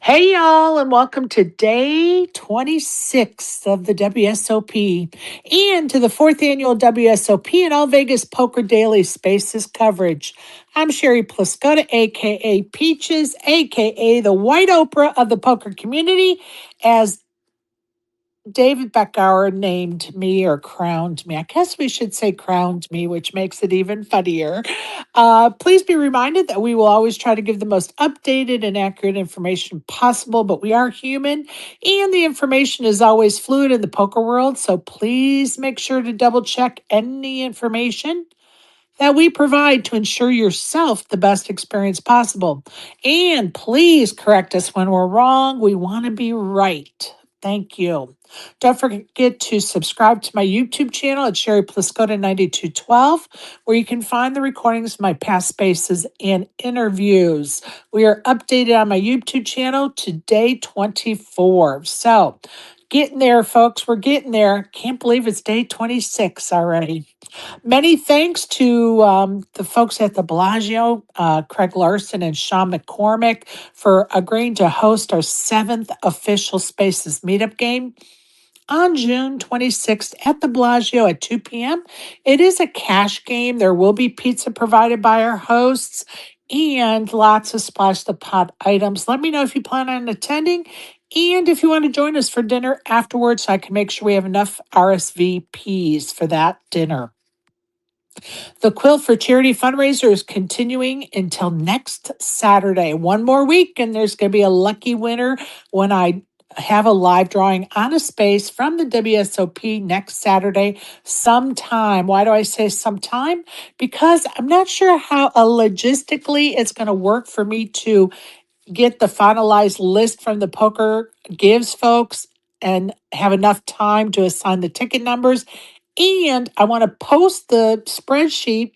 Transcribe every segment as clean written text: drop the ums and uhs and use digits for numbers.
Hey, y'all, and welcome to day 26 of the WSOP and to the fourth annual WSOP and All Vegas Poker Daily Spaces coverage. I'm Sherry Pluskota, aka Peaches, aka the White Oprah of the poker community, as David Beckauer named me or crowned me. I guess we should say crowned me, which makes it even funnier. Please be reminded that we will always try to give the most updated and accurate information possible, but we are human and the information is always fluid in the poker world. So please make sure to double check any information that we provide to ensure yourself the best experience possible. And please correct us when we're wrong. We want to be right. Thank you. Don't forget to subscribe to my YouTube channel at Sherry Pluskota 9212, where you can find the recordings of my past spaces and interviews. We are updated on my YouTube channel to day 24. So getting there, folks. We're getting there. Can't believe it's day 26 already. Many thanks to the folks at the Bellagio, Craig Larson and Sean McCormick, for agreeing to host our seventh official Spaces meetup game on June 26th at the Bellagio at 2 p.m. It is a cash game. There will be pizza provided by our hosts and lots of splash the pot items. Let me know if you plan on attending and if you want to join us for dinner afterwards so I can make sure we have enough RSVPs for that dinner. The Quill for Charity fundraiser is continuing until next Saturday. One more week, and there's going to be a lucky winner when I have a live drawing on a space from the WSOP next Saturday sometime. Why do I say sometime? Because I'm not sure how logistically it's going to work for me to get the finalized list from the poker gives folks and have enough time to assign the ticket numbers. And I want to post the spreadsheet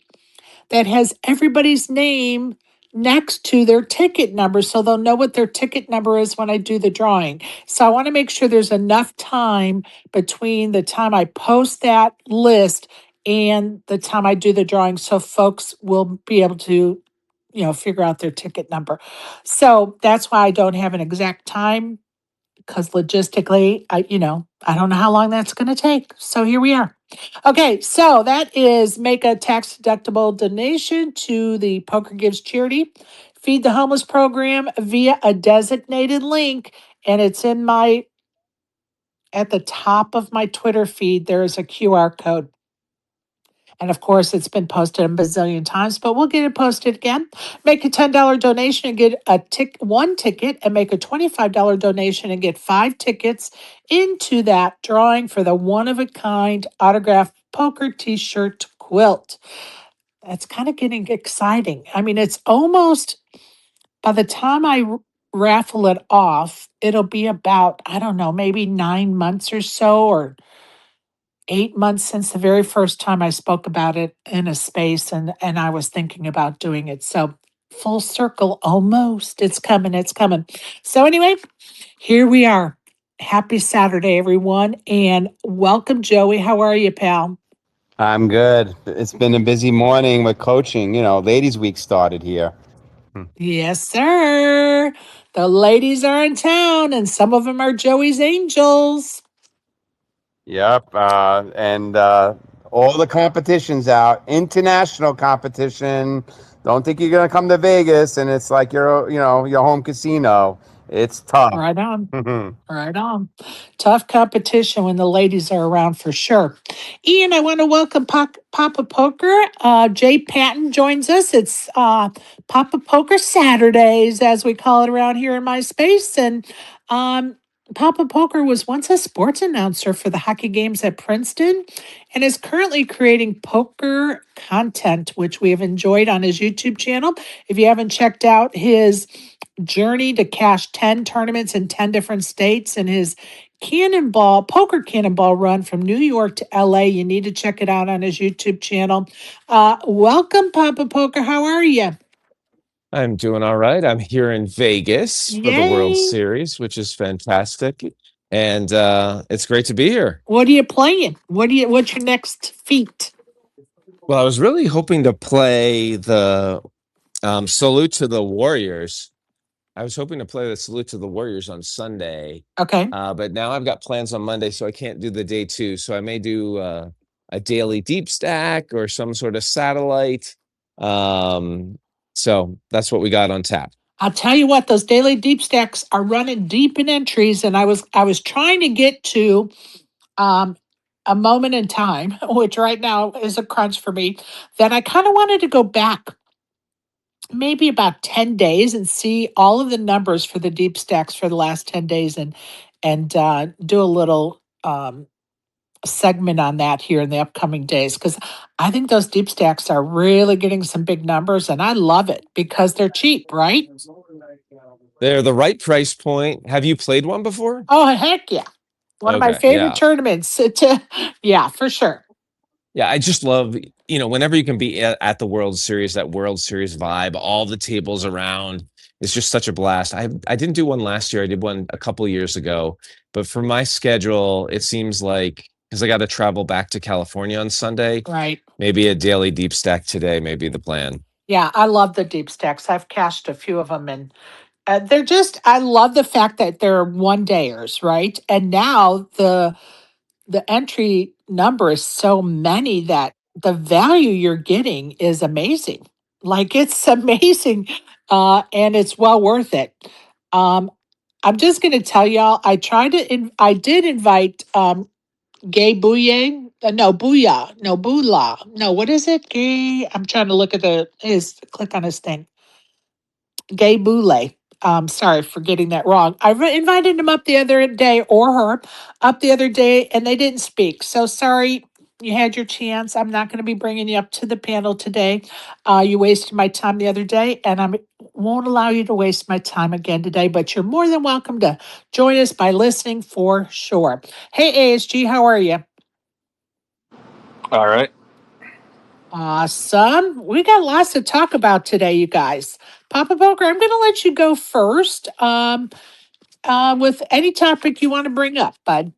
that has everybody's name next to their ticket number so they'll know what their ticket number is when I do the drawing. So I want to make sure there's enough time between the time I post that list and the time I do the drawing so folks will be able to figure out their ticket number. So that's why I don't have an exact time because logistically, I don't know how long that's going to take. So here we are. Okay, so that is make a tax deductible donation to the Poker Gives charity, Feed the Homeless program via a designated link, and it's at the top of my Twitter feed. There is a QR code. And of course, it's been posted a bazillion times, but we'll get it posted again. Make a $10 donation and get one ticket, and make a $25 donation and get 5 tickets into that drawing for the one of a kind autographed poker t-shirt quilt. That's kind of getting exciting. I mean, it's almost by the time I raffle it off, it'll be about, I don't know, maybe 9 months or so, or 8 months since the very first time I spoke about it in a space and I was thinking about doing it. So full circle almost. It's coming, it's coming. So anyway, here we are. Happy Saturday, everyone, and welcome, Joey. How are you, pal? I'm good. It's been a busy morning with coaching. Ladies' week started here. Yes, sir. The ladies are in town, and some of them are Joey's angels. Yep. And all the competition's out. International competition. Don't think you're going to come to Vegas and it's like your home casino. It's tough. Right on. Right on. Tough competition when the ladies are around for sure. Ian, I want to welcome Papa Poker. Jay Patton joins us. It's Papa Poker Saturdays, as we call it around here in my space. And um, Papa Poker was once a sports announcer for the hockey games at Princeton and is currently creating poker content, which we have enjoyed on his YouTube channel. If you haven't checked out his journey to cash 10 tournaments in 10 different states and his poker cannonball run from New York to LA. You need to check it out on his YouTube channel. Welcome, Papa Poker. How are you? I'm doing all right. I'm here in Vegas for the World Yay. Series, which is fantastic. And it's great to be here. What are you playing? What's your next feat? Well, I was really hoping to play the Salute to the Warriors. I was hoping to play the Salute to the Warriors on Sunday, Okay. but now I've got plans on Monday, so I can't do the day 2. So I may do a daily deep stack or some sort of satellite. So that's what we got on tap. I'll tell you what, those daily deep stacks are running deep in entries, and I was trying to get to um, a moment in time, which right now is a crunch for me. That I kind of wanted to go back maybe about 10 days and see all of the numbers for the deep stacks for the last 10 days and do a little segment on that here in the upcoming days because I think those deep stacks are really getting some big numbers and I love it because they're cheap, right? They're the right price point. Have you played one before? Oh, heck yeah. One of my Okay, favorite yeah. tournaments. Yeah, for sure. Yeah, I just love, whenever you can be at the World Series, that World Series vibe, all the tables around. It's just such a blast. I didn't do one last year. I did one a couple years ago, but for my schedule, it seems like because I got to travel back to California on Sunday, Right. maybe a daily deep stack today may be the plan. Yeah, I love the deep stacks. I've cashed a few of them and they're just, I love the fact that they're one dayers, right? And now the entry number is so many that the value you're getting is amazing. Like it's amazing, and it's well worth it. Um, I'm just going to tell y'all. I did invite Gay Bouye. No, Booyah. No, Boola. No, what is it? Gay. I'm trying to look at his click on his thing. Gay Boule. Sorry for getting that wrong. Invited him up the other day or her up the other day and they didn't speak. So sorry, you had your chance. I'm not going to be bringing you up to the panel today. You wasted my time the other day and I won't allow you to waste my time again today, but you're more than welcome to join us by listening for sure. Hey, ASG, how are you? All right. Awesome. We got lots to talk about today, you guys. Papa Poker, I'm going to let you go first. With any topic you want to bring up, bud.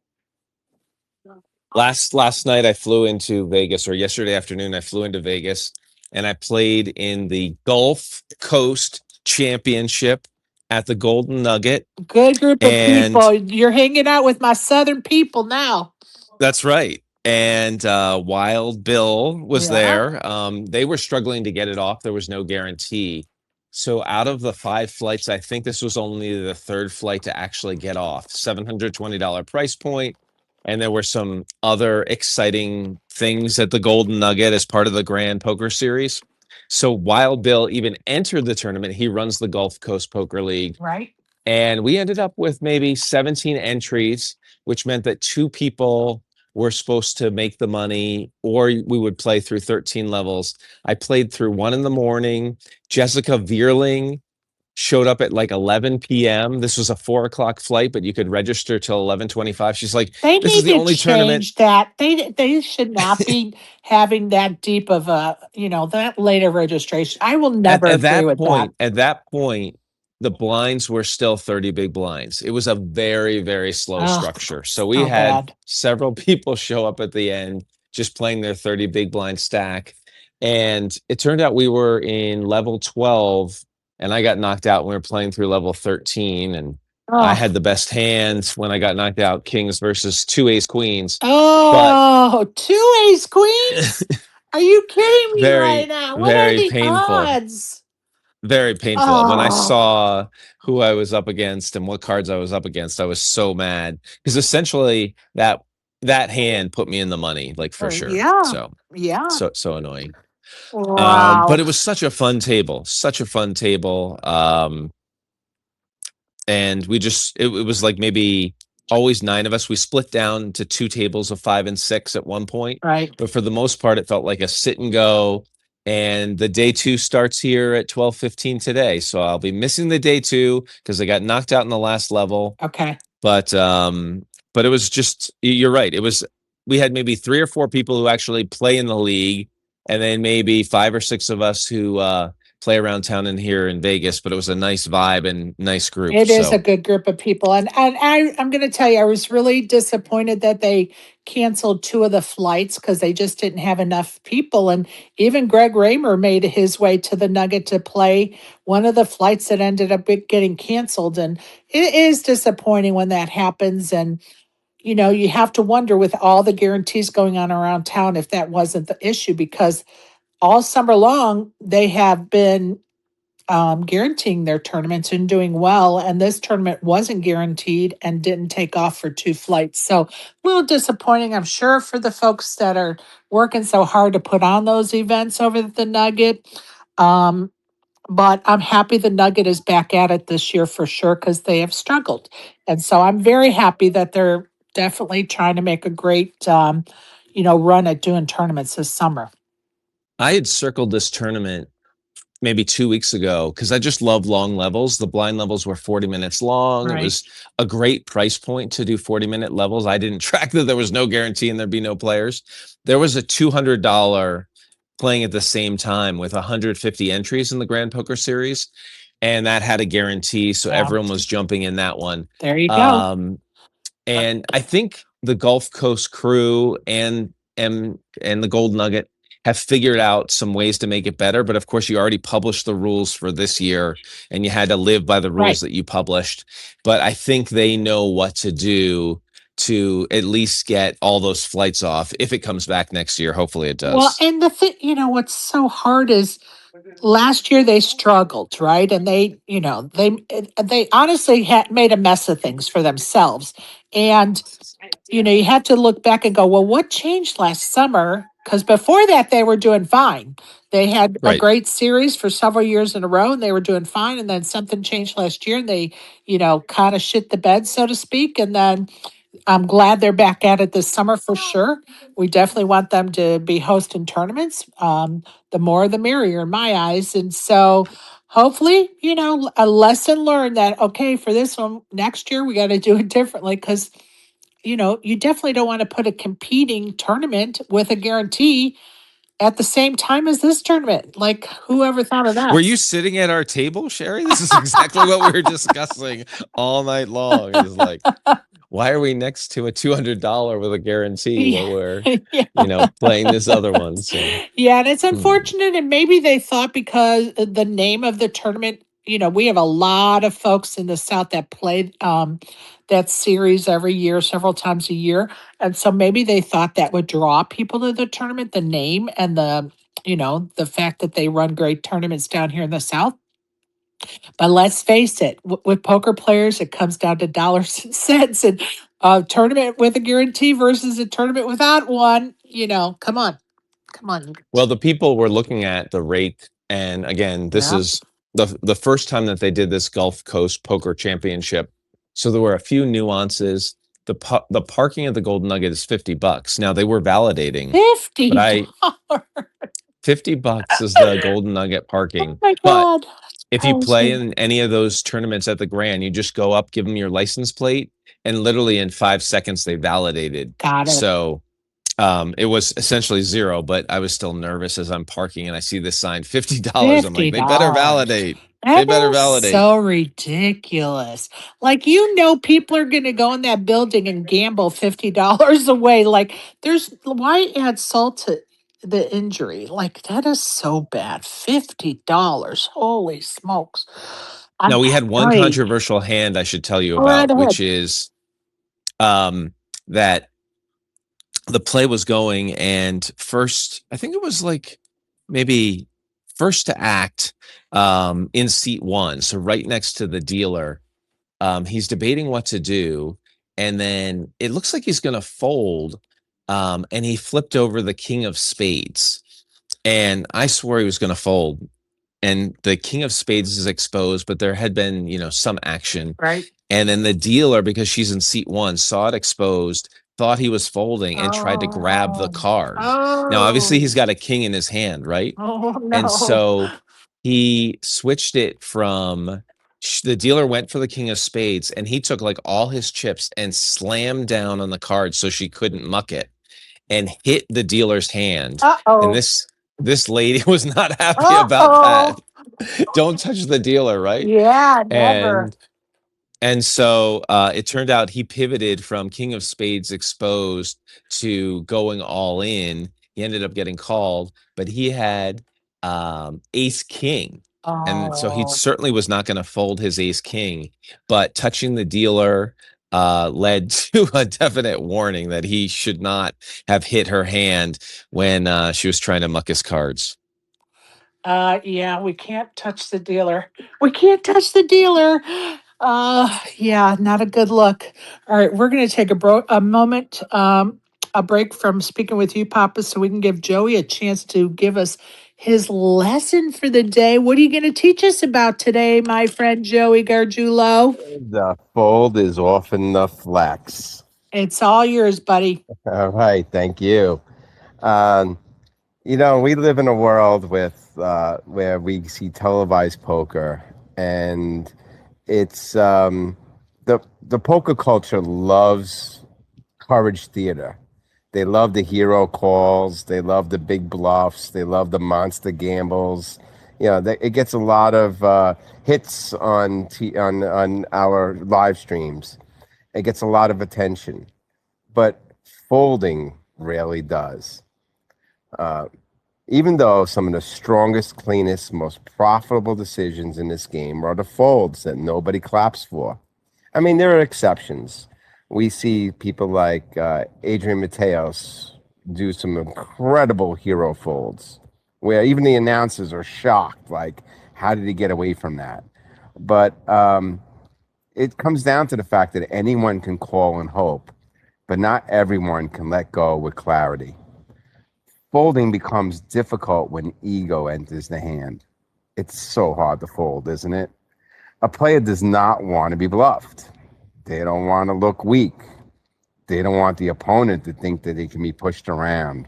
Last night I flew into Vegas, or yesterday afternoon I flew into Vegas, and I played in the Gulf Coast Championship at the Golden Nugget. Good group of And people. You're hanging out with my southern people now. that's right. And Wild Bill was Yeah. there. They were struggling to get it off. There was no guarantee. So out of the 5 flights, I think this was only the 3rd flight to actually get off. $720 price point. And there were some other exciting things at the Golden Nugget as part of the Grand Poker Series. So Wild Bill even entered the tournament. He runs the Gulf Coast Poker League. Right. And we ended up with maybe 17 entries, which meant that 2 people were supposed to make the money, or we would play through 13 levels. I played through 1 in the morning. Jessica Vierling showed up at like 11 p.m. This was a 4 o'clock flight, but you could register till 11:25. She's like, They "This is need the to only tournament." change that. They should not be having that deep of a, that late of registration. I will never At agree that with that. point, the blinds were still 30 big blinds. It was a very, very slow Ugh, structure. So we so had bad. several people show up at the end just playing their 30 big blind stack. And it turned out we were in level 12 and I got knocked out when we were playing through level 13. And I Oh, had the best hands when I got knocked out, kings versus 2 ace queens. But oh, 2 ace queens? Are you kidding me right very, now? What are very the painful. odds? Very painful. When I Oh, saw who I was up against and what cards I was up against, I was so mad because essentially that hand put me in the money, like for sure. yeah, So yeah. so annoying. But Wow. it was such a fun table, such a fun table. And we just it was like maybe always 9 of us. We split down to 2 tables of 5 and 6 at one point, Right. but for the most part, it felt like a sit and go. And the day 2 starts here at 12:15 today, so I'll be missing the day 2 because I got knocked out in the last level. Okay. But it was just you're right. We had maybe 3 or 4 people who actually play in the league, and then maybe 5 or 6 of us who play around town and here in Vegas, but it was a nice vibe and nice group. It is a So good group of people. And I'm going to tell you, I was really disappointed that they canceled two of the flights because they just didn't have enough people. And even Greg Raymer made his way to the Nugget to play one of the flights that ended up getting canceled. And it is disappointing when that happens. And, you have to wonder with all the guarantees going on around town if that wasn't the issue because all summer long they have been guaranteeing their tournaments and doing well. And this tournament wasn't guaranteed and didn't take off for two flights. So a little disappointing, I'm sure, for the folks that are working so hard to put on those events over at the Nugget. Um, but I'm happy the Nugget is back at it this year for sure because they have struggled. And so I'm very happy that they're definitely trying to make a great, run at doing tournaments this summer. I had circled this tournament maybe 2 weeks ago because I just love long levels. The blind levels were 40 minutes long. Right. It was a great price point to do 40-minute levels. I didn't track that there was no guarantee and there'd be no players. There was a $200 playing at the same time with 150 entries in the Grand Poker Series, and that had a guarantee. So Yeah. everyone was jumping in that one. There you go. And I think the Gulf Coast crew and the Gold Nugget have figured out some ways to make it better. But of course, you already published the rules for this year and you had to live by the rules that you published. But I think they know what to do to at least get all those flights off if it comes back next year. Hopefully it does. Well, and the thing, what's so hard is last year they struggled, right? And they honestly had made a mess of things for themselves. And you have to look back and go, well, what changed last summer? Because before that, they were doing fine. They had a Right. great series for several years in a row, and they were doing fine. And then something changed last year, and they, kind of shit the bed, so to speak. And then I'm glad they're back at it this summer for sure. We definitely want them to be hosting tournaments. The more the merrier in my eyes. And so hopefully, a lesson learned that, okay, for this one next year, we got to do it differently because, you definitely don't want to put a competing tournament with a guarantee at the same time as this tournament. Like, whoever thought of that? Were you sitting at our table, Sherry? This is exactly what we were discussing all night long. It was like, why are we next to a $200 with a guarantee while we're, playing this other one? So. Yeah, and it's unfortunate. And maybe they thought because the name of the tournament, we have a lot of folks in the South that play that series every year, several times a year. And so maybe they thought that would draw people to the tournament, the name and the fact that they run great tournaments down here in the South. But let's face it, with poker players, it comes down to dollars and cents. And a tournament with a guarantee versus a tournament without one, come on. Well, the people were looking at the rate. And again, this is the first time that they did this Gulf Coast Poker Championship. So there were a few nuances. The parking at the Golden Nugget is $50. Now they were validating. $50. $50 is the Golden Nugget parking. Oh my God. But if you play in any of those tournaments at the Grand, you just go up, give them your license plate, and literally in 5 seconds they validated. Got it. So it was essentially zero, but I was still nervous as I'm parking and I see this sign $50. I'm like, they better validate. They better validate. So ridiculous. Like, people are going to go in that building and gamble $50 away. Like, why add salt to the injury? Like, that is so bad. $50. Holy smokes. Now, we had one controversial hand I should tell you about, which is that the play was going and first, I think it was like maybe first to act in seat one. So right next to the dealer, he's debating what to do. And then it looks like he's going to fold. And he flipped over the king of spades. And I swore he was going to fold. And the king of spades is exposed, but there had been, some action. Right. And then the dealer, because she's in seat one, saw it exposed, thought he was folding and tried to grab the card. Now, obviously, he's got a king in his hand, right? Oh, no. And so he switched it from the dealer went for the king of spades and he took like all his chips and slammed down on the card so she couldn't muck it and hit the dealer's hand. And this lady was not happy about that. Don't touch the dealer, right? Yeah, never. And so it turned out he pivoted from King of Spades exposed to going all in. He ended up getting called, but he had ace king. And so he Oh, certainly was not going to fold his ace king, but touching the dealer led to a definite warning that he should not have hit her hand when she was trying to muck his cards. yeah, we can't touch the dealer. We can't touch the dealer. Yeah, not a good look. All right, we're going to take a moment, a break from speaking with you, Papa, so we can give Joey a chance to give us his lesson for the day. What are you going to teach us about today, my friend Joey Gargiulo? The fold is often the flex. It's all yours, buddy. All right, thank you. Um, we live in a world where we see televised poker, and it's the poker culture loves courage theater. They love the hero calls. They love the big bluffs. They love the monster gambles. It gets a lot of hits on our live streams. It gets a lot of attention, but folding rarely does. Even though some of the strongest, cleanest, most profitable decisions in this game are the folds that nobody claps for. I mean, there are exceptions. We see people like Adrian Mateos do some incredible hero folds where even the announcers are shocked. Like, how did he get away from that? But it comes down to the fact that anyone can call and hope, but not everyone can let go with clarity. Folding becomes difficult when ego enters the hand. It's so hard to fold, isn't it? A player does not want to be bluffed. They don't want to look weak. They don't want the opponent to think that they can be pushed around.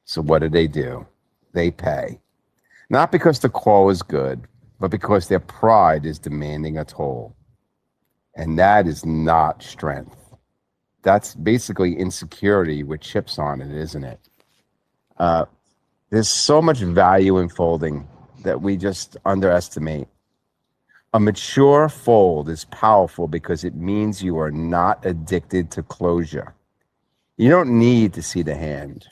So what do? They pay. Not because the call is good, but because their pride is demanding a toll. And that is not strength. That's basically insecurity with chips on it, isn't it? There's so much value in folding that we just underestimate. A mature fold is powerful because it means you are not addicted to closure. You don't need to see the hand.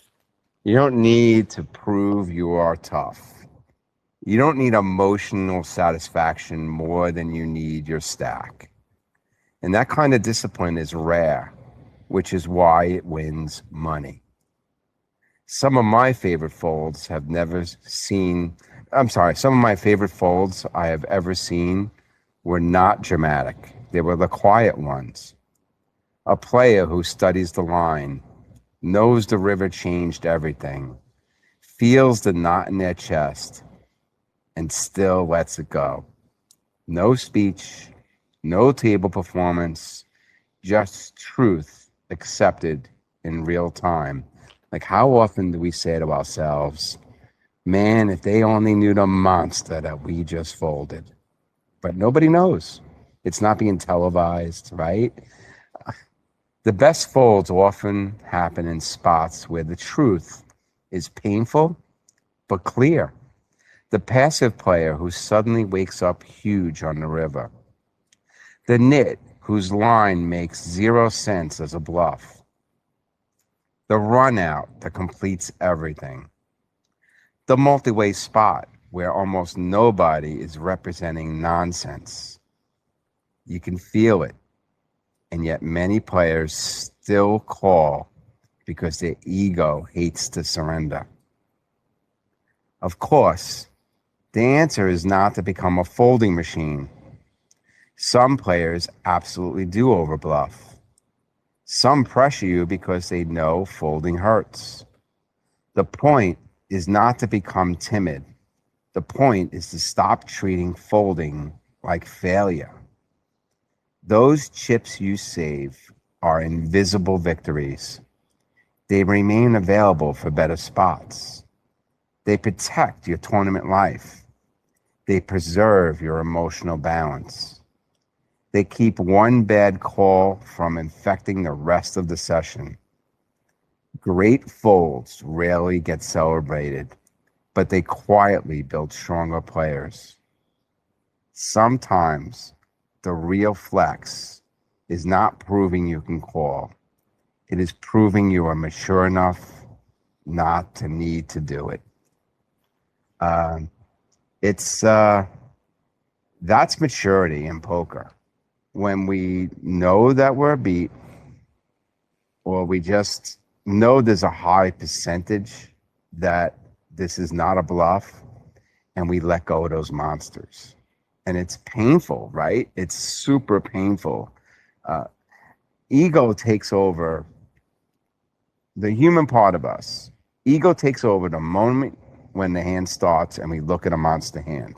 You don't need to prove you are tough. You don't need emotional satisfaction more than you need your stack. And that kind of discipline is rare, which is why it wins money. Some of my favorite folds I have ever seen were not dramatic. They were the quiet ones. A player who studies the line, knows the river changed everything, feels the knot in their chest, and still lets it go. No speech, no table performance, just truth accepted in real time. Like, how often do we say to ourselves, man, if they only knew the monster that we just folded? But nobody knows. It's not being televised, right? The best folds often happen in spots where the truth is painful but clear. The passive player who suddenly wakes up huge on the river. The nit whose line makes 0 sense as a bluff. The run out that completes everything. The multi-way spot where almost nobody is representing nonsense. You can feel it, and yet many players still call because their ego hates to surrender. Of course, the answer is not to become a folding machine. Some players absolutely do overbluff. Some pressure you because they know folding hurts. The point is not to become timid. The point is to stop treating folding like failure. Those chips you save are invisible victories. They remain available for better spots. They protect your tournament life. They preserve your emotional balance. They keep one bad call from infecting the rest of the session. Great folds rarely get celebrated, but they quietly build stronger players. Sometimes the real flex is not proving you can call. It is proving you are mature enough not to need to do it. It's that's maturity in poker. When we know that we're beat, or we just know there's a high percentage that this is not a bluff, and we let go of those monsters. And it's painful, right? It's super painful. Ego takes over the human part of us. Ego takes over the moment when the hand starts and we look at a monster hand.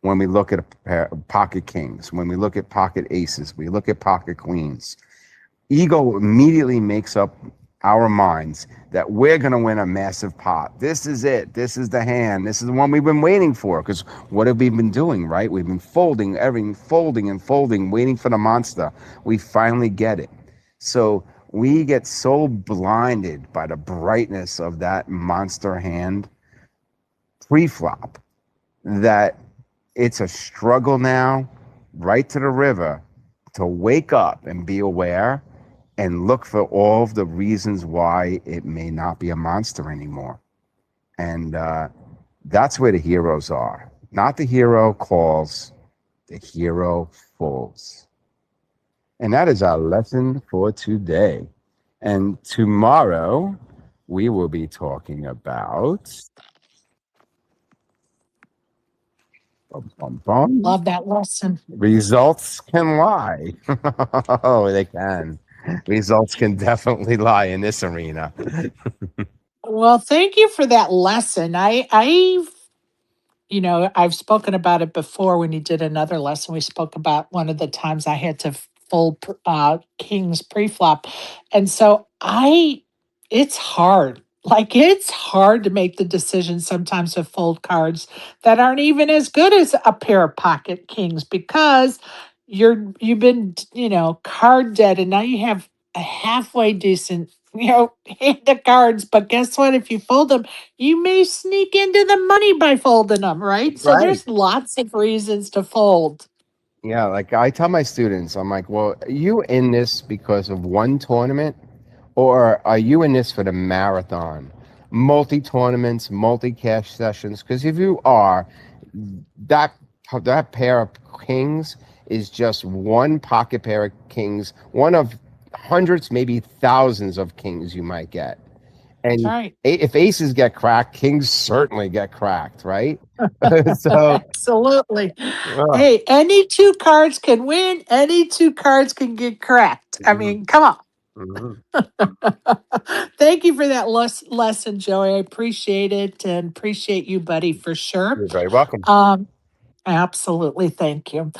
When we look at a pair of pocket kings, when we look at pocket aces, we look at pocket queens. Ego immediately makes up our minds that we're going to win a massive pot. This is it. This is the hand. This is the one we've been waiting for. Because what have we been doing, right? We've been folding everything, folding and folding, waiting for the monster. We finally get it. So we get so blinded by the brightness of that monster hand pre-flop that it's a struggle now, right to the river, to wake up and be aware and look for all of the reasons why it may not be a monster anymore. And that's where the heroes are. Not the hero calls, the hero folds. And that is our lesson for today. And tomorrow, we will be talking about Love that lesson. results can lie. Oh, they can. Results can definitely lie in this arena. Well, thank you for that lesson. I've spoken about it before when you did another lesson. We spoke about one of the times I had to fold kings pre-flop. And so it's hard. Like it's hard to make the decision sometimes to fold cards that aren't even as good as a pair of pocket kings because you've been, card dead and now you have a halfway decent, hand of cards. But guess what? If you fold them, you may sneak into the money by folding them, right? So Right. there's lots of reasons to fold. Yeah, like I tell my students, I'm like, well, are you in this because of one tournament, or are you in this for the marathon? Multi tournaments, multi cash sessions. Because if you are, that that pair of kings is just one pocket pair of kings, one of hundreds, maybe thousands of kings you might get. That's And right. if aces get cracked, kings certainly get cracked, right? So, Absolutely. ugh, Hey, any two cards can win, any two cards can get cracked. I mhm, mean, come on. mhm. Thank you for that lesson, Joey. I appreciate it and appreciate you, buddy, for sure. You're very welcome. Um, Absolutely. Thank you.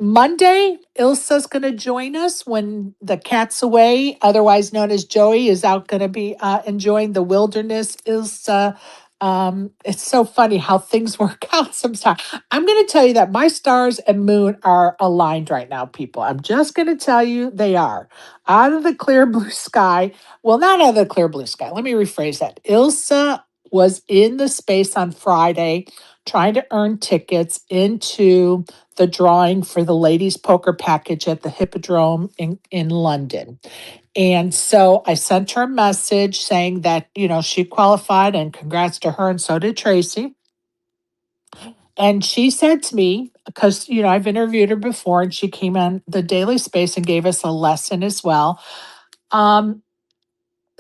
Monday, Ilsa's going to join us when the cat's away, otherwise known as Joey, is out going to be enjoying the wilderness. Ilsa, it's so funny how things work out sometimes. I'm going to tell you that my stars and moon are aligned right now, people. I'm just going to tell you they are. Out of the clear blue sky. Well, not out of the clear blue sky. Let me rephrase that. Ilsa was in the space on Friday trying to earn tickets into the drawing for the ladies poker package at the Hippodrome in London. And so I sent her a message saying that, she qualified and congrats to her and so did Tracy. And she said to me, because, I've interviewed her before and she came on the daily space and gave us a lesson as well. Um,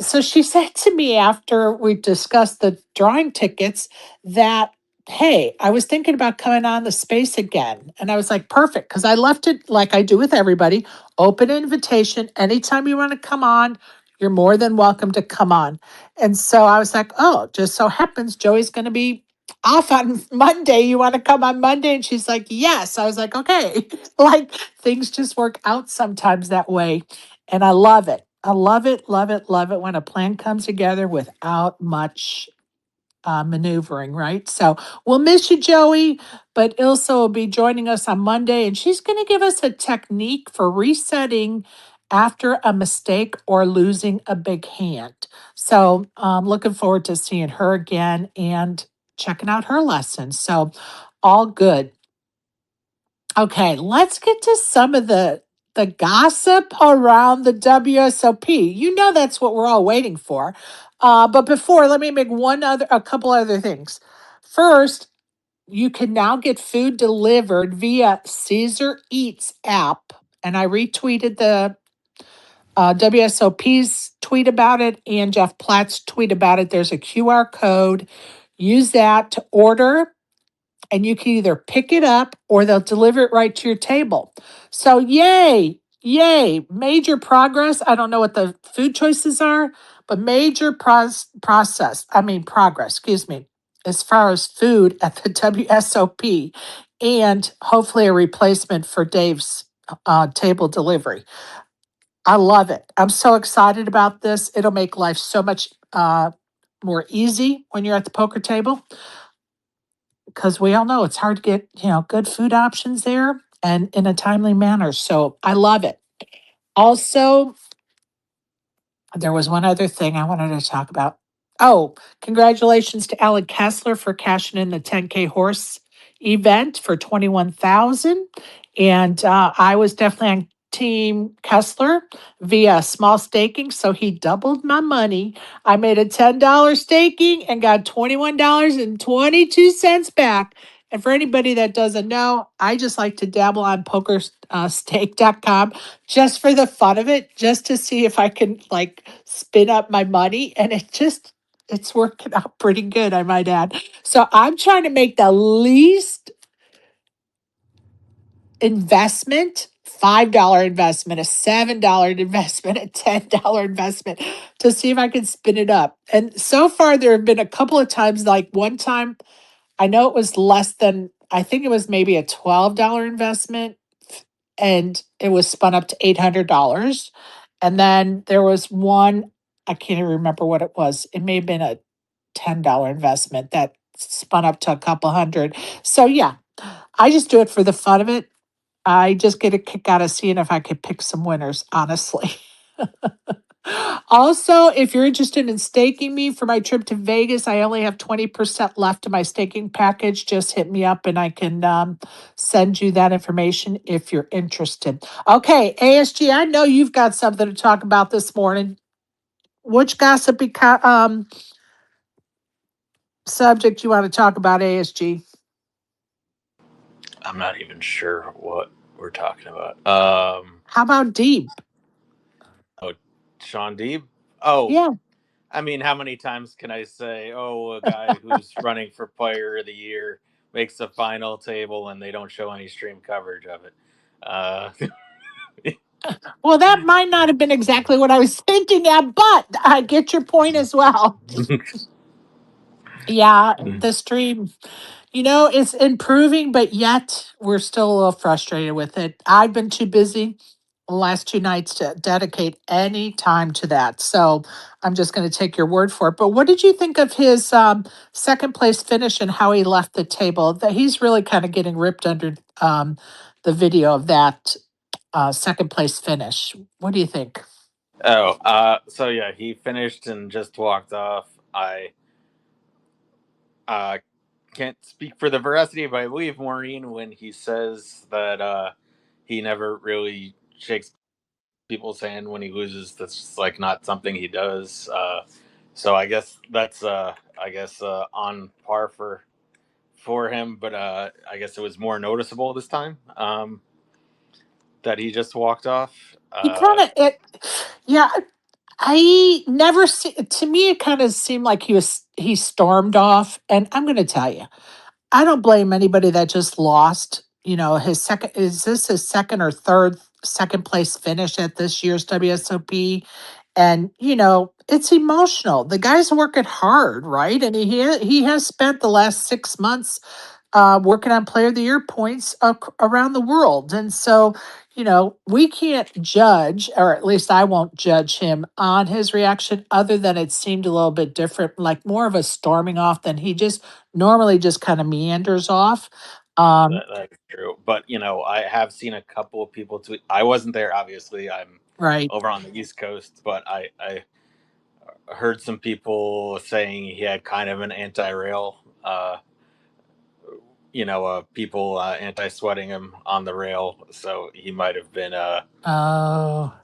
so she said to me after we discussed the drawing tickets that, hey, I was thinking about coming on the space again. And I was like, perfect. Because I left it like I do with everybody, open invitation. Anytime you want to come on, you're more than welcome to come on. And so I was like, oh, just so happens Joey's going to be off on Monday. You want to come on Monday? And she's like, yes. I was like, okay. Like things just work out sometimes that way. And I love it. I love it, love it, love it when a plan comes together without much maneuvering, right? So we'll miss you, Joey, but Ilsa will be joining us on Monday and she's going to give us a technique for resetting after a mistake or losing a big hand. So looking forward to seeing her again and checking out her lessons. So all good. Okay, let's get to some of the gossip around the WSOP. You know that's what we're all waiting for. But before, let me make a couple other things. First, you can now get food delivered via Caesar Eats app, and I retweeted the WSOP's tweet about it and Jeff Platt's tweet about it. There's a QR code. Use that to order, and you can either pick it up or they'll deliver it right to your table. So, yay, major progress. I don't know what the food choices are, but major progress, excuse me, as far as food at the WSOP, and hopefully a replacement for Dave's table delivery. I love it. I'm so excited about this. It'll make life so much more easy when you're at the poker table, because we all know it's hard to get, good food options there and in a timely manner. So I love it. Also, there was one other thing I wanted to talk about. Oh, congratulations to Alan Kessler for cashing in the 10K horse event for 21,000. And I was definitely on Team Kessler via small staking, so he doubled my money. I made a $10 staking and got $21.22 back. And for anybody that doesn't know, I just like to dabble on pokerstake.com just for the fun of it, just to see if I can like spin up my money. And it's working out pretty good, I might add. So I'm trying to make the least investment, $5 investment, a $7 investment, a $10 investment to see if I can spin it up. And so far, there have been a couple of times, like one time, I know it was less than, I think it was maybe a $12 investment, and it was spun up to $800. And then there was one, I can't even remember what it was. It may have been a $10 investment that spun up to a couple hundred. So yeah, I just do it for the fun of it. I just get a kick out of seeing if I could pick some winners, honestly. Also, if you're interested in staking me for my trip to Vegas, I only have 20% left in my staking package. Just hit me up and I can send you that information if you're interested. Okay, ASG, I know you've got something to talk about this morning. Which gossipy subject you want to talk about, ASG? I'm not even sure what we're talking about. How about Deep? Oh, Sean Deeb. Oh, Yeah. I mean, how many times can I say, oh, a guy who's running for Player of the Year makes the final table and they don't show any stream coverage of it? Well, that might not have been exactly what I was thinking of, but I get your point as well. Yeah, the stream, it's improving, but yet we're still a little frustrated with it. I've been too busy the last two nights to dedicate any time to that. So I'm just going to take your word for it. But what did you think of his second place finish and how he left the table? That he's really kind of getting ripped under the video of that second place finish. What do you think? So yeah, he finished and just walked off. I can't speak for the veracity, but I believe Maureen when he says that he never really shakes people's hand when he loses. That's just like not something he does. So I guess that's on par for him, but I guess it was more noticeable this time that he just walked off. He kind of it, yeah. I never see. To me, it kind of seemed like he stormed off, and I'm going to tell you, I don't blame anybody that just lost. His second is this his second or third second place finish at this year's WSOP, and it's emotional. The guy's working hard, right? And he has spent the last 6 months working on Player of the Year points around the world. And so, we can't judge, or at least I won't judge him on his reaction, other than it seemed a little bit different, like more of a storming off than he just normally just kind of meanders off. That's true, but I have seen a couple of people tweet. I wasn't there, obviously. I'm Right. over on the East Coast, but I heard some people saying he had kind of an anti-rail people anti-sweating him on the rail, so he might have been Oh.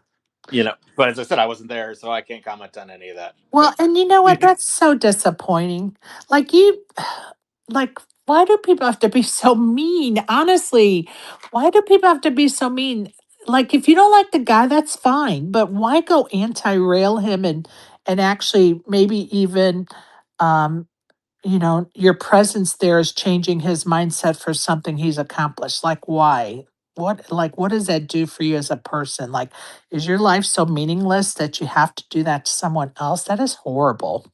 But as I said, I wasn't there, so I can't comment on any of that. Well, But and you know what? That's so disappointing. Like you, like, why do people have to be so mean? Honestly, why do people have to be so mean? Like, if you don't like the guy, that's fine, but why go anti-rail him and actually maybe even, um, your presence there is changing his mindset for something he's accomplished. Like, why? What does that do for you as a person? Like, is your life so meaningless that you have to do that to someone else? That is horrible.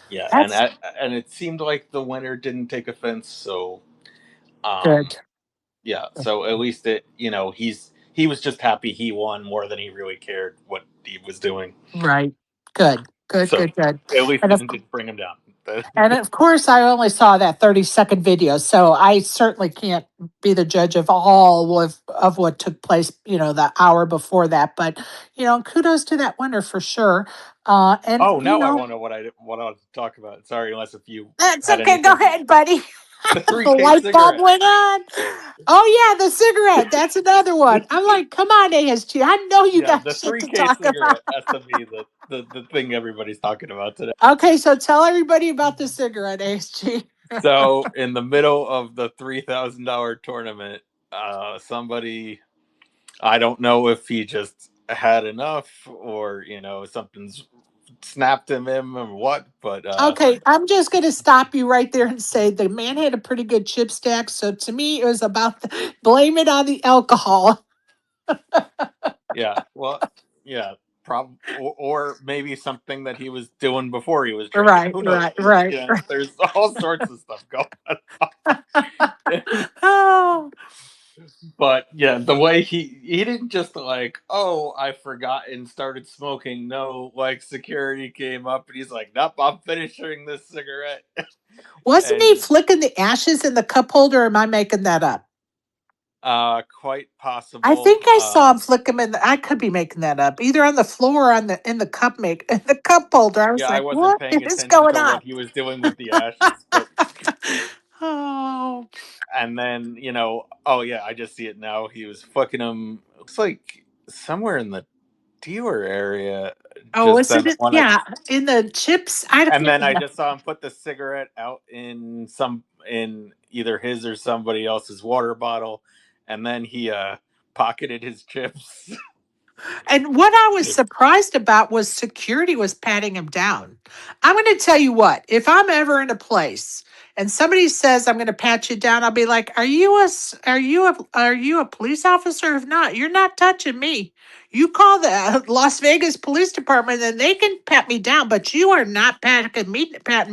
yeah, That's and it seemed like the winner didn't take offense, so good. yeah. So at least he was just happy he won more than he really cared what he was doing. Right. Good. Good, So good, good. at least And it of didn't bring him down. And of course, I only saw that 30-second video, so I certainly can't be the judge of all of what took place, the hour before that. But, kudos to that winner for sure. And, Oh, now I want to know what I want to talk about. Sorry, unless if you that's had okay. Go anything. ahead, buddy. The The 3K light bulb cigarette. went on. Oh, yeah, the cigarette. That's another one. I'm like, come on, ASG. I know you Yeah, got the shit to 3K talk about. cigarette has to be the thing everybody's talking about today. Okay, so tell everybody about the cigarette, ASG. So in the middle of the $3,000 tournament, somebody, I don't know if he just had enough or something's snapped in him or what, but Okay, I'm just going to stop you right there and say the man had a pretty good chip stack. So to me, it was about blame it on the alcohol. yeah, well, yeah, or maybe something that he was doing before he was drinking. Right, Who knows? right, right. There's all sorts of stuff going on. Oh, But yeah, the way he didn't just like, oh, I forgot and started smoking. No, like security came up and he's like, nope, I'm finishing this cigarette. wasn't he And flicking the ashes in the cup holder? Or am I making that up? quite I possible. think I saw him flick him in. I could be making that up, either on the floor or on the in the cup in the cup holder. I was Yeah, I like, wasn't what paying is attention going to on? what he was doing with the ashes, but Oh, and then oh yeah, I just see it now. He was fucking him. Looks like somewhere in the dealer area. oh, Just was then it? when I Yeah, in the chips. I and can't then I remember. just saw him put the cigarette out in either his or somebody else's water bottle, and then he pocketed his chips. And what I was surprised about was security was patting him down. I'm going to tell you what, if I'm ever in a place and somebody says I'm going to pat you down, I'll be like, are you a police officer? If not, you're not touching me. You call the Las Vegas Police Department and they can pat me down, but you are not patting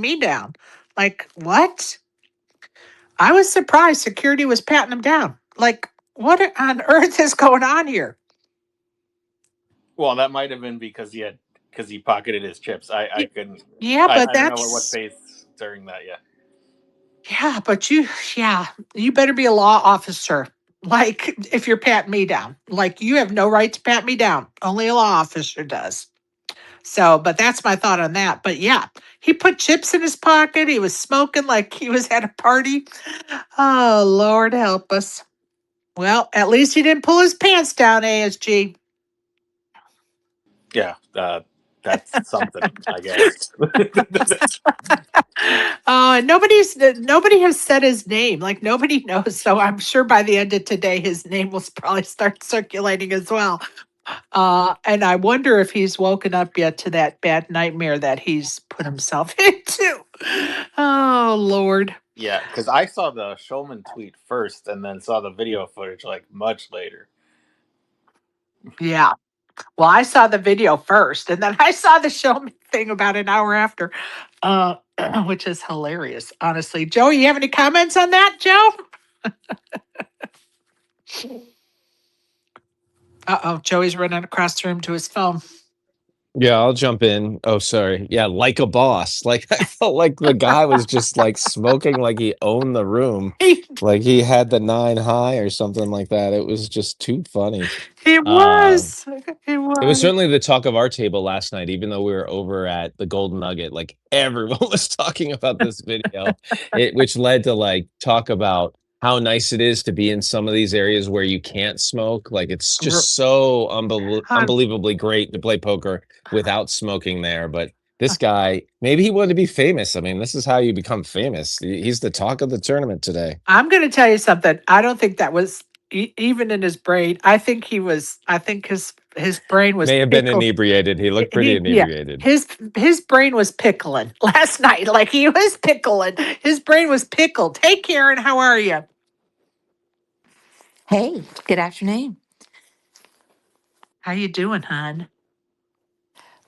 me down. Like, what? I was surprised security was patting him down. Like, what on earth is going on here? Well, that might have been because he pocketed his chips. I couldn't. Yeah, but I don't know what that's phase during that. Yeah. yeah, but you better be a law officer. Like if you're patting me down, like you have no right to pat me down. Only a law officer does. So, but that's my thought on that. But yeah, he put chips in his pocket. He was smoking like he was at a party. Oh, Lord help us. Well, at least he didn't pull his pants down, ASG. Yeah. That's something, I guess. Nobody has said his name. Like nobody knows. So I'm sure by the end of today, his name will probably start circulating as well. And I wonder if he's woken up yet to that bad nightmare that he's put himself into. Oh Lord. Yeah, because I saw the Shulman tweet first, and then saw the video footage like much later. Yeah. Well, I saw the video first, and then I saw the show me thing about an hour after, uh, which is hilarious, honestly. Joe, you have any comments on that, Joe? Uh oh, Joey's running across the room to his phone. Yeah, I'll jump in. Oh, sorry. Yeah, like a boss. Like I felt like the guy was just like smoking like he owned the room, like he had the 9 high or something like that. It was just too funny. It Uh was. It was certainly the talk of our table last night, even though we were over at the Golden Nugget. Like everyone was talking about this video, which led to like talk about how nice it is to be in some of these areas where you can't smoke. Like it's just so Hon, unbelievably great to play poker without smoking there. But this guy, maybe he wanted to be famous. I mean, this is how you become famous. He's the talk of the tournament today. I'm going to tell you something. I don't think that was even in his brain. I think he was. I think his brain was May have been pickled. inebriated. He looked pretty Yeah, inebriated. his brain was pickling last night. Like he was pickling. His brain was pickled. Hey, Karen, how are you? Hey, good afternoon. How you doing, hon?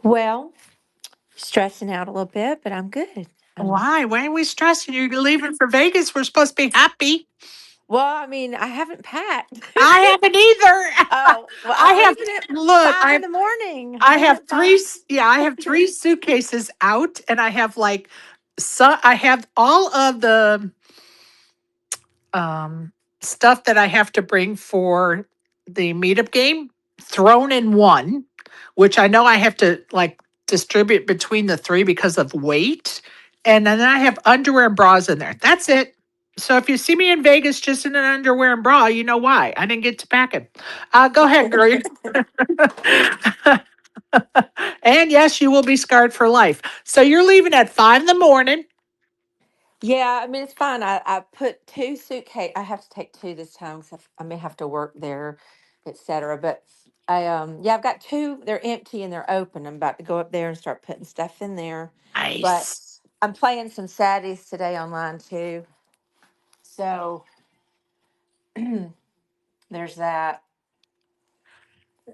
Well, stressing out a little bit, but I'm good. Why? Why are we stressing? You're leaving for Vegas. We're supposed to be happy. Well, I mean, I haven't packed. I haven't either. Oh, well, I I'm have. leaving at Look, 5 in the morning. I Leaving have at three. 5. Yeah, I have three suitcases out, and I have like, so I have all of the um stuff that I have to bring for the meetup game thrown in one, which I know I have to like distribute between the three because of weight, and then I have underwear and bras in there. That's it. So if you see me in Vegas just in an underwear and bra, you know why. I didn't get to pack it. Go ahead, girl. And yes, you will be scarred for life. So you're leaving at 5 in the morning. Yeah, I mean, it's fine. I put 2 suitcase. I have to take 2 this time because I may have to work there, etc. But yeah, I've got 2. They're empty and they're open. I'm about to go up there and start putting stuff in there. But Nice. I'm playing some saddies today online too. So there's that.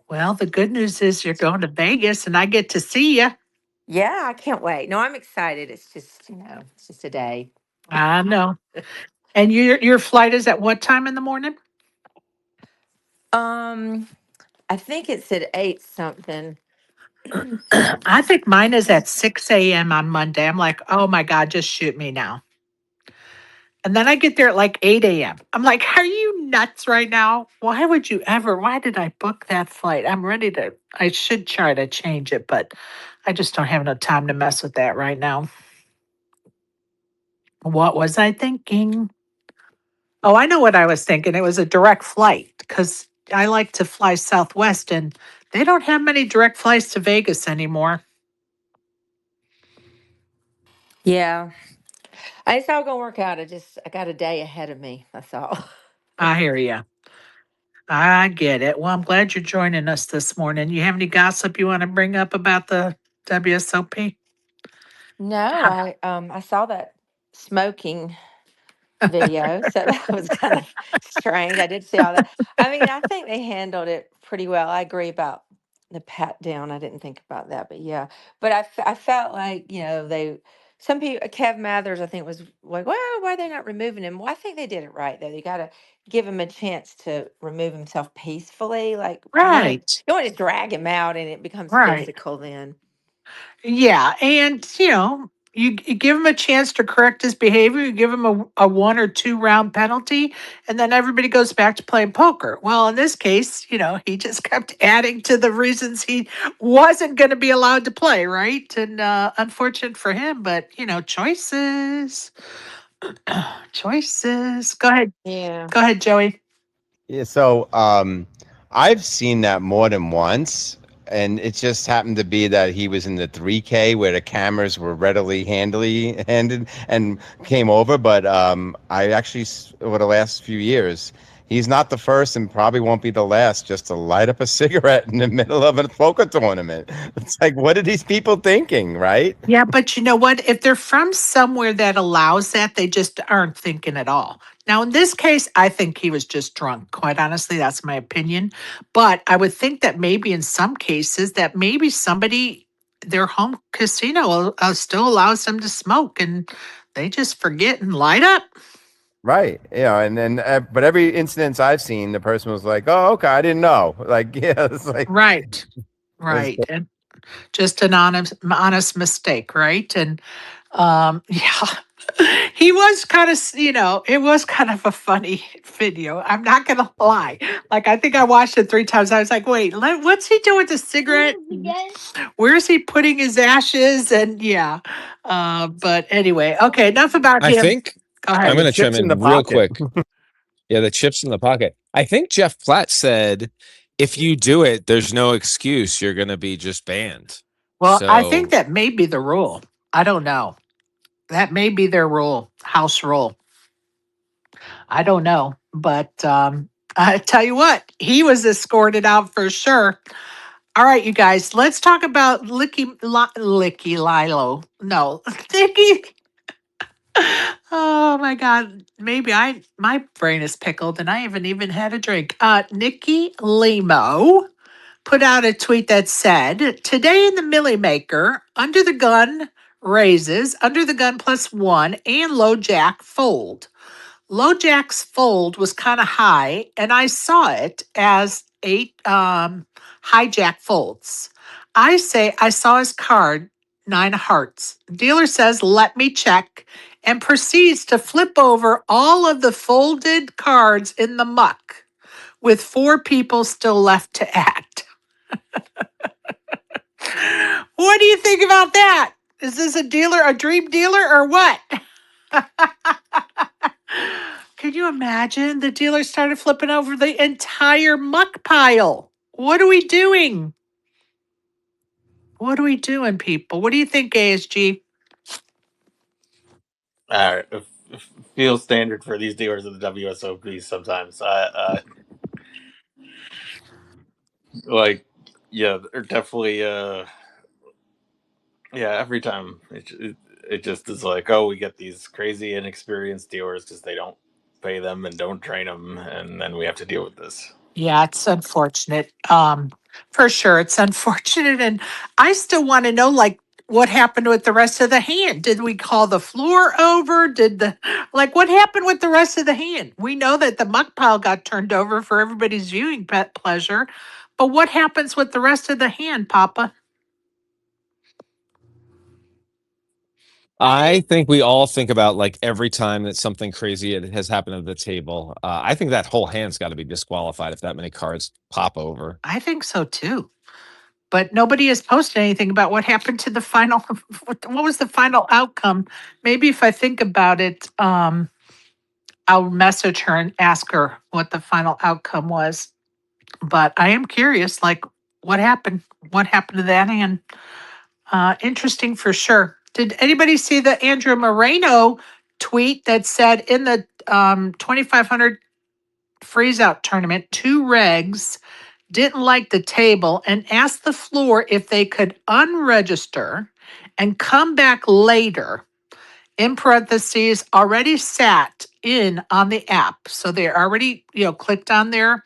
Well, the good news is you're going to Vegas and I get to see you. Yeah, I can't wait. No, I'm excited. It's just, it's just a day. I know. And your flight is at what time in the morning? Um, I think it's at 8 something. I think mine is at 6 a.m. on Monday. I'm like, oh my God, just shoot me now. And then I get there at like 8 a.m. I'm like, are you nuts right now? Why would you ever? Why did I book that flight? I should try to change it, but I just don't have enough time to mess with that right now. What was I thinking? Oh, I know what I was thinking. It was a direct flight because I like to fly Southwest and they don't have many direct flights to Vegas anymore. Yeah. It's all gonna work out. I got a day ahead of me. That's all. I hear you. I get it. Well, I'm glad you're joining us this morning. You have any gossip you want to bring up about the WSOP? No, I saw that smoking video, so that was kind of strange. I did see all that. I mean, I think they handled it pretty well. I agree about the pat down. I didn't think about that, but yeah. But I felt like some people, Kev Mathers, I think was like, well, why are they not removing him? Well, I think they did it right though. You got to give him a chance to remove himself peacefully. Like Right. you want to drag him out, and it becomes Right. physical then. Yeah. And, you give him a chance to correct his behavior, you give him a 1 or 2 round penalty, and then everybody goes back to playing poker. Well, in this case, he just kept adding to the reasons he wasn't going to be allowed to play, right? And unfortunate for him, but, choices. Choices. Go ahead. Yeah. Go ahead, Joey. Yeah, so I've seen that more than once, and it just happened to be that he was in the 3K where the cameras were readily handed and came over. But I actually, over the last few years, he's not the first and probably won't be the last just to light up a cigarette in the middle of a poker tournament. It's like, what are these people thinking, right? Yeah, but you know what? If they're from somewhere that allows that, they just aren't thinking at all. Now, in this case, I think he was just drunk. Quite honestly, that's my opinion. But I would think that maybe in some cases, that maybe their home casino still allows them to smoke and they just forget and light up. Right. And then, but every instance I've seen, the person was like, "Oh, okay, I didn't know." Like, yeah, it's like, Right. it's, Right. Just an honest mistake, right? And yeah, he was kind of, it was kind of a funny video. I'm not gonna lie. Like I think I watched it 3 times. I was like, wait, what's he doing with the cigarette? Where's he putting his ashes? And yeah, but anyway, okay, enough about I him. think Go I'm ahead. going to chips chime in in the real pocket. quick. Yeah, the chips in the pocket. I think Jeff Platt said, if you do it, there's no excuse. You're going to be just banned. Well, I think So that may be the rule. I don't know. That may be their rule, house rule. I don't know, but I tell you what, he was escorted out for sure. All right, you guys, let's talk about Licky Lilo. No, Nicky. Oh my God, maybe my brain is pickled and I haven't even had a drink. Nikki Limo put out a tweet that said, "Today in the Millie Maker, under the gun raises, under the gun +1, and low jack fold. Low jack's fold was kind of high, and I saw it as 8 high jack folds. I say I saw his card, 9 of hearts. Dealer says, let me check, and proceeds to flip over all of the folded cards in the muck, with 4 people still left to act." What do you think about that? Is this a dream dealer, or what? Can you imagine? The dealer started flipping over the entire muck pile. What are we doing? What are we doing, people? What do you think, ASG? It feels standard for these dealers of the WSOP sometimes. Like, yeah, they're definitely yeah, every time it just is like, oh, we get these crazy inexperienced dealers because they don't pay them and don't train them, and then we have to deal with this. Yeah, it's unfortunate. For sure, it's unfortunate, and I still want to know, like, what happened with the rest of the hand? Did we call the floor over? What happened with the rest of the hand? We know that the muck pile got turned over for everybody's viewing pleasure, but what happens with the rest of the hand, Papa? I think we all think about like every time that something crazy has happened at the table. I think that whole hand's got to be disqualified if that many cards pop over. I think so too. But nobody has posted anything about what happened to the final. What was the final outcome? Maybe if I think about it, I'll message her and ask her what the final outcome was. But I am curious, like, what happened? What happened to that hand? Interesting for sure. Did anybody see the Andrew Moreno tweet that said in the 2,500 freeze out tournament, 2 regs didn't like the table and asked the floor if they could unregister and come back later, in parentheses, already sat in on the app. So they already, clicked on their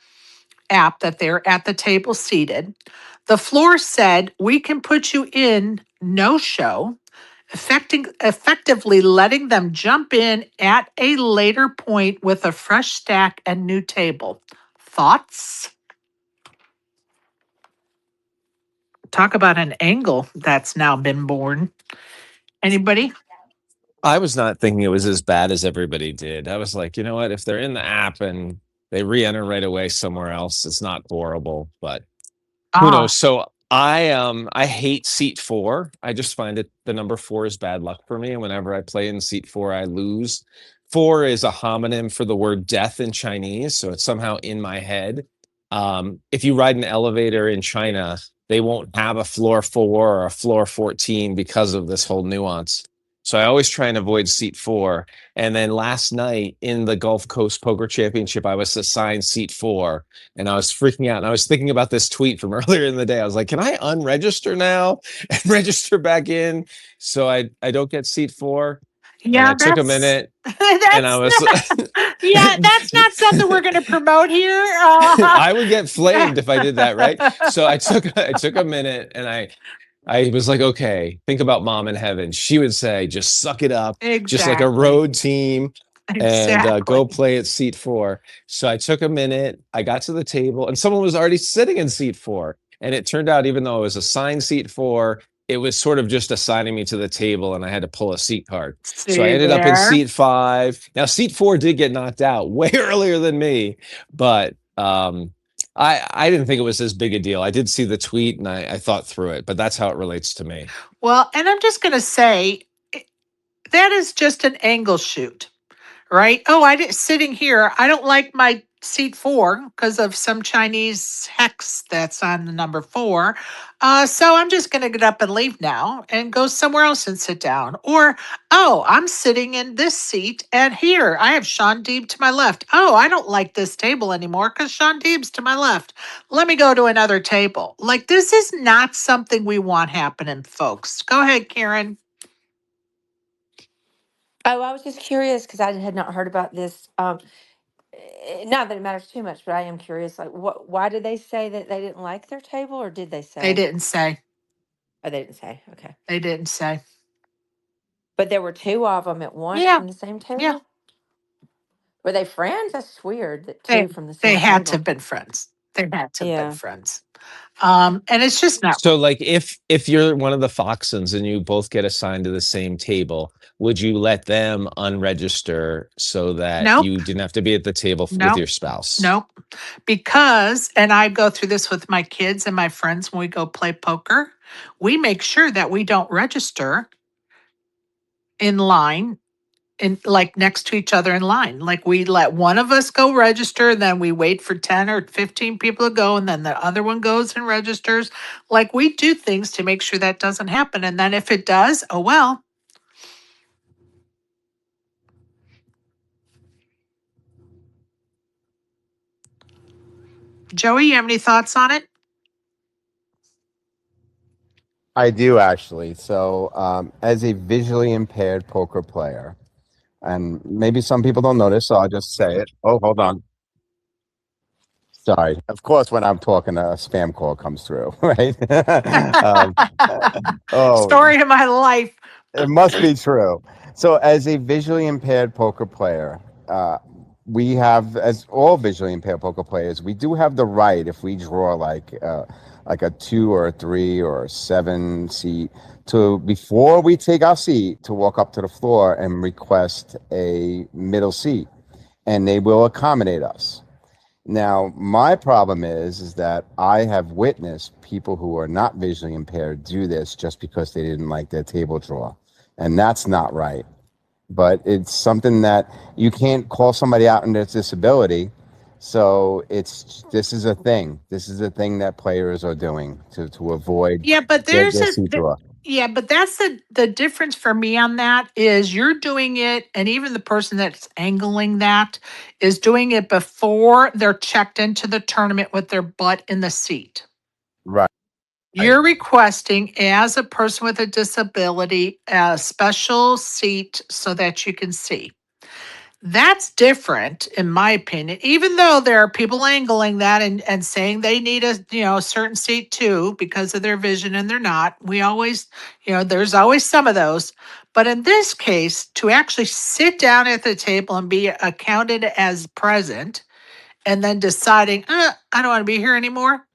app that they're at the table seated. The floor said, we can put you in no show, effectively letting them jump in at a later point with a fresh stack and new table. Thoughts? Talk about an angle that's now been born. Anybody? I was not thinking it was as bad as everybody did. I was like, you know what? If they're in the app and they re-enter right away somewhere else, it's not horrible, but who knows? So I hate seat 4. I just find it the number 4 is bad luck for me. And whenever I play in seat 4, I lose. 4 is a homonym for the word death in Chinese, so it's somehow in my head. If you ride an elevator in China, they won't have a floor 4 or a floor 14 because of this whole nuance. So I always try and avoid seat 4. And then last night in the Gulf Coast Poker Championship, I was assigned seat 4, and I was freaking out. And I was thinking about this tweet from earlier in the day. I was like, can I unregister now and register back in so I don't get seat 4? And Yeah, I took a minute and I was yeah, that's not something we're going to promote here. I would get flamed if I did that, right? So I took a minute and I was like, okay, think about mom in heaven. She would say, just suck it up, just like a road team, and go play at seat 4. So I took a minute. I got to the table, and someone was already sitting in seat 4. And it turned out, even though it was assigned seat 4, it was sort of just assigning me to the table, and I had to pull a seat card. So I See ended up in there. seat 5. Now, seat 4 did get knocked out way earlier than me, but I didn't think it was as big a deal. I did see the tweet and I thought through it, but that's how it relates to me. Well, and I'm just going to say that is just an angle shoot, right? Oh, I didn't sitting here. I don't like my seat 4 because of some Chinese hex that's on the number 4. So I'm just going to get up and leave now and go somewhere else and sit down. Or, oh, I'm sitting in this seat and here I have Sean Deeb to my left. Oh, I don't like this table anymore because Sean Deeb's to my left. Let me go to another table. Like, this is not something we want happening, folks. Go ahead, Karen. Oh, I was just curious because I had not heard about this. Not that it matters too much, but I am curious. Like, why did they say that they didn't like their table, or did they They say? didn't say. Oh, they didn't say. Okay, They didn't say. but there were two of them at once Yeah, from the same yeah. table. Were they friends? That's weird. That They two from the they same had to have table. been friends. They had to have been Yeah. friends. And it's just not So, like, if you're one of the Foxons and you both get assigned to the same table, would you let them unregister so that nope, you didn't have to be at the table with nope, your spouse? nope. Because, and I go through this with my kids and my friends when we go play poker, we make sure that we don't register in line in like next to each other in line. Like, we let one of us go register, then we wait for 10 or 15 people to go, and then the other one goes and registers. Like, we do things to make sure that doesn't happen. And then if it does, oh well. Joey, you have any thoughts on it? I do actually. So, as a visually impaired poker player, and maybe some people don't notice, so I'll just say it. Oh, hold on. Sorry. Of course, when I'm talking, a spam call comes through, right? um, oh, Story of my life. it must be true. So, as a visually impaired poker player, we have, as all visually impaired poker players, we do have the right, if we draw like a 2 or a 3 or a 7 seat, to, before we take our seat, to walk up to the floor and request a middle seat, and they will accommodate us. Now, my problem is that I have witnessed people who are not visually impaired do this just because they didn't like their table draw, and that's not right. But it's something that you can't call somebody out on their disability. So this is a thing. This is a thing that players are doing to avoid Yeah, but their, there's their a seat draw. yeah, but that's the difference for me on that is you're doing it, and even the person that's angling that is doing it before they're checked into the tournament with their butt in the seat. Right. You're requesting, as a person with a disability, a special seat so that you can see. That's different, in my opinion, even though there are people angling that and saying they need a certain seat too because of their vision and they're not. We always, there's always some of those. But in this case, to actually sit down at the table and be accounted as present and then deciding, I don't want to be here anymore.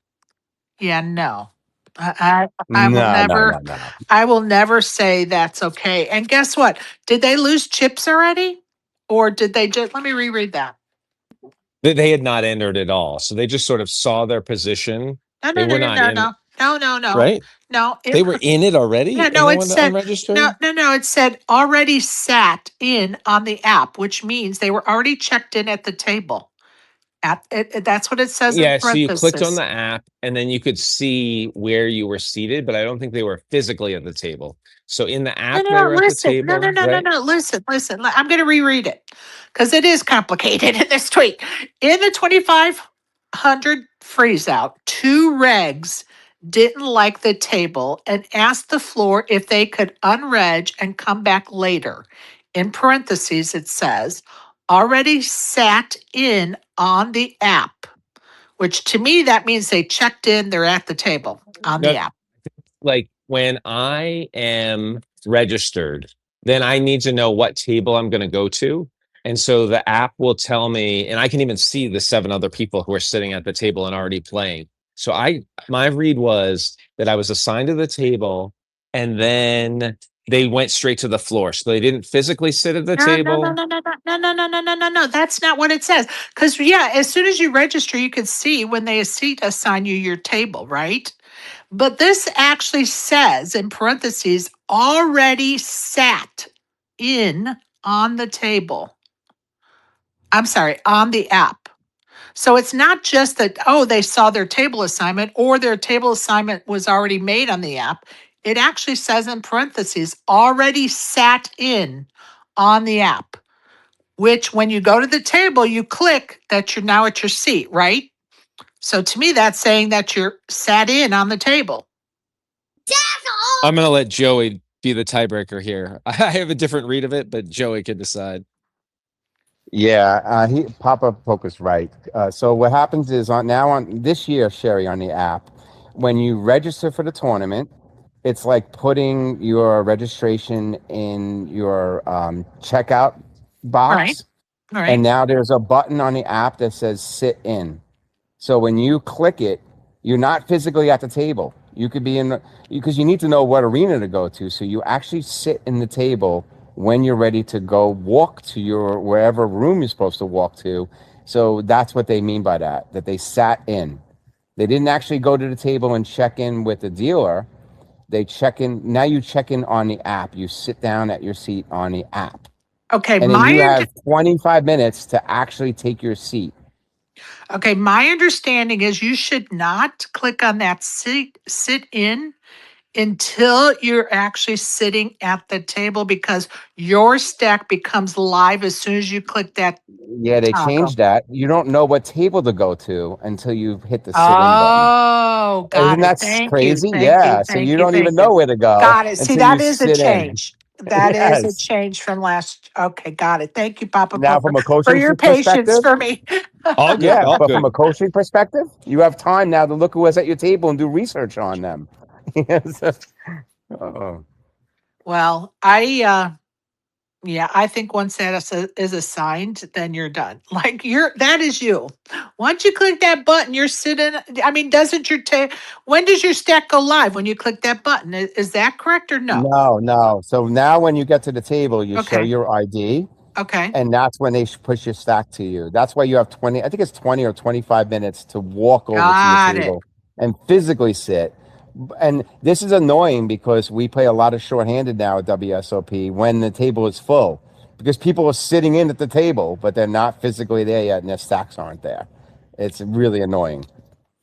Yeah, no. I will No, no, never no, no. I will never say that's okay. And guess what? Did they lose chips already? Or did they just let me reread that. They had not entered at all. So they just sort of saw their position. No, They no, no, were no, not no, in, no. No, no, no. right? No, They were in it yeah, already and no, they it went said no, unregistered? no, no. It said already sat in on the app, which means they were already checked in at the table. That's what it says in Yeah, so you clicked on parenthesis. the app and then you could see where you were seated, but I don't think they were physically at the table. So in the No, app, no, they no, were at the listen. No, no, table, no, no, right? no. Listen, listen. I'm going to reread it because it is complicated in this tweet. In the 2,500 freeze out, two regs didn't like the table and asked the floor if they could unreg and come back later. In parentheses, it says, already sat in on the app, which to me, that means they checked in, they're at the table on the No, app. like when I am registered, then I need to know what table I'm going to go to. And so the app will tell me, and I can even see the 7 other people who are sitting at the table and already playing. So my read was that I was assigned to the table, and then they went straight to the floor. So they didn't physically sit at the No, no, no, table. no, no, no, no, no, no, no, no, no. That's not what it says. Because yeah, as soon as you register, you can see when they assign you your table, right? But this actually says in parentheses, already sat in on the table. I'm sorry, on the app. So it's not just that, oh, they saw their table assignment or their table assignment was already made on the app. It actually says in parentheses, already sat in on the app, which when you go to the table, you click that you're now at your seat, right? So to me, that's saying that you're sat in on the table. I'm going to let Joey be the tiebreaker here. I have a different read of it, but Joey can decide. Yeah, Papa Poke's right. So what happens is on this year, Sherry, on the app, when you register for the tournament, it's like putting your registration in your checkout All right. box, All and right. now there's a button on the app that says "Sit in." So when you click it, you're not physically at the table. You could be because you need to know what arena to go to. So you actually sit in the table when you're ready to go walk to your wherever room you're supposed to walk to. So that's what they mean by that they sat in. They didn't actually go to the table and check in with the dealer. They check in. Now you check in on the app. You sit down at your seat on the app. Okay. And then you have 25 minutes to actually take your seat. Okay, my understanding is you should not click on that sit in until you're actually sitting at the table because your stack becomes live as soon as you click that Yeah, they toggle. changed that. You don't know what table to go to until you hit the sit in button. Oh, got Isn't it. that Thank you. crazy? Thank you. Yeah. So Thank you you. don't even Thank you. know where to go Got it. See, until you that is a sit in. change. That is a Yes. change from last. Okay, got it. Thank you, Papa Now, Poker, from a for coaching your patience perspective, for me. All good. yeah, All but from good. a coaching perspective, you have time now to look who was at your table and do research on them. Yes. Oh. Well, yeah, I think once that is assigned, then you're done. Like that is you. Once you click that button, you're sitting. I mean, doesn't your when does your stack go live? When you click that button, is that correct or no? No, no. So now when you get to the table, you show Okay, your ID. okay, And that's when they push your stack to you. That's why you have 20, I think it's 20 or 25 minutes to walk over to your got it. table and physically sit. And this is annoying because we play a lot of shorthanded now at WSOP when the table is full because people are sitting in at the table, but they're not physically there yet and their stacks aren't there. It's really annoying.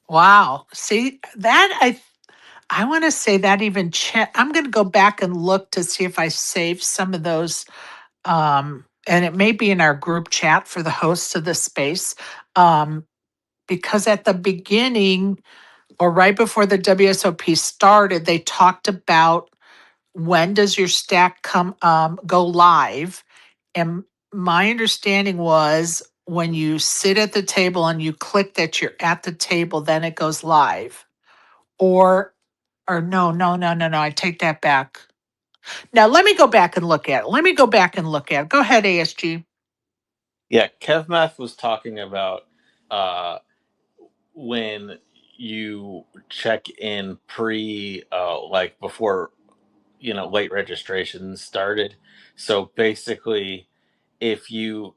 Wow. See that I want to say that even I'm going to go back and look to see if I saved some of those. And it may be in our group chat for the hosts of the space. Um, because at the beginning or right before the WSOP started, they talked about when does your stack go live, and my understanding was when you sit at the table and you click that you're at the table, then it goes live. Or no, no, no, no, no. I take that back. Now let me go back and look at it. Let me go back and look at it. Go ahead, ASG. Yeah, KevMath was talking about when you check in like before late registration started. So basically, if you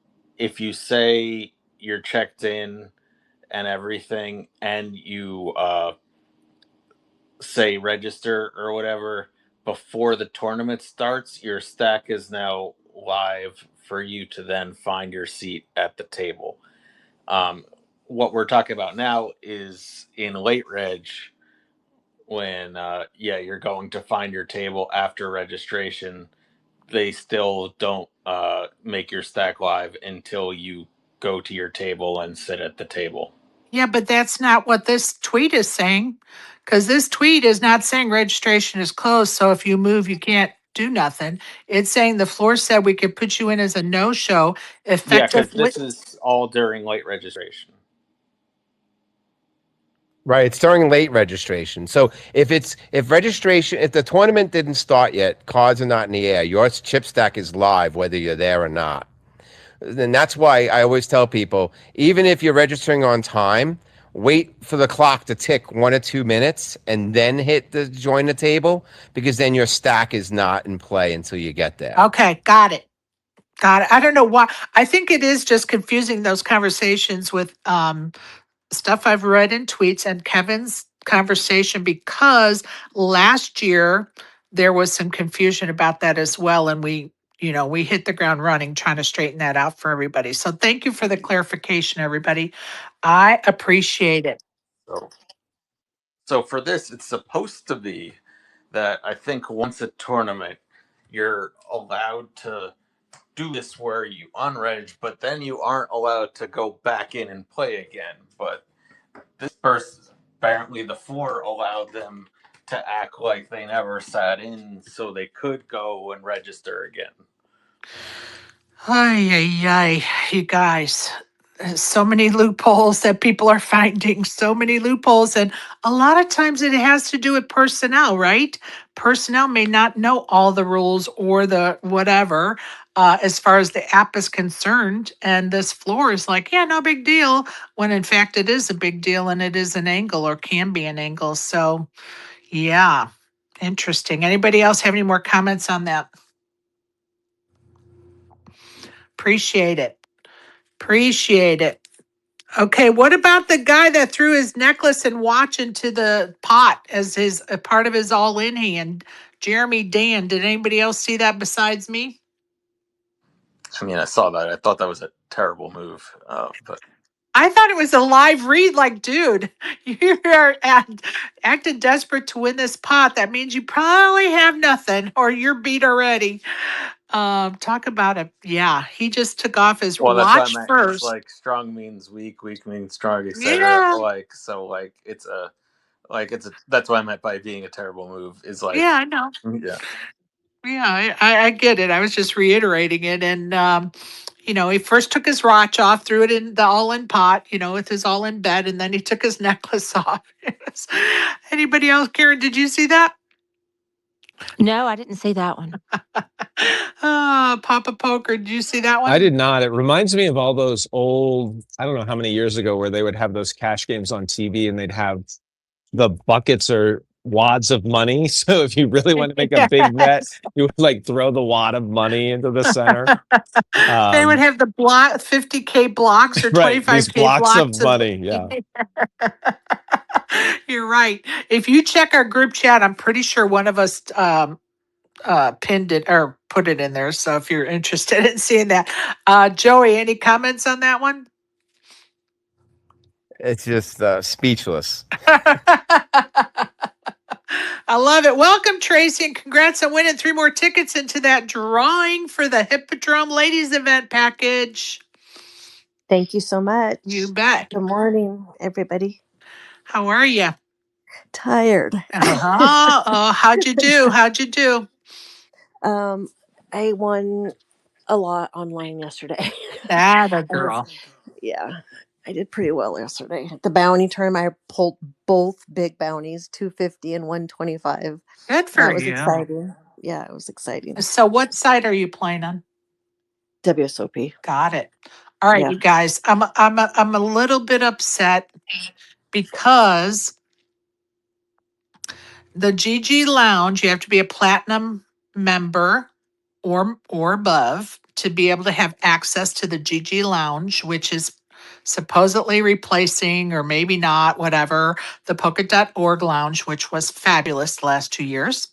say you're checked in and everything, and you say register or whatever before the tournament starts, your stack is now live for you to then find your seat at the table. Um, what we're talking about now is in late reg when you're going to find your table after registration. They still don't make your stack live until you go to your table and sit at the table. Yeah, but that's not what this tweet is saying, because this tweet is not saying registration is closed. So if you move, you can't do nothing. It's saying the floor said we could put you in as a no-show Yeah, because effective. this is all during late registration. Right, it's during late registration. So if the tournament didn't start yet, cards are not in the air. Your chip stack is live, whether you're there or not. And that's why I always tell people, even if you're registering on time, wait for the clock to tick 1 or 2 minutes and then hit the join the table, because then your stack is not in play until you get there. Okay, got it. Got it. I don't know why. I think it is just confusing, those conversations with stuff I've read in tweets and Kevin's conversation, because last year there was some confusion about that as well. And we hit the ground running trying to straighten that out for everybody. So thank you for the clarification, everybody. I appreciate it. So for this, it's supposed to be that I think once a tournament, you're allowed to do this where you unreg, but then you aren't allowed to go back in and play again. But this person, apparently the 4 allowed them to act like they never sat in so they could go and register again. Ay, ay, ay, you guys. So many loopholes that people are finding, so many loopholes. And a lot of times it has to do with personnel, right? Personnel may not know all the rules or the whatever as far as the app is concerned. And this floor is like, yeah, no big deal. When in fact it is a big deal and it is an angle or can be an angle. So, yeah, interesting. Anybody else have any more comments on that? Appreciate it. Appreciate it. Okay, what about the guy that threw his necklace and watch into the pot as his a part of his all-in hand? Jeremy Dan. Did anybody else see that besides me? I mean, I saw that. I thought that was a terrible move. But I thought it was a live read. Like, dude, you are acting desperate to win this pot. That means you probably have nothing, or you're beat already. Talk about it. Yeah, he just took off his well, that's what I watch meant. It's first. like strong means weak, weak means strong, etc. Yeah, Like so, that's what I meant by being a terrible move. Is like yeah, I know. yeah. Yeah, I get it. I was just reiterating it. And, he first took his watch off, threw it in the all in pot, with his all in bed, and then he took his necklace off. Anybody else, Karen, did you see that? No, I didn't see that one. Papa Poker, did you see that one? I did not. It reminds me of all those old, I don't know how many years ago, where they would have those cash games on TV and they'd have the buckets or wads of money. So if you really want to make a big bet, you would like throw the wad of money into the center. They would have the block 50K blocks or right, 25K these blocks of money. Yeah. Yeah. You're right. If you check our group chat, I'm pretty sure one of us pinned it or put it in there. So if you're interested in seeing that, Joey, any comments on that one? It's just speechless. I love it. Welcome, Tracy, and congrats on winning 3 more tickets into that drawing for the Hippodrome Ladies event package. Thank you so much. You bet. Good morning, everybody. How are you? Tired. Oh, how'd you do? How'd you do? I won a lot online yesterday. That a girl. Yeah, I did pretty well yesterday. At the bounty tournament, I pulled both big bounties, 250 and 125. Good for That was you. exciting. Yeah, it was exciting. So what site are you playing on? WSOP. Got it. All right, Yeah. you guys. I'm a little bit upset because the GG Lounge, you have to be a platinum member or above to be able to have access to the GG Lounge, which is supposedly replacing, or maybe not, whatever, the Polka.org Lounge, which was fabulous the last 2 years.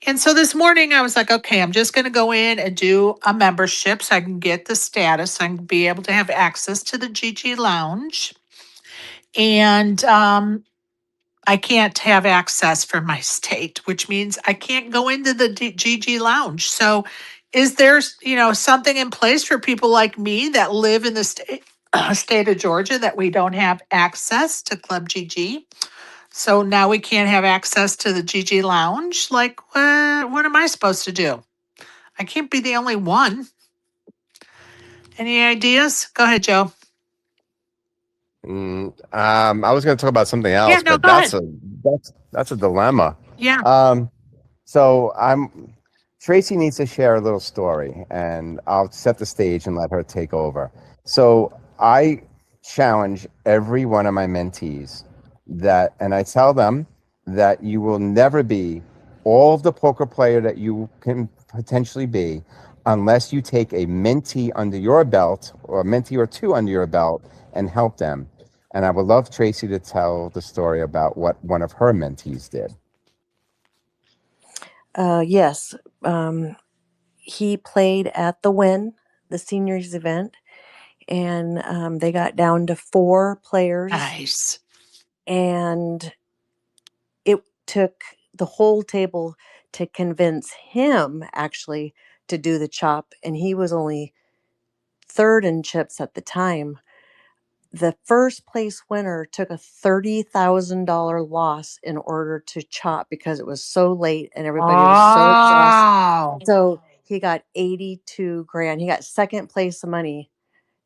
And so this morning I was like, okay, I'm just going to go in and do a membership so I can get the status. I can be able to have access to the GG Lounge. And I can't have access from my state, which means I can't go into the GG Lounge. So is there, something in place for people like me that live in the state of Georgia that we don't have access to Club GG? So now we can't have access to the GG Lounge? Like, what am I supposed to do? I can't be the only one. Any ideas? Go ahead, Joe. I was going to talk about something else, Yeah, no, but go that's a dilemma. Yeah. So Tracy needs to share a little story, and I'll set the stage and let her take over. So I challenge every one of my mentees that, and I tell them that you will never be all of the poker player that you can potentially be unless you take a mentee under your belt or a mentee or two under your belt and help them. And I would love Tracy to tell the story about what one of her mentees did. Yes. He played at the Win, the seniors event, and they got down to 4 players, Nice. and it took the whole table to convince him actually to do the chop, and he was only third in chips at the time. The first place winner took a $30,000 loss in order to chop because it was so late and everybody was so exhausted. Wow. So he got 82 grand. He got second place money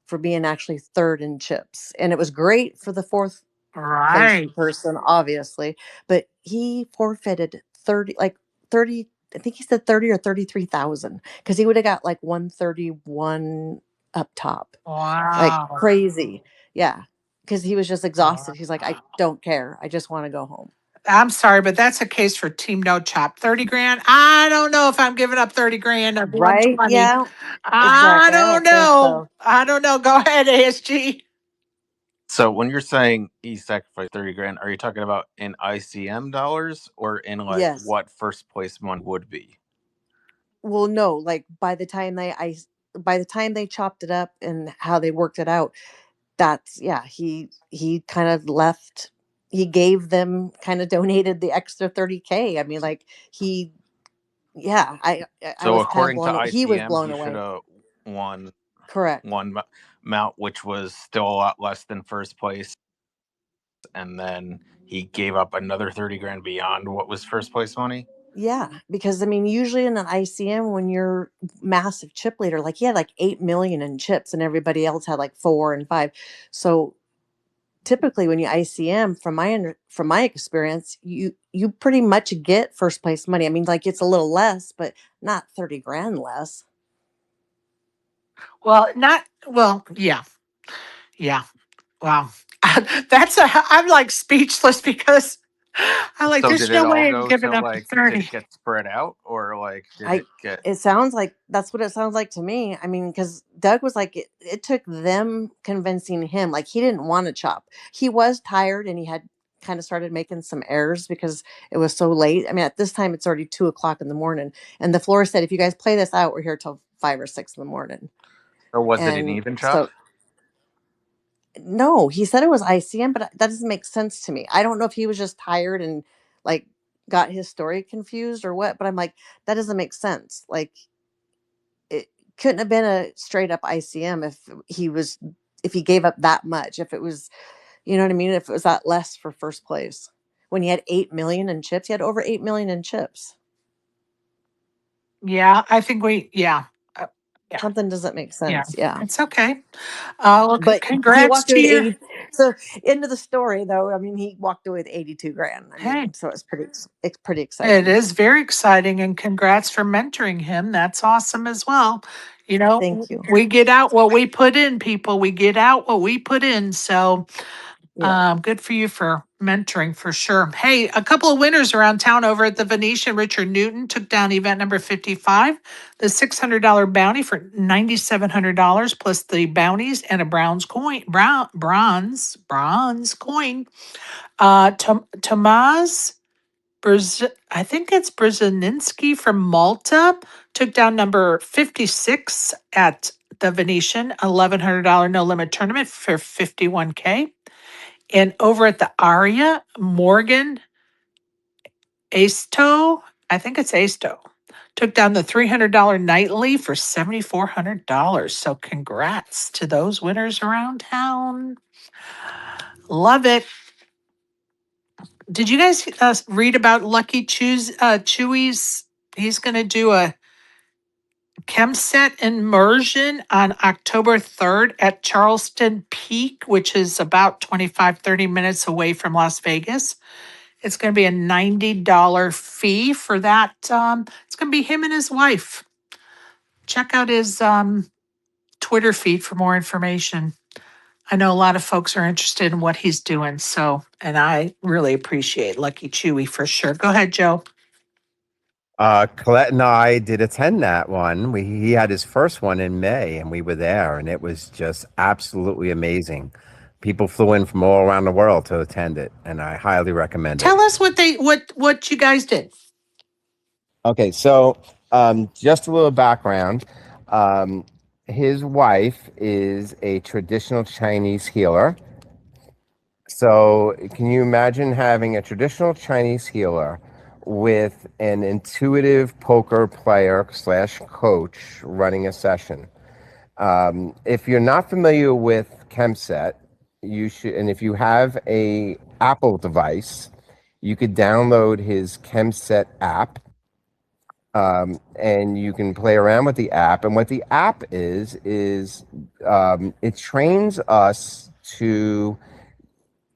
for being actually third in chips. And it was great for the fourth place Right. person, obviously, but he forfeited 30, I think he said 30 or 33,000 because he would have got like 131 up top. Like Wow. crazy. Yeah. Because he was just exhausted. He's like, I Wow. don't care. I just want to go home. I'm sorry, but that's a case for Team No Chop. 30 grand. I don't know if I'm giving up 30 grand of Right? 120. Yeah. I Exactly. I don't don't think know. so. I don't know. Go ahead, ASG. So when you're saying he sacrificed 30 grand, are you talking about in ICM dollars or in like Yes. what first place money would be? Well, no, like by the time they chopped it up and how they worked it out, that's yeah, he kind of left, he gave them, kind of donated the extra 30K. I mean, like he yeah, I So was kind of according to blown away. He was ICM, blown he should away. have won Correct. one amount, which was still a lot less than first place, and then he gave up another 30 grand beyond what was first place money. Yeah, because I mean, usually in an ICM, when you're massive chip leader, like he had like 8 million in chips, and everybody else had like 4 and 5. So typically, when you ICM, from my experience, you pretty much get first place money. I mean, like it's a little less, but not 30 grand less. Well, not, well, yeah. Yeah. Wow. I'm like speechless because I'm like, So did there's it no all way I'm go giving to up like, did 30. it get spread out or like did I it get? It sounds like that's what it sounds like to me. I mean, because Doug was like, it took them convincing him. Like he didn't want to chop. He was tired and he had kind of started making some errors because it was so late. I mean, at this time it's already 2 o'clock in the morning, and the floor said, if you guys play this out, we're here till 5 or 6 in the morning. Or was it an And even chop? so no, he said it was ICM, but that doesn't make sense to me. I don't know if he was just tired and like got his story confused or what, but I'm like, that doesn't make sense. Like it couldn't have been a straight up ICM if he gave up that much. If it was, you know what I mean? If it was that less for first place. When he had 8 million in chips, he had over 8 million in chips. Yeah. I think yeah. Yeah. Something doesn't make Yeah. sense. Yeah. It's okay. Well, But he congrats walked away to with you. 80. So into the story though, I mean, he walked away with 82 grand. I Hey, mean, so it's pretty it exciting. is very exciting, and congrats for mentoring him. That's awesome as well. You know, Thank you. we get out what we put in, people. We get out what we put in. So, Yeah. good for you for mentoring for sure. Hey, a couple of winners around town over at the Venetian. Richard Newton took down event number 55, the $600 bounty for $9,700 plus the bounties and a bronze coin. Tomas I think it's Brzezinski from Malta took down number 56 at the Venetian, $1,100 no limit tournament for 51K. And over at the Aria, Morgan Asto, I think it's Asto, took down the $300 nightly for $7,400. So congrats to those winners around town. Love it. Did you guys read about Lucky Chewy's? He's going to do a ChemSet immersion on October 3rd at Charleston Peak, which is about 25-30 minutes away from Las Vegas. It's going to be a $90 fee for that. It's going to be him and his wife. Check out his Twitter feed for more information. I know a lot of folks are interested in what he's doing. So, and I really appreciate Lucky Chewy for sure. Go ahead, Joe. Colette and I did attend that one. He had his first one in May, and we were there, and it was just absolutely amazing. People flew in from all around the world to attend it, and I highly recommend it. Tell us what you guys did. Okay, so just a little background. Um, his wife is a traditional Chinese healer. So, can you imagine having a traditional Chinese healer with an intuitive poker player slash coach running a session? If you're not familiar with Chemset, you should, and if you have a Apple device, you could download his Chemset app, and you can play around with the app. And what the app is it trains us to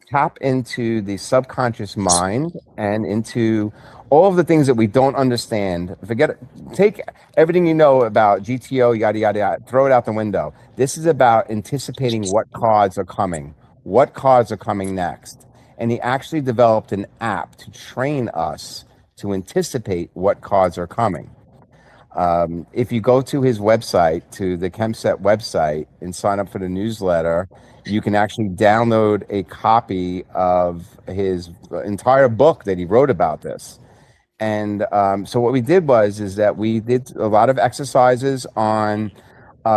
tap into the subconscious mind and into all of the things that we don't understand. Forget it. Take everything you know about GTO, yada, yada, yada, throw it out the window. This is about anticipating what cards are coming, what cards are coming next. And he actually developed an app to train us to anticipate what cards are coming. If you go to his website, to the Chemset website, and sign up for the newsletter, you can actually download a copy of his entire book that he wrote about this. And so what we did is that we did a lot of exercises on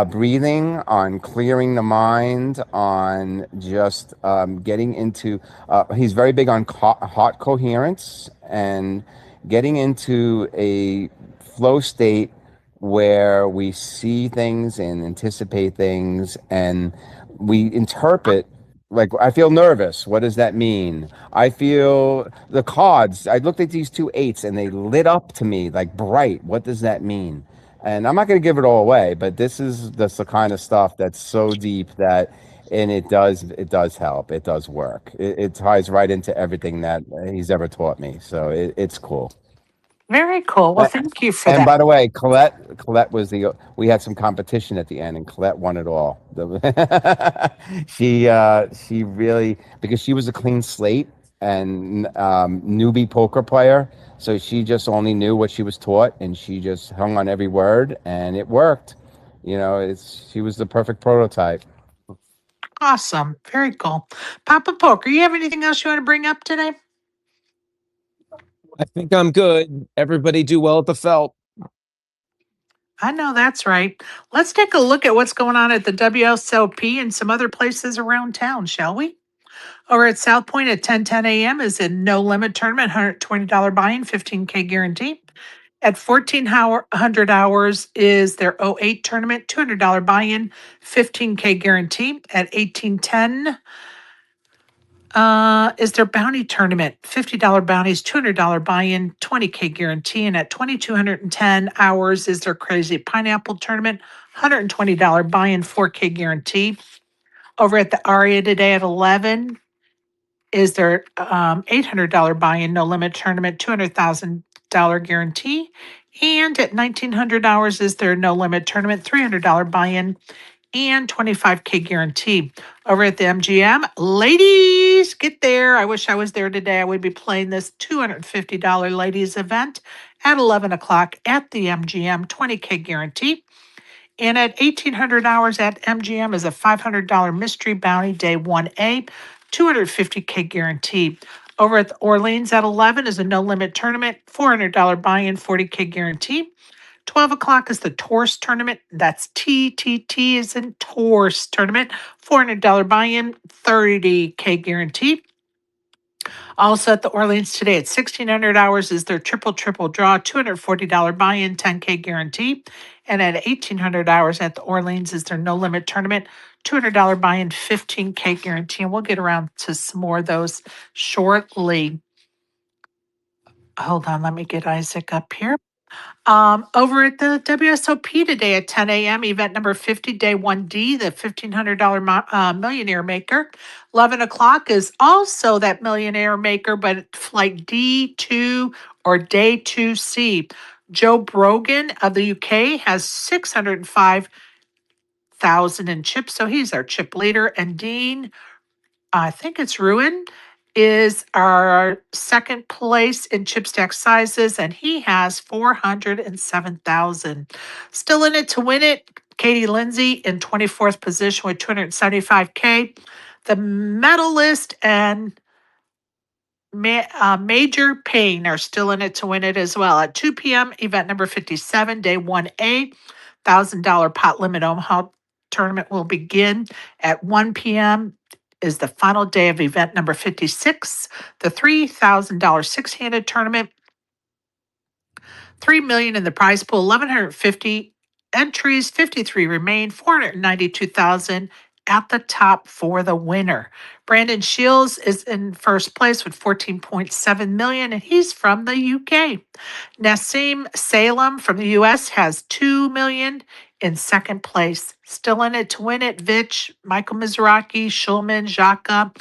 breathing, on clearing the mind, on just getting into. He's very big on heart coherence and getting into a flow state where we see things and anticipate things and we interpret. Like, I feel nervous. What does that mean? I feel the cards. I looked at these two eights and they lit up to me like bright. What does that mean? And I'm not going to give it all away, but this is just the kind of stuff that's so deep that, and it does help. It does work. It ties right into everything that he's ever taught me. So it's cool. Very cool. Well, thank you for And that. by the way, Colette was we had some competition at the end, and Colette won it all. She really, because she was a clean slate and newbie poker player, so she just only knew what she was taught, and she just hung on every word, and it worked. She was the perfect prototype. Awesome. Very cool. Papa Poker, you have anything else you want to bring up today? I think I'm good. Everybody do well at the felt. I know that's right. Let's take a look at what's going on at the WSOP and some other places around town, shall we? Over at South Point at 10:10 a.m. is a no limit tournament, $120 buy-in, 15K guarantee. At 1400 hours is their 08 tournament, $200 buy-in, 15K guarantee. At 1810 is their bounty tournament, $50 bounties, $200 buy-in, 20K guarantee. And at 2210 hours is their crazy pineapple tournament, $120 buy-in, 4K guarantee. Over at the Aria today at 11 is their $800 buy-in, no limit tournament, $200,000 guarantee. And at 1900 hours is their no limit tournament, $300 buy-in and 25K guarantee. Over at the MGM, ladies, get there. I wish I was there today. I would be playing this $250 ladies event at 11 o'clock at the MGM, 20K guarantee. And at 1800 hours at MGM is a $500 mystery bounty day 1A, 250K guarantee. Over at the Orleans at 11 is a no limit tournament, $400 buy-in, 40K guarantee. 12 o'clock is the Tourist tournament. That's TTT is in Tourist tournament, $400 buy-in, 30K guarantee. Also at the Orleans today at 1600 hours is their triple draw, $240 buy-in, 10K guarantee. And at 1800 hours at the Orleans is their no limit tournament, $200 buy-in, 15K guarantee. And we'll get around to some more of those shortly. Hold on, let me get Isaac up here. Over at the WSOP today at 10 a.m., event number 50, day 1D, the $1,500 millionaire maker. 11 o'clock is also that millionaire maker, but flight D2 or day 2C. Joe Brogan of the UK has 605 thousand in chips, so he's our chip leader. And Dean, I think it's Ruin, is our second place in chip stack sizes, and he has 407,000. Still in it to win it, Katie Lindsay in 24th position with 275K. The medalist and Major Payne are still in it to win it as well. At 2 p.m., event number 57, day 1A, $1,000 pot limit Omaha tournament will begin. At 1 p.m. is the final day of event number 56, the $3,000 six-handed tournament. 3 million in the prize pool, 1,150 entries, 53 remain, 492,000 at the top for the winner. Brandon Shields is in first place with 14.7 million, and he's from the UK. Nassim Salem from the US has 2 million in second place. Still in it to win it, Vitch, Michael Mizraki, Schulman, Jaka,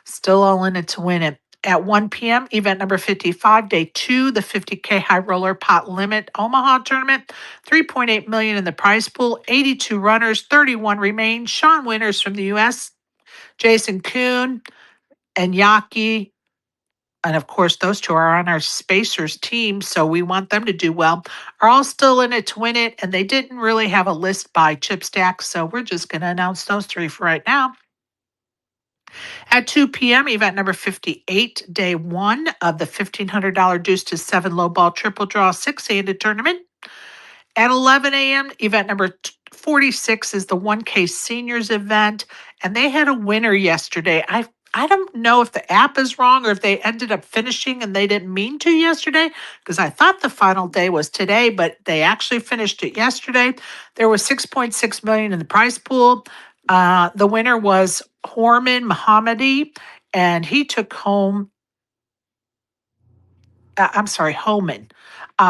still all in it to win it. At 1 p.m., event number 55, day 2, the 50K high roller pot limit Omaha tournament. 3.8 million in the prize pool, 82 runners, 31 remain. Sean Winters from the US, Jason Kuhn and Yaki, and of course, those two are on our Spacers team, so we want them to do well, are all still in it to win it, and they didn't really have a list by chip stack, so we're just going to announce those three for right now. At 2 p.m., event number 58, day 1 of the $1,500 deuce to 7 low ball triple draw six-handed tournament. At 11 a.m., event number 46 is the 1K seniors event, and they had a winner yesterday. I don't know if the app is wrong or if they ended up finishing and they didn't mean to yesterday, because I thought the final day was today, but they actually finished it yesterday. There was 6.6 million in the prize pool. The winner was Horman Mohammadi, and he took home, I'm sorry, Homan.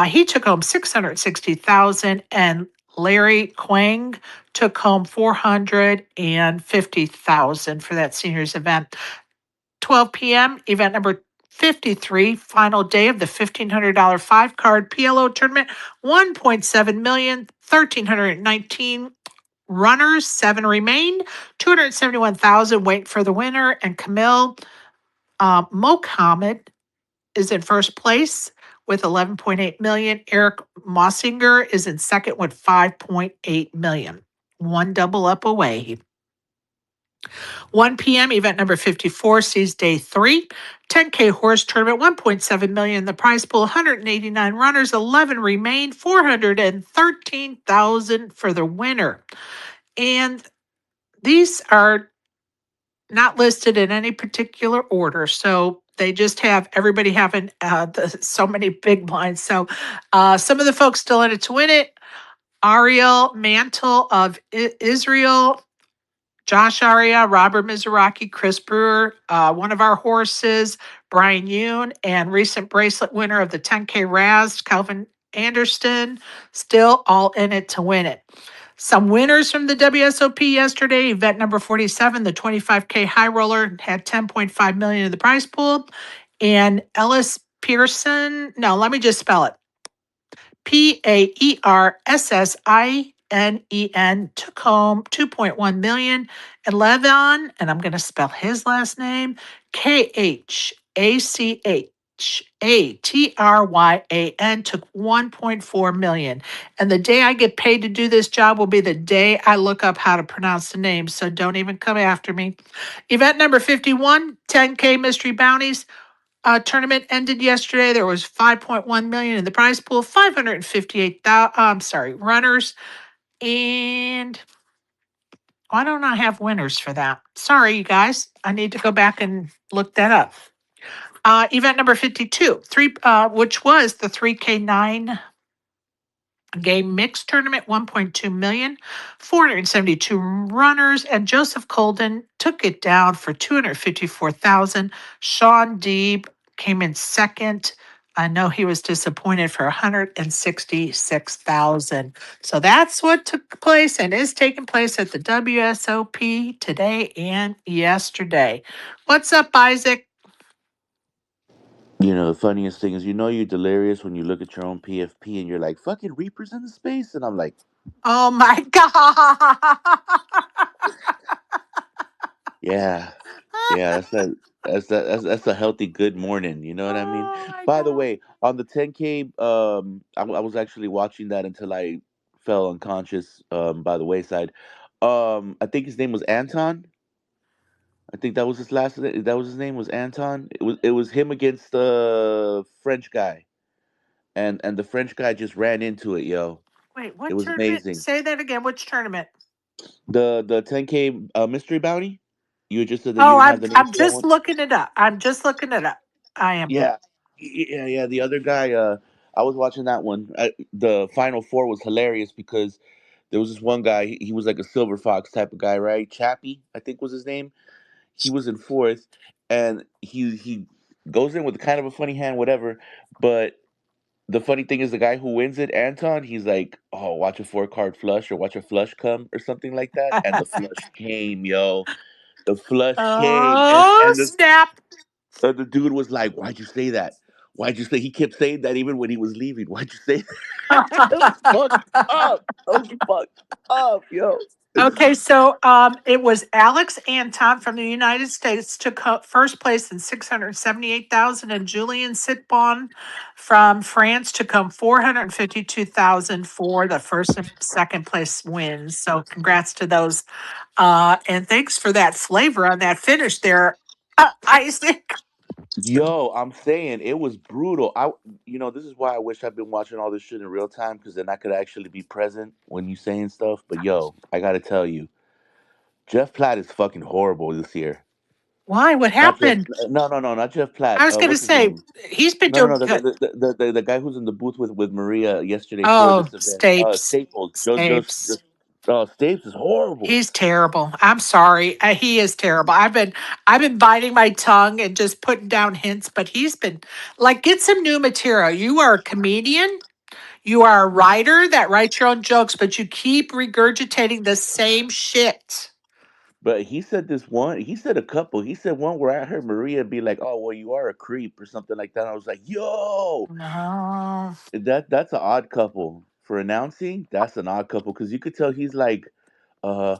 He took home 660,000, and Larry Quang took home 450,000 for that seniors event. 12 p.m., event number 53, final day of the $1,500 five card PLO tournament. 1.7 million, 1,319 runners, 7 remain, 271,000 wait for the winner, and Camille Mohammed is in first place with 11.8 million. Eric Mossinger is in second with 5.8 million. One double up away. 1 p.m. event number 54 sees day 3, 10K horse tournament, 1.7 million in the prize pool, 189 runners, 11 remain, 413,000 for the winner. And these are not listed in any particular order, so they just have everybody having so many big blinds. So some of the folks still in it to win it: Ariel Mantle of Israel, Josh Aria, Robert Mizraki, Chris Brewer, one of our horses, Brian Yoon, and recent bracelet winner of the 10K Raz, Calvin Anderson, still all in it to win it. Some winners from the WSOP yesterday: event number 47, the 25K high roller, had 10.5 million in the prize pool, and Ellis Pearson, no, let me just spell it. Paersssinen took home 2.1 million. And Levon, and I'm going to spell his last name, Khachatryan, took 1.4 million. And the day I get paid to do this job will be the day I look up how to pronounce the name, so don't even come after me. Event number 51, 10K mystery bounties. Tournament ended yesterday. There was 5.1 million in the prize pool, 558,000, runners. And why don't I have winners for that? Sorry, you guys. I need to go back and look that up. Event number 52, which was the 3K9 game mix tournament, 1.2 million, 472 runners, and Joseph Colden took it down for 254,000. Sean Deeb came in second. I know he was disappointed for 166,000. So that's what took place and is taking place at the WSOP today and yesterday. What's up, Isaac? The funniest thing is, you're delirious when you look at your own PFP and you're like, fucking Reapers in the space. And I'm like, Oh my God. Yeah, yeah, that's a healthy good morning. You know what I mean? Oh my By the God. way, on the 10K, I was actually watching that until I fell unconscious by the wayside. I think his name was Anton. I think that was his last. That was his name was Anton. It was him against the French guy, and the French guy just ran into it, yo. Wait, It what was tournament? amazing. Say that again. Which tournament? The 10K mystery bounty. You just said that you Oh, didn't have the name I'm for that just one. looking it up. I'm just looking it up. I am. Yeah, yeah. The other guy, I was watching that one. The final four was hilarious because there was this one guy. He was like a silver fox type of guy, right? Chappie, I think was his name. He was in fourth, and he goes in with kind of a funny hand, whatever. But the funny thing is, the guy who wins it, Anton, he's like, "Oh, watch a 4 card flush or watch a flush come or something like that," and the flush came, yo. The flush came, and Oh, and the snap. the dude was like, "Why'd you say that? Why'd you say?" He kept saying that even when he was leaving. Why'd you say that? That was fucked up. That was fucked up, yo. Okay, so it was Alex Anton from the United States took first place in 678,000, and Julian Sitbon from France took home 452,000 for the first and second place wins. So congrats to those, and thanks for that flavor on that finish there, Isaac. Yo, I'm saying it was brutal. This is why I wish I'd been watching all this shit in real time because then I could actually be present when you saying stuff. But yo, I gotta tell you, Jeff Platt is fucking horrible this year. Why? What Not Jeff. happened? No, no, no, not Jeff Platt. I was going to What's his say name? he's been No, no, doing no. good. The guy who's in the booth with Maria yesterday for Oh, this event. Stapes, Staples. Stapes. Just Staples is horrible. He's terrible. I'm sorry. He is terrible. I've been biting my tongue and just putting down hints, but he's been like, get some new material. You are a comedian. You are a writer that writes your own jokes, but you keep regurgitating the same shit. But he said this one. He said a couple. He said one where I heard Maria be like, "Oh, well, you are a creep" or something like that. I was like, "Yo, No. that's an odd couple for announcing. That's an odd couple because you could tell he's like, uh,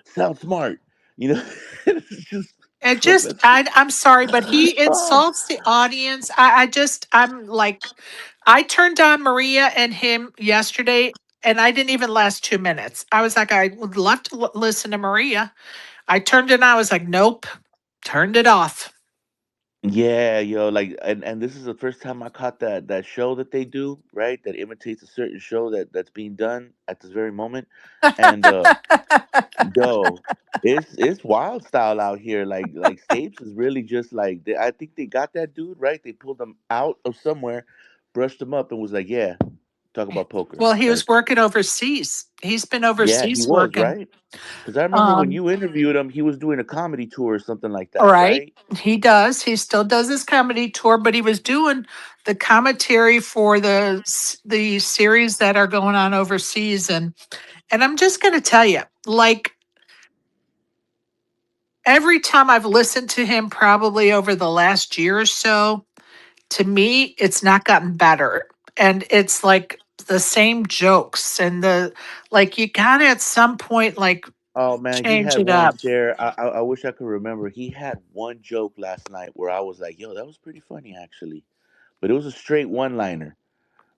sound smart. You know, it's just It so just, messed I'm sorry, but up. he insults the audience. I'm like, I turned on Maria and him yesterday, and I didn't even last 2 minutes. I was like, I would love to listen to Maria. I turned it on. I was like, nope, turned it off. Yeah, yo, like, and this is the first time I caught that show that they do, right? That imitates a certain show that's being done at this very moment, and yo, it's wild style out here. Like Stapes is really just like I think they got that dude right. They pulled him out of somewhere, brushed him up, and was like, "Yeah, talk about poker." Well, he was Like, working overseas. He's been yeah, he overseas was working. right. Because I remember when Um, you interviewed him, he was doing a comedy tour or something like all that, right. right? He does. He still does his comedy tour, but he was doing the commentary for the series that are going on overseas, and I'm just going to tell you, like every time I've listened to him, probably over the last year or so, to me, it's not gotten better. And it's like the same jokes and like you gotta at some point like Oh man, he change had it one up. share. I wish I could remember. He had one joke last night where I was like, "Yo, that was pretty funny, actually." But it was a straight one-liner,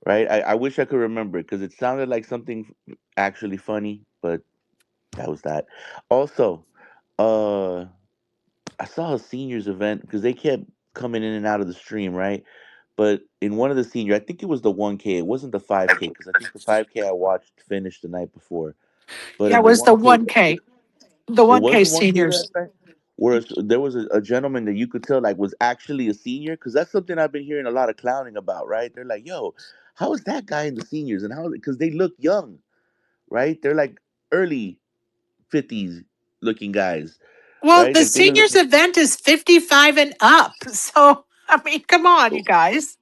right? I wish I could remember it because it sounded like something actually funny, but that was that. Also, uh, I saw a seniors event because they kept coming in and out of the stream, right? But in one of the senior, I think it was the 1K. It wasn't the 5K because I think the 5K I watched finished the night before. But Yeah, in it the was the 1K, 1K, the it 1K was the 1K seniors. last night. Whereas there was a gentleman that you could tell like was actually a senior because that's something I've been hearing a lot of clowning about, right? They're like, "Yo, how is that guy in the seniors?" And how because they look young, right? They're like early 50s looking guys, Well, right? the Like they look. seniors event is 55 and up. So I mean, come on, you guys.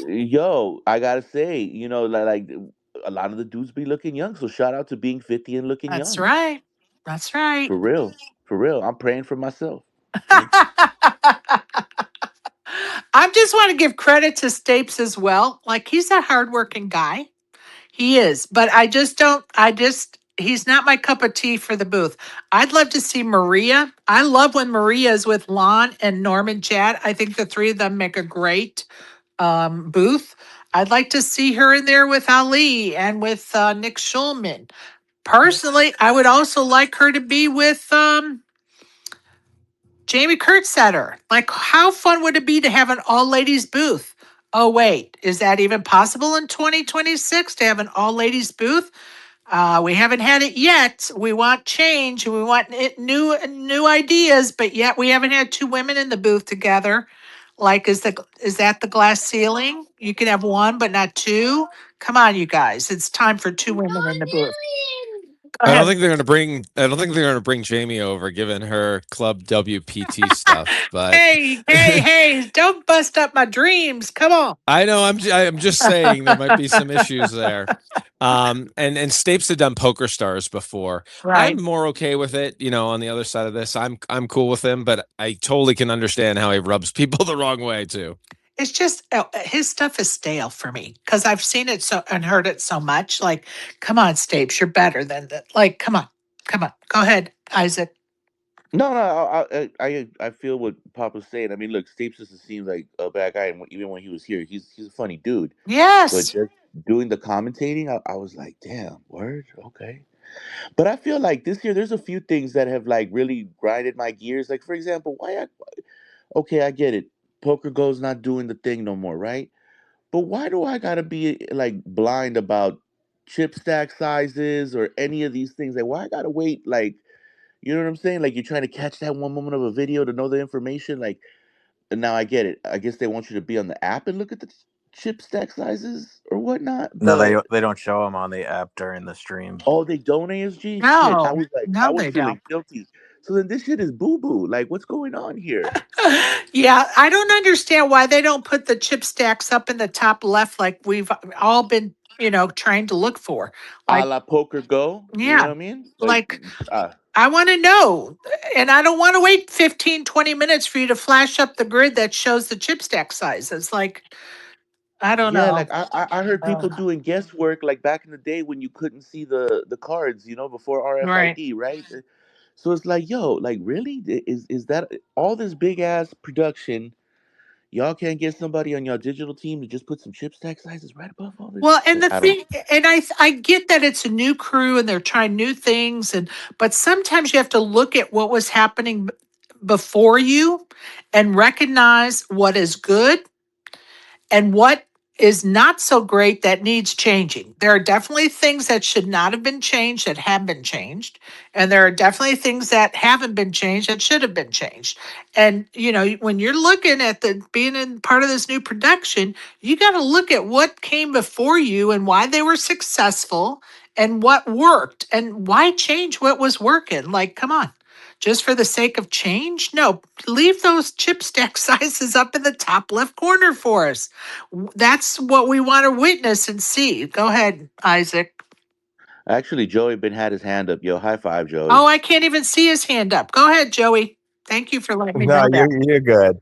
Yo, I gotta say, like a lot of the dudes be looking young. So shout out to being 50 and looking That's young. right. That's right. For real. For real. I'm praying for myself. You know? I just want to give credit to Stapes as well. Like he's a hardworking guy. He is, but he's not my cup of tea for the booth. I'd love to see Maria. I love when Maria is with Lon and Norman Chad. I think the three of them make a great booth. I'd like to see her in there with Ali and with Nick Schulman. Personally, I would also like her to be with Jamie Kurtzetter. Like, how fun would it be to have an all ladies booth? Oh, wait, is that even possible in 2026 to have an all ladies booth? We haven't had it yet. We want change. We want new ideas, but yet we haven't had two women in the booth together. Like, is that the glass ceiling? You can have one, but not two. Come on, you guys! It's time for two women in the booth. Go I don't ahead. think they're going to bring. I don't think they're going to bring Jamie over, given her Club WPT stuff. But Hey! Don't bust up my dreams. Come on. I know. I'm just saying there might be some issues there. And Stapes had done Poker Stars before. Right. I'm more okay with it. On the other side of this, I'm cool with him, but I totally can understand how he rubs people the wrong way too. It's just his stuff is stale for me because I've seen it so and heard it so much. Like, come on, Stapes, you're better than that. Like, come on. Go ahead, Isaac. No, I feel what Papa's saying. I mean, look, Stapes doesn't seem like a bad guy, and even when he was here, he's a funny dude. But Yes. just doing the commentating, I was like, damn, word, okay. But I feel like this year, there's a few things that have like really grinded my gears. Like, for example, okay, I get it. Poker Go's not doing the thing no more, right? But why do I gotta be like blind about chip stack sizes or any of these things? Like, why I gotta wait? Like, you know what I'm saying? Like, you're trying to catch that one moment of a video to know the information. Like, and now I get it. I guess they want you to be on the app and look at the chip stack sizes or whatnot. No, But they don't show them on the app during the stream. oh, they don't ASG shit. I No, was like, I no, was they feeling don't. guilty. So then this shit is boo boo. Like, what's going on here? Yeah, I don't understand why they don't put the chip stacks up in the top left like we've all been, trying to look for. A Like, la Poker Go. You know yeah, what I mean? Like, like I want to know. And I don't want to wait 15, 20 minutes for you to flash up the grid that shows the chip stack sizes. Like, I don't yeah, know. like I heard people doing guesswork like back in the day when you couldn't see the cards, before Right. RFID, right? So it's like, yo, like really, is that all this big ass production? Y'all can't get somebody on your digital team to just put some chip stack sizes right above all this? Well, and the I don't. thing, and I get that it's a new crew and they're trying new things, but sometimes you have to look at what was happening before you and recognize what is good and what is not so great that needs changing. There are definitely things that should not have been changed that have been changed. And there are definitely things that haven't been changed that should have been changed. And, when you're looking at being in part of this new production, you got to look at what came before you and why they were successful and what worked and why change what was working. Like, come on. Just for the sake of change? No, leave those chip stack sizes up in the top left corner for us. That's what we want to witness and see. Go ahead, Isaac. Actually, Joey been had his hand up. Yo, high five, Oh, Joey. I can't even see his hand up. Go ahead, Joey. Thank you for letting me No, know that. you're good.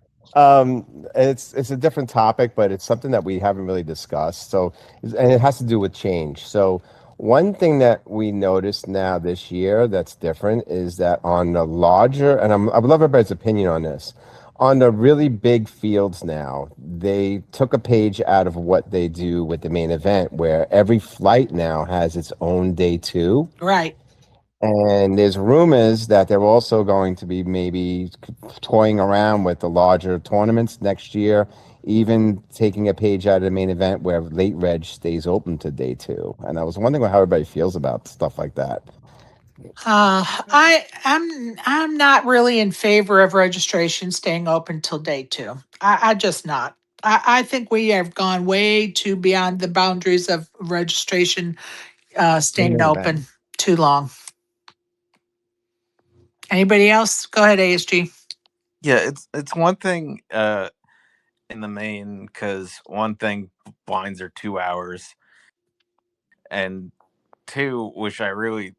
It's a different topic, but it's something that we haven't really discussed. So, and it has to do with change. So, one thing that we noticed now this year that's different is that on the larger, and I would love everybody's opinion on this. On the really big fields now, they took a page out of what they do with the main event, where every flight now has its own day two. Right. And there's rumors that they're also going to be maybe toying around with the larger tournaments next year, even taking a page out of the main event where late reg stays open to day two. And I was wondering how everybody feels about stuff like that. I'm not really in favor of registration staying open till day two. I just not. I think we have gone way too beyond the boundaries of registration staying open too long. Anybody else? Go ahead, ASG. Yeah, it's one thing in the main, because one thing, blinds are 2 hours, and two, which I really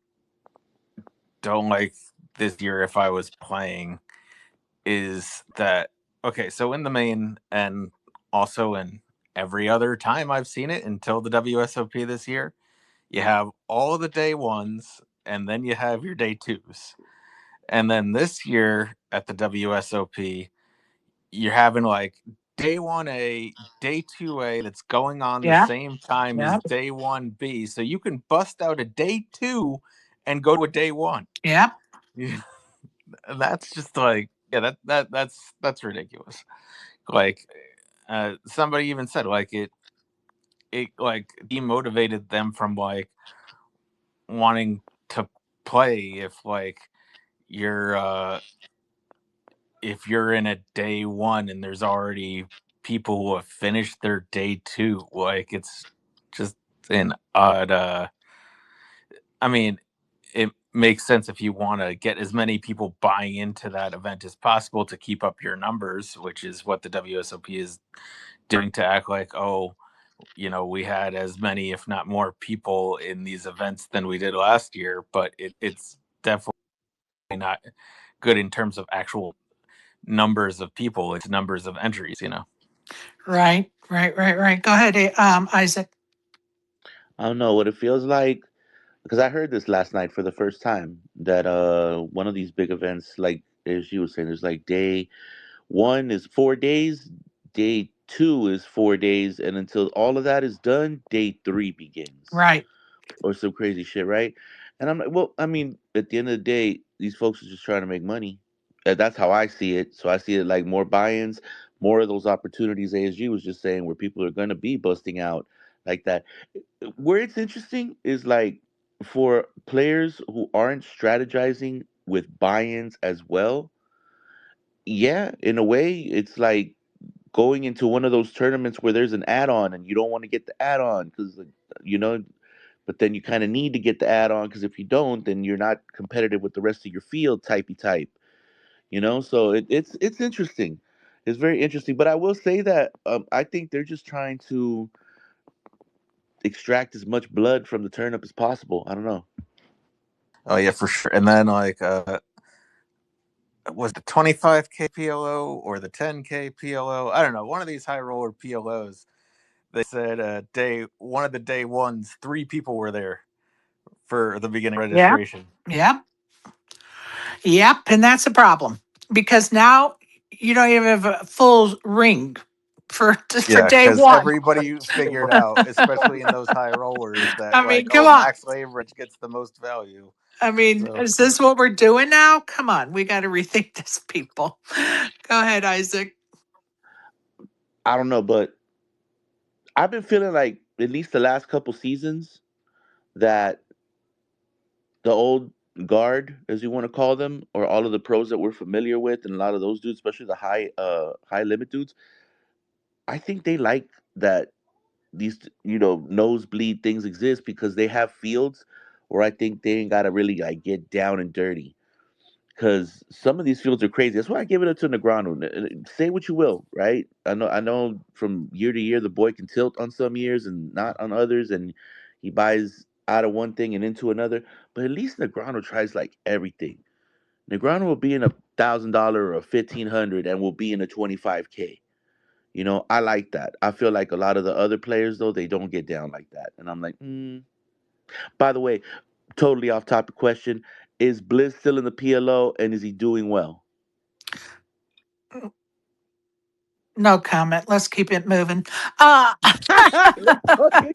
don't like this year if I was playing, is that okay, so in the main and also in every other time I've seen it until the WSOP this year, you have all the day ones, and then you have your day twos. And then this year at the WSOP, you're having like day 1A, day 2A that's going on the Yeah. same time Yeah. as day 1B. So you can bust out a day 2 and go to a day 1. Yeah. Yeah. That's just like, yeah, that's ridiculous. Like somebody even said like it like demotivated them from like wanting to play you're if you're in a day 1 and there's already people who have finished their day 2. Like it's just an odd I mean, it makes sense if you want to get as many people buying into that event as possible to keep up your numbers, which is what the WSOP is doing, to act like, oh, we had as many, if not more, people in these events than we did last year. But it's definitely not good in terms of actual numbers of people. It's numbers of entries. Right. Go ahead, Isaac. I don't know what it feels like because I heard this last night for the first time that one of these big events, like as you were saying, there's like day one is 4 days, day two is 4 days, and until all of that is done, day three begins, Right. or some crazy shit, right? And I'm like, well, I mean, at the end of the day, these folks are just trying to make money. That's how I see it. So I see it like more buy-ins, more of those opportunities. ASG was just saying where people are going to be busting out like that. Where it's interesting is like for players who aren't strategizing with buy-ins as well. Yeah, in a way, it's like going into one of those tournaments where there's an add-on and you don't want to get the add-on because you know but then you kind of need to get the add-on because if you don't then you're not competitive with the rest of your field typey type, so it's interesting. It's very interesting, but I will say that I think they're just trying to extract as much blood from the turnip as possible. I don't know. Oh yeah, for sure. And then like was the 25K PLO or the 10K PLO? I don't know. One of these high roller PLOs. They said day one of the day ones, 3 people were there for the beginning Yeah. registration. Yep. Yep. And that's a problem because now you don't even have a full ring for Yeah, day because one. everybody figured out, especially in those high rollers, that I like, mean, come oh, on. max leverage gets the most value. I mean, So is this what we're doing now? Come on, we got to rethink this, people. Go ahead, Isaac. I don't know, but I've been feeling like at least the last couple seasons that the old guard, as you want to call them, or all of the pros that we're familiar with, and a lot of those dudes, especially the high limit dudes, I think they like that these nosebleed things exist because they have fields where I think they ain't gotta really like get down and dirty. Because some of these fields are crazy. That's why I give it up to Negrano. Say what you will, right? I know from year to year the boy can tilt on some years and not on others, and he buys out of one thing and into another. But at least Negrano tries like everything. Negrano will be in $1,000 or a 1,500 and will be in a 25K. I like that. I feel like a lot of the other players though they don't get down like that, and I'm like, By the way, totally off topic question: is Blizz still in the PLO and is he doing well? No comment. Let's keep it moving. Uh, Okay.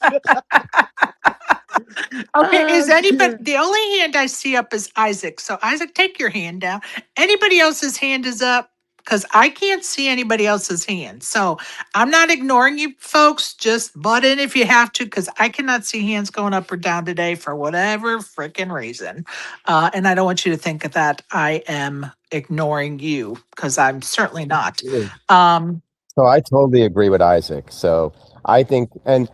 okay, is Ah, anybody, shit. the only hand I see up is Isaac. So, Isaac, take your hand down. Anybody else's hand is up? Because I can't see anybody else's hand. So, I'm not ignoring you folks. Just butt in if you have to, because I cannot see hands going up or down today for whatever freaking reason. And I don't want you to think that I am ignoring you, because I'm certainly not. Um, So I totally agree with Isaac. So I think, and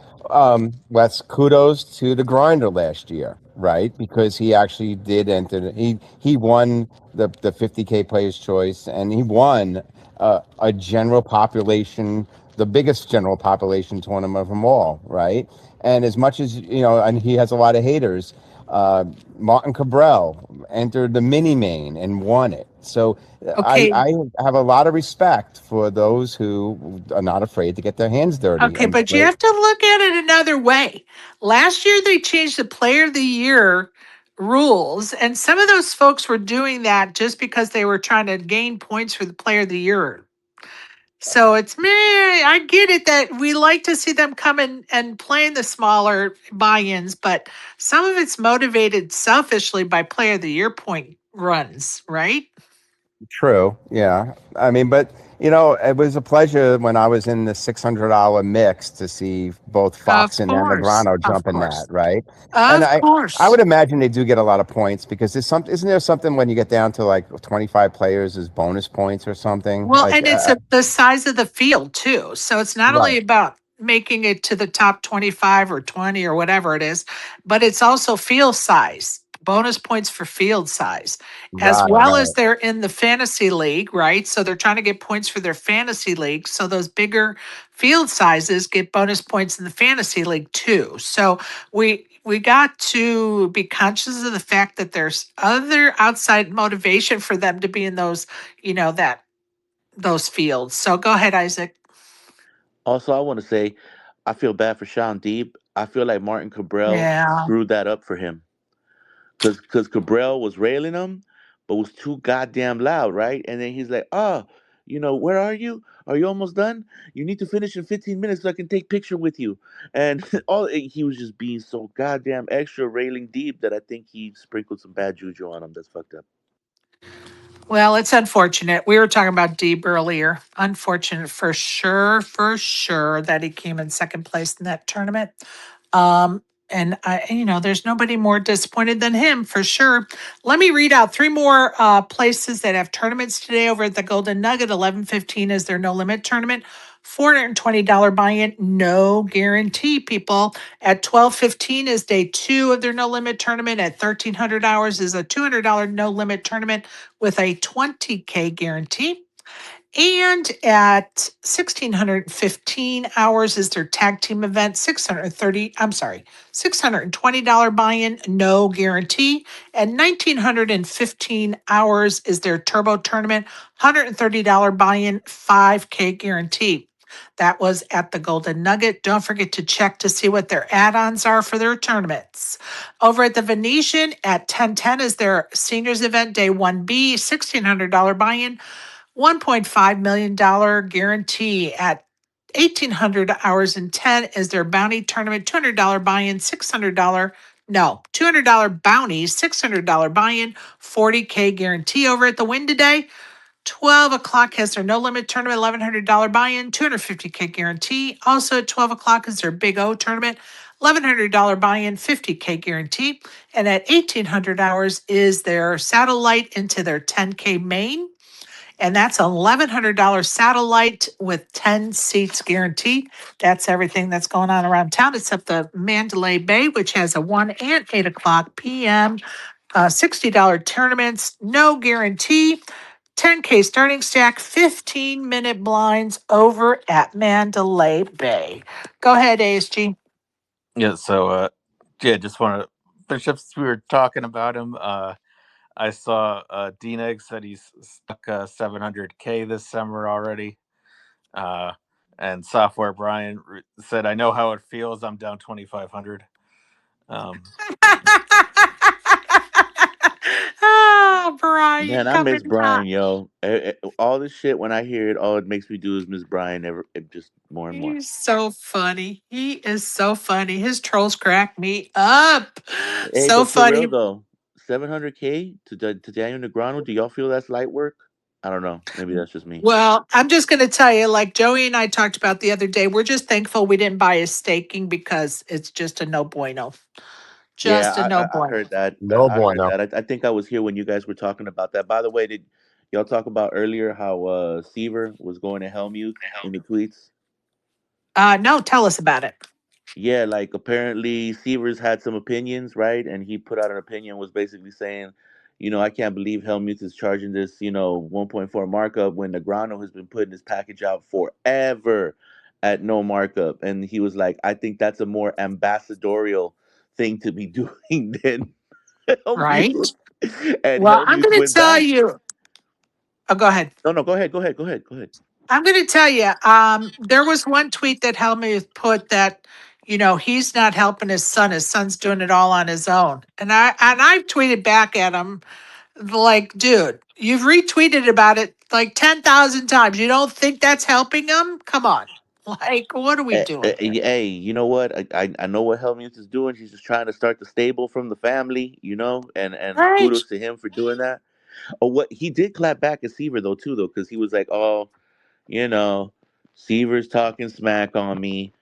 Wes, kudos to the grinder last year, right? Because he actually did enter. He won the 50K Players Choice, and he won a general population, the biggest general population tournament of them all, right? And as much as and he has a lot of haters. Uh, Martin Cabral entered the mini main and won it. So Okay. I have a lot of respect for those who are not afraid to get their hands dirty. Okay, And but you have to look at it another way. Last year they changed the player of the year rules, and some of those folks were doing that just because they were trying to gain points for the player of the year. So it's me. I get it that we like to see them come in and play in the smaller buy-ins, but some of it's motivated selfishly by player of the year point runs, right? true, yeah. I mean, but it was a pleasure when I was in the $600 mix to see both Of Foxen and course. Negrano Of jump in that, course. right? And Of I course. would imagine they do get a lot of points because isn't there something when you get down to like 25 players as bonus points or something? Well, Like, and it's the size of the field too. So it's not right, only about making it to the top 25 or 20 or whatever it is, but it's also field size, bonus points for field size, as well right. as they're in the fantasy league, right? So they're trying to get points for their fantasy league. So those bigger field sizes get bonus points in the fantasy league too. So we got to be conscious of the fact that there's other outside motivation for them to be in those, that those fields. So go ahead, Isaac. Also, I want to say, I feel bad for Sean Deeb. I feel like Martin Cabral Yeah. screwed that up for him because Cabral was railing him, but was too goddamn loud, right? And then he's like, "Oh, where are you? Are you almost done? You need to finish in 15 minutes so I can take picture with you." And he was just being so goddamn extra railing deep that I think he sprinkled some bad juju on him. That's fucked up. Well, it's unfortunate. We were talking about Deeb earlier. Unfortunate for sure that he came in second place in that tournament. And there's nobody more disappointed than him for sure. Let me read out three more places that have tournaments today over at the Golden Nugget. 11:15 is their no limit tournament. $420 buy-in, no guarantee, people. At 12:15 is day two of their no limit tournament. At 1300 hours is a $200 no limit tournament with a 20K guarantee. And at 1615 hours is their tag team event, 620 buy-in, no guarantee. And 1915 hours is their turbo tournament, $130 buy-in, 5K guarantee. That was at the Golden Nugget. Don't forget to check to see what their add-ons are for their tournaments. Over at the Venetian at 1010 is their seniors event, day 1B, $1,600 buy-in, $1.5 million guarantee. At 1,800 hours and 10 is their bounty tournament, $200 buy-in, $200 bounty, $600 buy-in, 40K guarantee. Over at the Win today, 12 o'clock has their no limit tournament, $1,100 buy-in, 250K guarantee. Also at 12 o'clock is their Big O tournament, $1,100 buy-in, 50K guarantee. And at 1,800 hours is their satellite into their 10K main. And that's $1,100 satellite with 10 seats guarantee. That's everything that's going on around town except the Mandalay Bay, which has a 1 and 8 o'clock p.m. $60 tournaments, no guarantee. 10K starting stack, 15-minute blinds over at Mandalay Bay. Go ahead, ASG. Yeah. So, yeah, just want to finish up since we were talking about him. I saw D-Neg said he's stuck 700K this summer already. Uh, and Software Brian said, "I know how it feels. I'm down 2,500." Um, Oh, Brian, Man, I coming miss hot. Brian, yo. All this shit, when I hear it, all it makes me do is miss Brian just more and more. He's so funny. He is so funny. His trolls crack me up. Hey, So but for funny. real though, 700K to Daniel Negreanu, do y'all feel that's light work? I don't know. Maybe that's just me. Well, I'm just going to tell you, like Joey and I talked about the other day, we're just thankful we didn't buy his staking because it's just a no bueno. Yeah, Just a no I bueno. heard that. No I heard bueno. that. I think I was here when you guys were talking about that. By the way, did y'all talk about earlier how Seaver was going to Helmuth in the tweets? No, tell us about it. Yeah, like apparently Severs had some opinions, right? And he put out an opinion was basically saying, I can't believe Helmuth is charging this, 1.4 markup when Negrano has been putting his package out forever at no markup. And he was like, I think that's a more ambassadorial thing to be doing than help you, right? and Well, I'm Helmuth going to went tell back. you. Oh, go ahead. No, no, go ahead, go ahead, go ahead, go ahead. I'm going to tell you. There was one tweet that Helmuth put that, he's not helping his son. His son's doing it all on his own. And I tweeted back at him like, dude, you've retweeted about it like 10,000 times. You don't think that's helping him? Come on. Like, what are we doing here? Hey, you know what? I know what Helmuth is doing. She's just trying to start the stable from the family, and Right. kudos to him for doing that. Oh, what he did clap back at Seaver though too though, because he was like, oh, you know, Seaver's talking smack on me,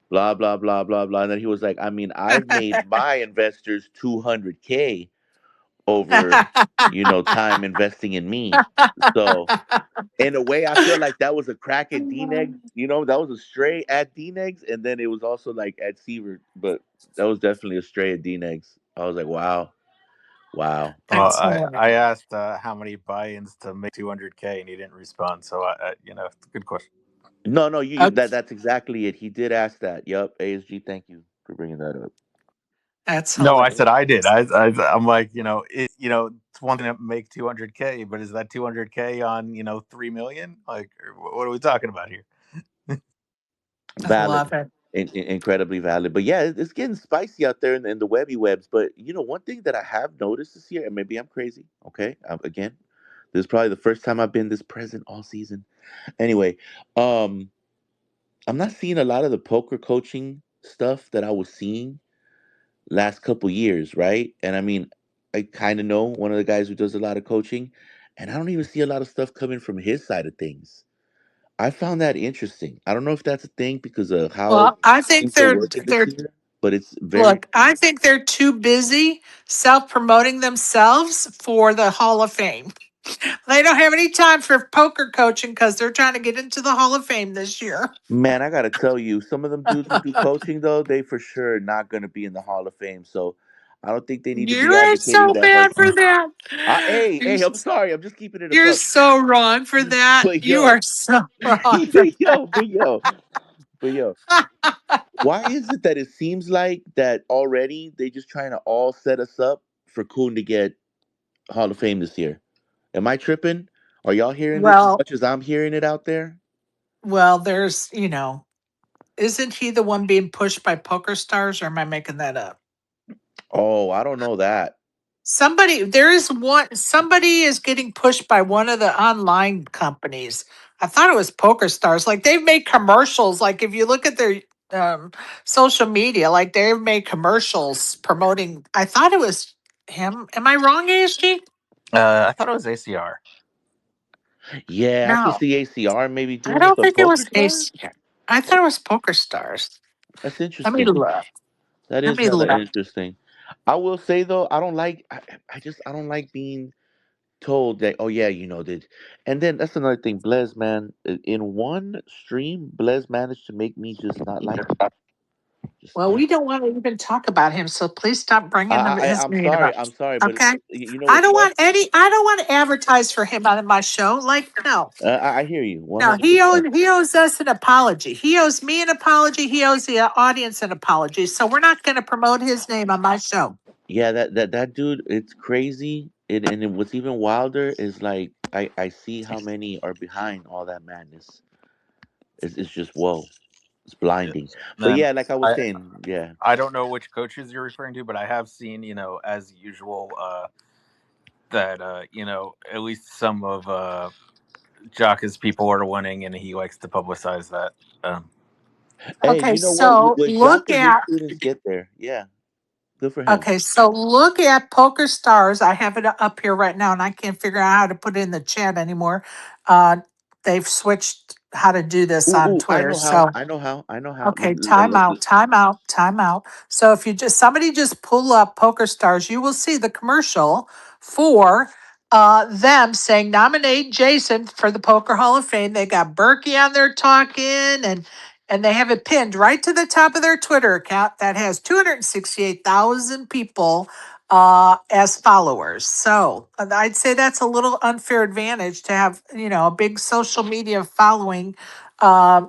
blah blah blah blah blah. And then he was like, I mean, I've made my investors 200K over, time investing in me. So in a way, I feel like that was a crack at D-Negs. That was a stray at D-Negs, and then it was also like at Seaver, but that was definitely a stray at D-Negs. I was like, wow, wow. Well, That's I hilarious. asked how many buy-ins to make 200K, and he didn't respond. So good question. No, no, Okay, that's exactly it. He did ask that. Yup, ASG. Thank you for bringing that up. that's No, I said hilarious. I did. I'm like, it's one thing to make 200K, but is that 200K on 3 million? Like, what are we talking about here? I Valid, love it. incredibly valid. But yeah, it's getting spicy out there in the webby webs. But one thing that I have noticed this year, and maybe I'm crazy. Okay, again, this is probably the first time I've been this present all season. Anyway, um, I'm not seeing a lot of the poker coaching stuff that I was seeing last couple years, right? And I mean, I kind of know one of the guys who does a lot of coaching, and I don't even see a lot of stuff coming from his side of things. I found that interesting. I don't know if that's a thing because of how Well, I think things are they're working this they're year, but it's very. look, I think they're too busy self-promoting themselves for the Hall of Fame. They don't have any time for poker coaching because they're trying to get into the Hall of Fame this year. Man, I gotta tell you, some of them dudes who do coaching though, they for sure not gonna be in the Hall of Fame. So I don't think they need to You be are advocating so that bad hard. for that. Hey, You're, hey, I'm sorry. I'm just keeping it a you're buck. so wrong for that. But You yo, are so wrong for but yo, but yo, but yo, why is it that it seems like that already they just trying to all set us up for Kuhn to get Hall of Fame this year? Am I tripping? Are y'all hearing this as well, much as I'm hearing it out there? well, there's, isn't he the one being pushed by poker stars or am I making that up? Oh, I don't know that. Somebody is getting pushed by one of the online companies. I thought it was Poker Stars. Like they've made commercials. Like if you look at their um, social media, like they've made commercials promoting. I thought it was him. Am I wrong, ASG? I thought it was ACR. Yeah, I could No, see ACR maybe I doing it, don't but think it Poker was Stars? ACR. I thought it was Poker Stars. That's Let me interesting. look. That Let is me hella look. interesting. I will say though, I don't like. I don't like being told that. Oh yeah, that. And then that's another thing, Blez man. In one stream, Blez managed to make me just not like him. Just Well, we not. don't want to even talk about him, so please stop bringing his I'm name sorry. up. I'm sorry, but Okay? you know I what's don't what? want any. I don't want to advertise for him on my show. Like, no, I hear you no. 100%. He owes us an apology. He owes me an apology. He owes the audience an apology. So we're not going to promote his name on my show. Yeah, that dude, it's crazy. What's even wilder is like I see how many are behind all that madness. It's just whoa, it's Yeah. blinding. But Then yeah, like I was I saying, yeah. I don't know which coaches you're referring to, but I have seen, as usual, that at least some of Jocka's people are winning, and he likes to publicize that. Um, Hey, Okay, you know what? so When Jock look and his at students get there, yeah, good for him. Poker Stars. I have it up here right now, and I can't figure out how to put it in the chat anymore. Uh, they've switched how to do this Ooh, on ooh, I Twitter. know how. So I know how. I know how. okay, time out, time out, time out. So if you just somebody just pull up Poker Stars, you will see the commercial for them saying nominate Jason for the Poker Hall of Fame. They got Berkey on there talking and they have it pinned right to the top of their Twitter account that has 268,000 people as followers. So I'd say that's a little unfair advantage to have, a big social media following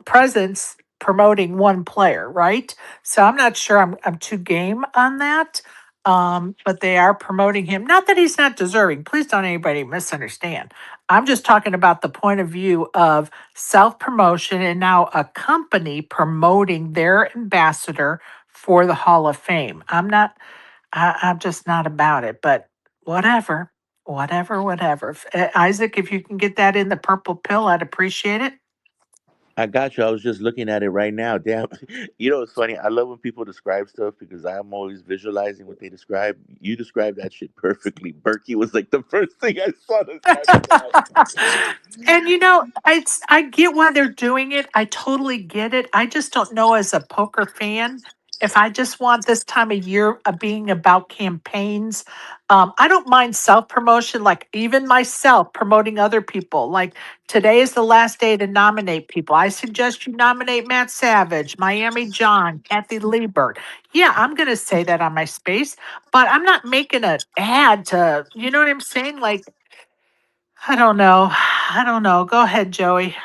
presence promoting one player, right? So I'm not sure I'm too game on that. But they are promoting him. Not that he's not deserving. Please don't anybody misunderstand. I'm just talking about the point of view of self promotion and now a company promoting their ambassador for the Hall of Fame. I'm just not about it, but whatever, whatever. Isaac, if you can get that in the purple pill, I'd appreciate it. I got you. I was just looking at it right now. Damn. You know, it's funny. I love when people describe stuff because I'm always visualizing what they describe. You described that shit perfectly. Berkey was like the first thing I saw this guy put out. And I get why they're doing it. I totally get it. I just don't know as a poker fan if I just want this time of year being about campaigns. I don't mind self promotion, like even myself promoting other people. Like today is the last day to nominate people. I suggest you nominate Matt Savage, Miami John, Kathy Liebert. Yeah, I'm going to say that on my space, but I'm not making an ad to, you know what I'm saying? Like, I don't know. I don't know. Go ahead, Joey.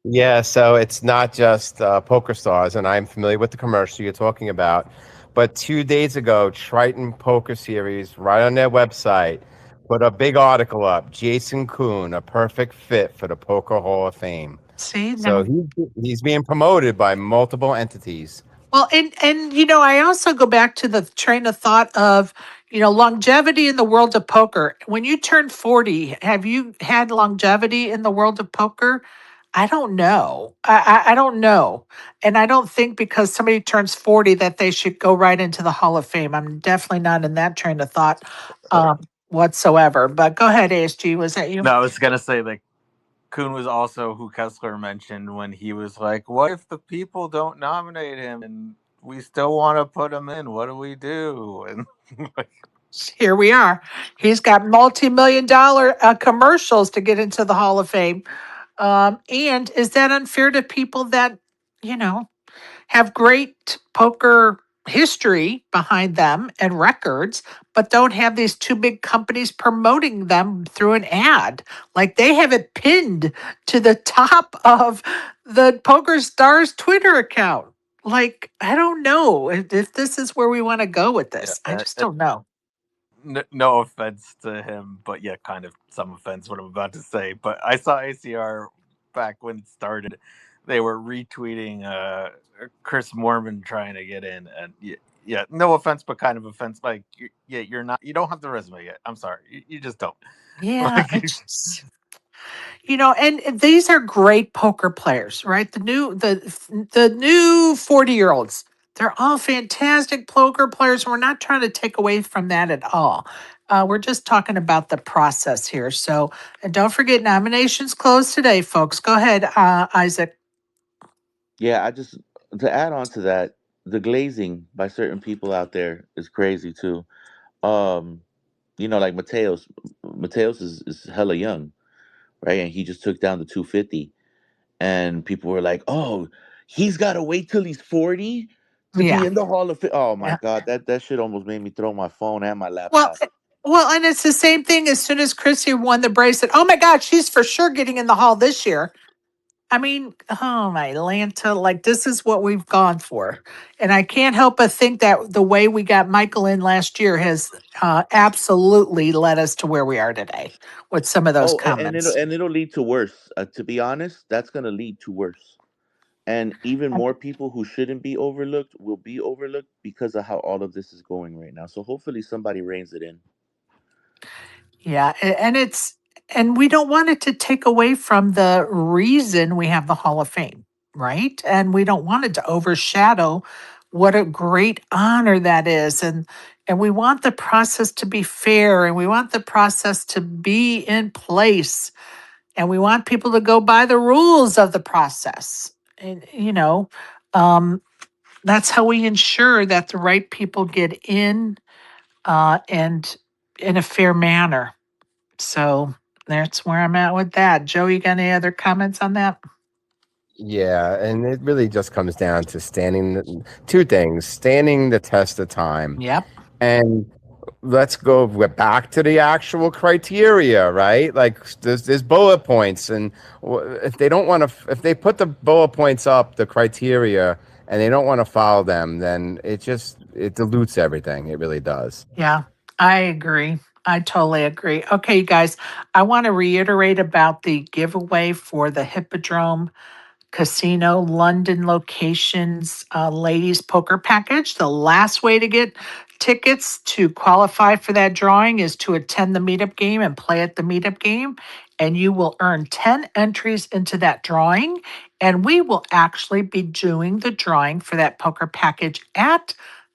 Yeah, so it's not just Poker Stars, and I'm familiar with the commercial you're talking about. But 2 days ago, Triton Poker Series, right on their website, put a big article up. Jason Kuhn, a perfect fit for the Poker Hall of Fame. See So now. he's being promoted by multiple entities. Well, and I also go back to the train of thought of longevity in the world of poker. When you turn 40, have you had longevity in the world of poker? I don't know. I don't know, and I don't think because somebody turns 40 that they should go right into the Hall of Fame. I'm definitely not in that train of thought whatsoever. But go ahead, ASG. Was that you? No, I was gonna say that Kuhn was also who Kessler mentioned when he was like, "What if the people don't nominate him and we still want to put him in? What do we do?" And Here we are. He's got multi-million dollar commercials to get into the Hall of Fame. And is that unfair to people that, you know, have great poker history behind them and records, but don't have these two big companies promoting them through an ad? Like they have it pinned to the top of the Poker Stars Twitter account. Like, I don't know if this is where we want to go with this. I yeah, just don't know. no offense to him, but yeah, kind of some offense what I'm about to say. But I saw ACR back when it started. They were retweeting Chris Mormon trying to get in, and yeah, no offense, but kind of offense. Like, you're not, you don't have the resume yet. I'm sorry, you just don't. Yeah, Like, I just and these are great poker players, right? The new 40-year-olds. They're all fantastic poker players. We're not trying to take away from that at all. We're just talking about the process here. So, and don't forget, nominations close today, folks. Go ahead, Isaac. Yeah, I just to add on to that, the glazing by certain people out there is crazy too. Um, like Mateos is hella young, right? And he just took down the 250, and people were like, "Oh, he's got to wait till he's 40 to be Yeah, in the Hall of Fame." Oh my yeah. God, that shit almost made me throw my phone and my Well, laptop. and it's the same thing. As soon as Chrissy won the bracelet, oh my God, she's for sure getting in the hall this year. I mean, oh my Lanta, like this is what we've gone for. And I can't help but think that the way we got Michael in last year has absolutely led us to where we are today with some of those Oh, and it'll comments. lead to worse. To be honest, that's gonna lead to worse. And even more people who shouldn't be overlooked will be overlooked because of how all of this is going right now. So hopefully somebody reins it in. Yeah, and we don't want it to take away from the reason we have the Hall of Fame, right? And we don't want it to overshadow what a great honor that is, and we want the process to be fair, and we want the process to be in place, and we want people to go by the rules of the process. And um, that's how we ensure that the right people get in and in a fair manner. So that's where I'm at with that. Joe, you got any other comments on that? Yeah, and it really just comes down to two things: standing the test of time, Yep. and let's go back to the actual criteria, right? Like there's bullet points, and if they don't want to, if they put the bullet points up, the criteria, and they don't want to follow them, then it just it dilutes everything. It really does. Yeah, I agree. I totally agree. Okay, you guys, I want to reiterate about the giveaway for the Hippodrome Casino London locations ladies poker package. The last way to get tickets to qualify for that drawing is to attend the meetup game and play at the meetup game. And you will earn 10 entries into that drawing. And we will actually be doing the drawing for that poker package at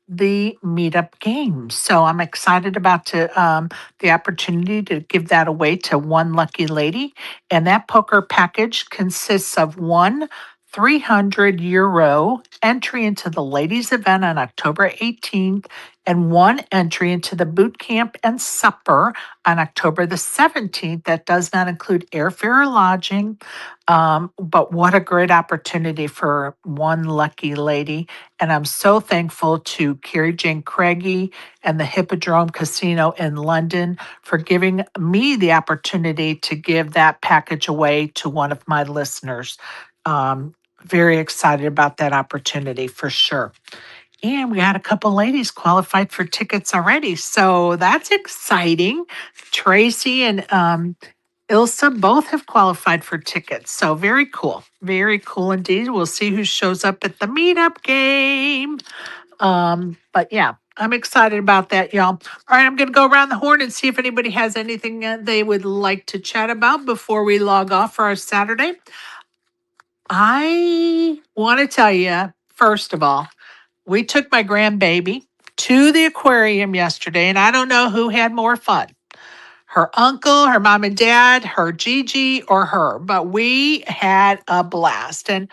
the meetup game. So I'm excited about the opportunity to give that away to one lucky lady. And that poker package consists of one €300 entry into the ladies' event on October 18th and one entry into the boot camp and supper on October the 17th. That does not include airfare or lodging. But what a great opportunity for one lucky lady. And I'm so thankful to Carrie Jane Craigie and the Hippodrome Casino in London for giving me the opportunity to give that package away to one of my listeners. Very excited about that opportunity for sure. And we had a couple ladies qualified for tickets already. So that's exciting. Tracy and Ilsa both have qualified for tickets. So very cool. Very cool indeed. We'll see who shows up at the meetup game. But yeah, I'm excited about that, y'all. All right, I'm going to go around the horn and see if anybody has anything they would like to chat about before we log off for our Saturday. I want to tell you, first of all, we took my grandbaby to the aquarium yesterday, and I don't know who had more fun, her uncle, her mom and dad, her Gigi, or her. But we had a blast. And,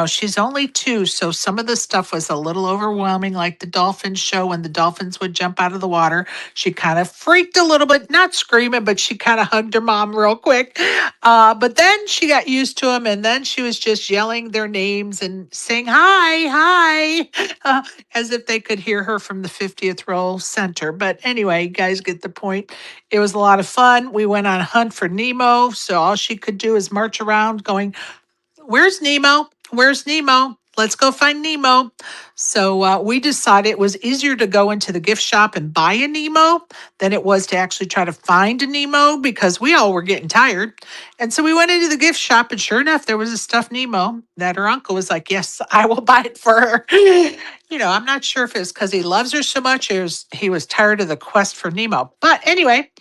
she's only 2. So some of the stuff was a little overwhelming, like the dolphin show when the dolphins would jump out of the water. She kind of freaked a little bit, not screaming, but she kind of hugged her mom real quick. But then she got used to them. And then she was just yelling their names and saying, hi, hi, as if they could hear her from the 50th row center. But anyway, you guys get the point. It was a lot of fun. We went on a hunt for Nemo. So all she could do is march around going, where's Nemo? Where's Nemo? Let's go find Nemo. So we decided it was easier to go into the gift shop and buy a Nemo than it was to actually try to find a Nemo because we all were getting tired. And so we went into the gift shop, and sure enough, there was a stuffed Nemo that her uncle was like, yes, I will buy it for her. I'm not sure if it's because he loves her so much or he was tired of the quest for Nemo. But anyway,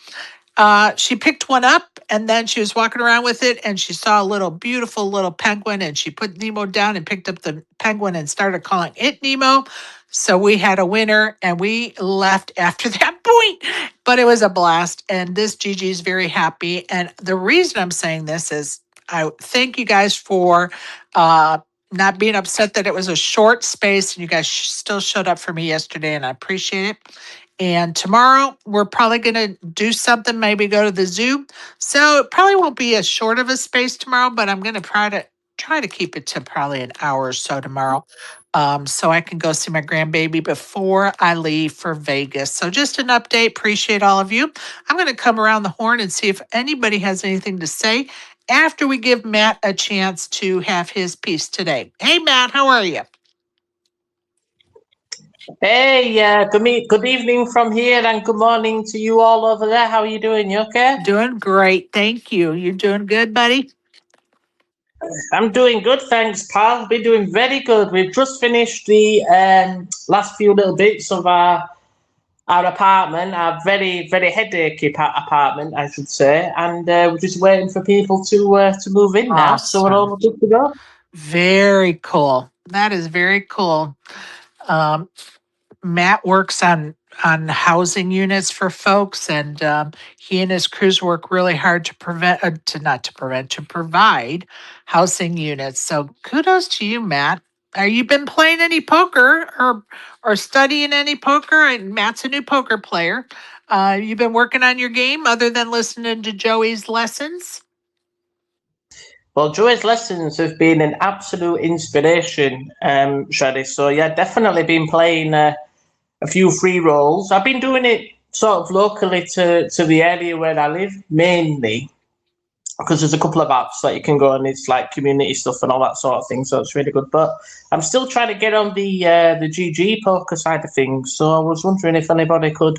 she picked one up and then she was walking around with it and she saw a little beautiful little penguin and she put Nemo down and picked up the penguin and started calling it Nemo. So we had a winner and we left after that point, but it was a blast. And this Gigi is very happy. And the reason I'm saying this is I thank you guys for not being upset that it was a short space and you guys still showed up for me yesterday and I appreciate it. And tomorrow we're probably going to do something, maybe go to the zoo. So it probably won't be as short of a space tomorrow, but I'm going to try to keep it to probably an hour or so tomorrow. So I can go see my grandbaby before I leave for Vegas. So just an update. Appreciate all of you. I'm going to come around the horn and see if anybody has anything to say after we give Matt a chance to have his piece today. Hey, Matt, how are you? Hey, good evening from here and good morning to you all over there. How are you doing? You okay? Doing great. Thank you. You're doing good, buddy? I'm doing good, thanks, pal. Been doing very good. We've just finished the last few little bits of our apartment, our very, very headachy apartment, I should say. And we're just waiting for people to move in now. So we're all good to go. Very cool. That is very cool. Um, Matt works on housing units for folks, and he and his crews work really hard to to provide housing units. So kudos to you, Matt. Are you been playing any poker or studying any poker? And Matt's a new poker player. You been working on your game other than listening to Joey's lessons? Well, Joey's lessons have been an absolute inspiration, Shadi. So yeah, definitely been playing a few free rolls. I've been doing it sort of locally to the area where I live, mainly. because there's a couple of apps that you can go and it's like community stuff and all that sort of thing. So it's really good. But I'm still trying to get on the GG poker side of things. So I was wondering if anybody could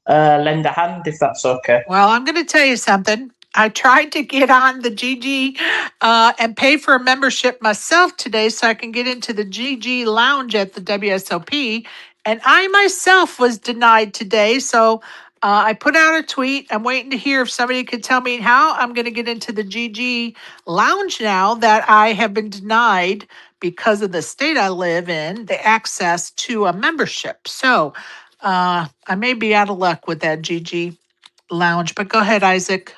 lend a hand, if that's okay. Well, I'm going to tell you something. I tried to get on the GG and pay for a membership myself today so I can get into the GG lounge at the WSOP. And I myself was denied today. So I put out a tweet. I'm waiting to hear if somebody could tell me how I'm going to get into the GG lounge now that I have been denied because of the state I live in, the access to a membership. So I may be out of luck with that GG lounge, but go ahead, Isaac.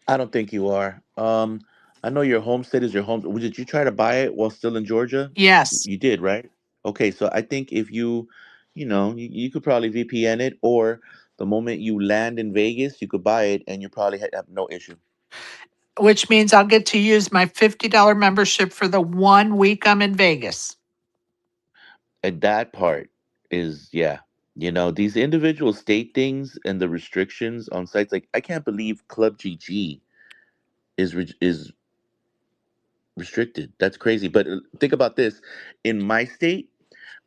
I don't think you are. I know your homestead is your home. Did you try to buy it while still in Georgia? Yes. You did, right? Okay, so I think if you could probably VPN it, or the moment you land in Vegas, you could buy it, and you probably have no issue. Which means I'll get to use my $50 membership for the 1 week I'm in Vegas. And that part is, yeah. These individual state things and the restrictions on sites, like I can't believe Club GG is restricted. That's crazy. But think about this. In my state,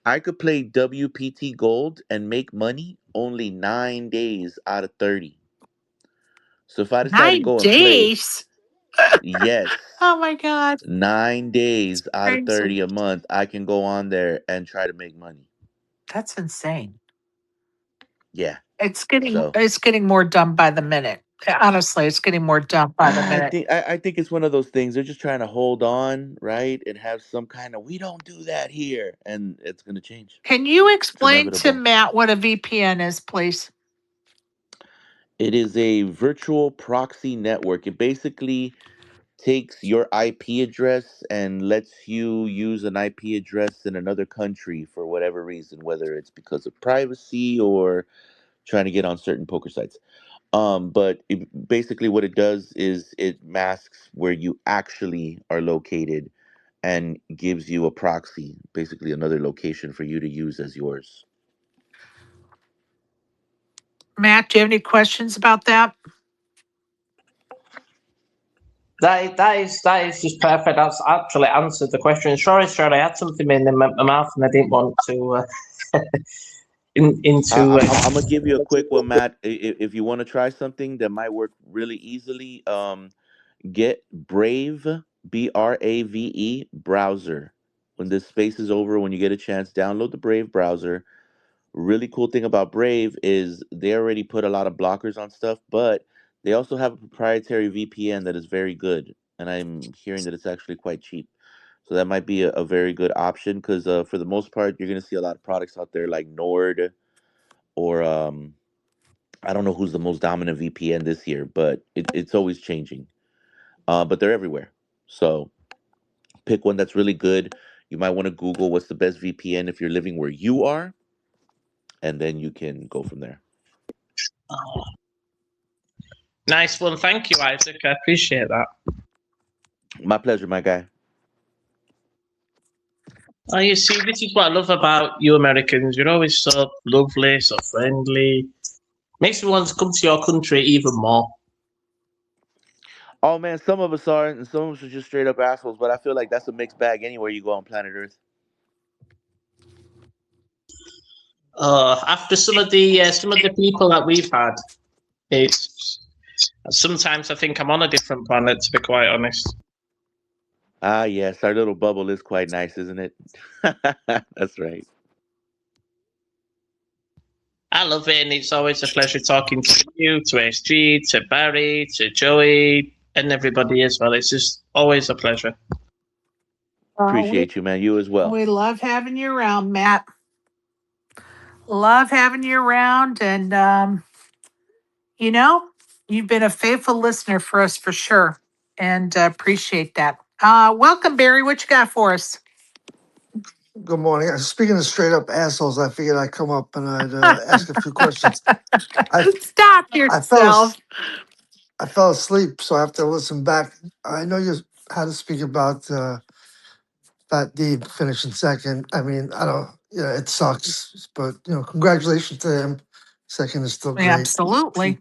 I could play WPT Gold and make money only 9 days out of 30. So if I decide to 9 go and play, days? yes, Oh my God. 9 days out of Crazy. 30 a month, I can go on there and try to make money. That's insane. Yeah. It's So getting more dumb by the minute. Honestly, it's getting more dumb by the I minute. think I think it's one of those things. They're just trying to hold on, right, and have some kind of we don't do that here, and it's going to change. Can you It's explain to inevitable. Matt what a VPN is, please? It is a virtual proxy network. It basically takes your IP address and lets you use an IP address in another country for whatever reason, whether it's because of privacy or trying to get on certain poker sites. But basically, what it does is it masks where you actually are located and gives you a proxy, basically another location for you to use as yours. Matt, do you have any questions about that? That is just perfect. That's actually answered the question. Sorry, I had something in my mouth and I didn't want to into. I'm gonna give you a quick one, Matt. If you want to try something that might work really easily, get Brave, Brave browser. When this space is over, when you get a chance, download the Brave browser. Really cool thing about Brave is they already put a lot of blockers on stuff, but they also have a proprietary VPN that is very good, and I'm hearing that it's actually quite cheap. So that might be a very good option because for the most part, you're going to see a lot of products out there like Nord or I don't know who's the most dominant VPN this year, but it's always changing. But they're everywhere. So pick one that's really good. You might want to Google what's the best VPN if you're living where you are, and then you can go from there. Nice one, thank you, Isaac. I appreciate that. My pleasure, my guy. Oh, you see, this is what I love about you Americans. You're always so lovely, so friendly. Makes me want to come to your country even more. Oh man, some of us are, and some of us are just straight up assholes. But I feel like that's a mixed bag anywhere you go on planet Earth. After some of the people that we've had, it's sometimes I think I'm on a different planet. To be quite honest. Ah, yes, our little bubble is quite nice, isn't it? That's right. I love it, and it's always a pleasure talking to you, to SG, to Barry, to Joey, and everybody as well. It's just always a pleasure. Appreciate you, man. You as well. We love having you around, Matt. Love having you around. And, you've been a faithful listener for us for sure. And appreciate that. Welcome, Barry. What you got for us? Good morning. Speaking of straight up assholes, I figured I'd come up and I'd ask a few questions. Stop yourself. I fell asleep, so I have to listen back. I know you had to speak about Fat Deeb finishing second. I mean, I don't, it sucks, but congratulations to him. Second is still great. Absolutely.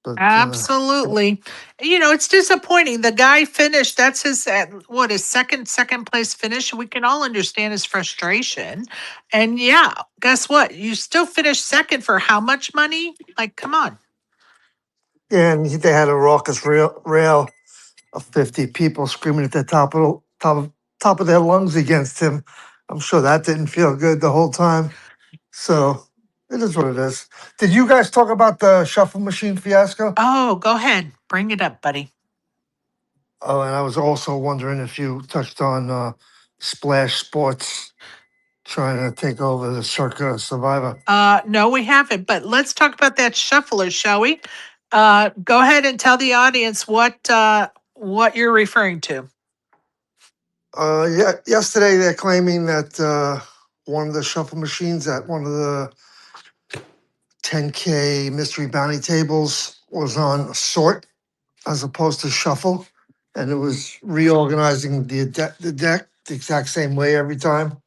But Absolutely. It's disappointing. The guy finished, that's his his second place finish. We can all understand his frustration. And yeah, guess what? You still finished second for how much money? Like, come on. yeah, and they had a raucous rail of 50 people screaming at the top of their lungs against him. I'm sure that didn't feel good the whole time. So it is what it is. Did you guys talk about the shuffle machine fiasco? Oh, go ahead. Bring it up, buddy. Oh, and I was also wondering if you touched on Splash Sports trying to take over the Circa Survivor. No, we haven't, but let's talk about that shuffler, shall we? Go ahead and tell the audience what you're referring to. Yeah, yesterday they're claiming that one of the shuffle machines at one of the 10K mystery bounty tables was on sort as opposed to shuffle, and it was reorganizing the deck the exact same way every time.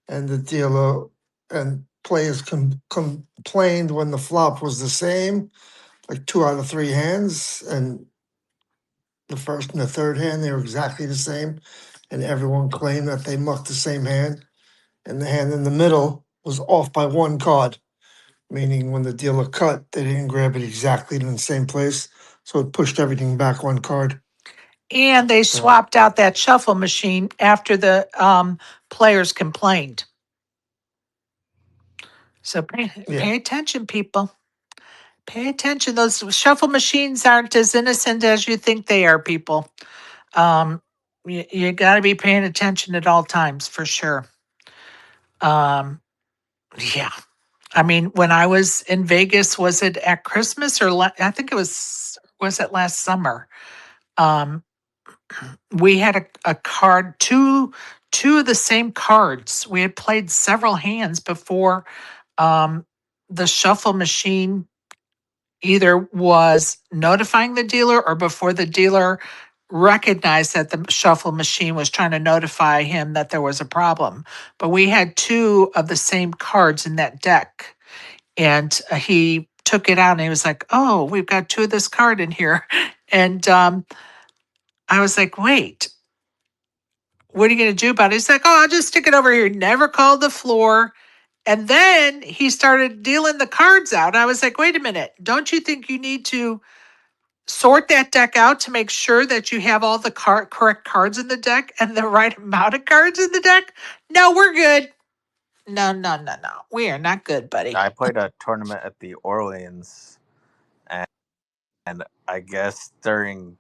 And the dealer and players complained when the flop was the same, like 2 out of 3 hands, and the first and the third hand they were exactly the same, and everyone claimed that they mucked the same hand, and the hand in the middle was off by 1 card, meaning when the dealer cut, they didn't grab it exactly in the same place, so it pushed everything back 1 card. And they So swapped out that shuffle machine after the players complained. So yeah, pay attention, people. Pay attention. Those shuffle machines aren't as innocent as you think they are, people. You got to be paying attention at all times for sure. Um, yeah. I mean, when I was in Vegas, was it at Christmas or I think it was it last summer? Um, we had a card, two of the same cards. We had played several hands before the shuffle machine either was notifying the dealer or before the dealer recognized that the shuffle machine was trying to notify him that there was a problem. But we had two of the same cards in that deck. And he took it out and he was like, "Oh, we've got two of this card in here." And I was like, "Wait, what are you going to do about it?" He's like, "Oh, I'll just stick it over here." Never called the floor. And then he started dealing the cards out. I was like, "Wait a minute. Don't you think you need to sort that deck out to make sure that you have all the correct cards in the deck and the right amount of cards in the deck?" "No, we're good." No, no, no, no. We are not good, buddy. I played a tournament at the Orleans, and I guess during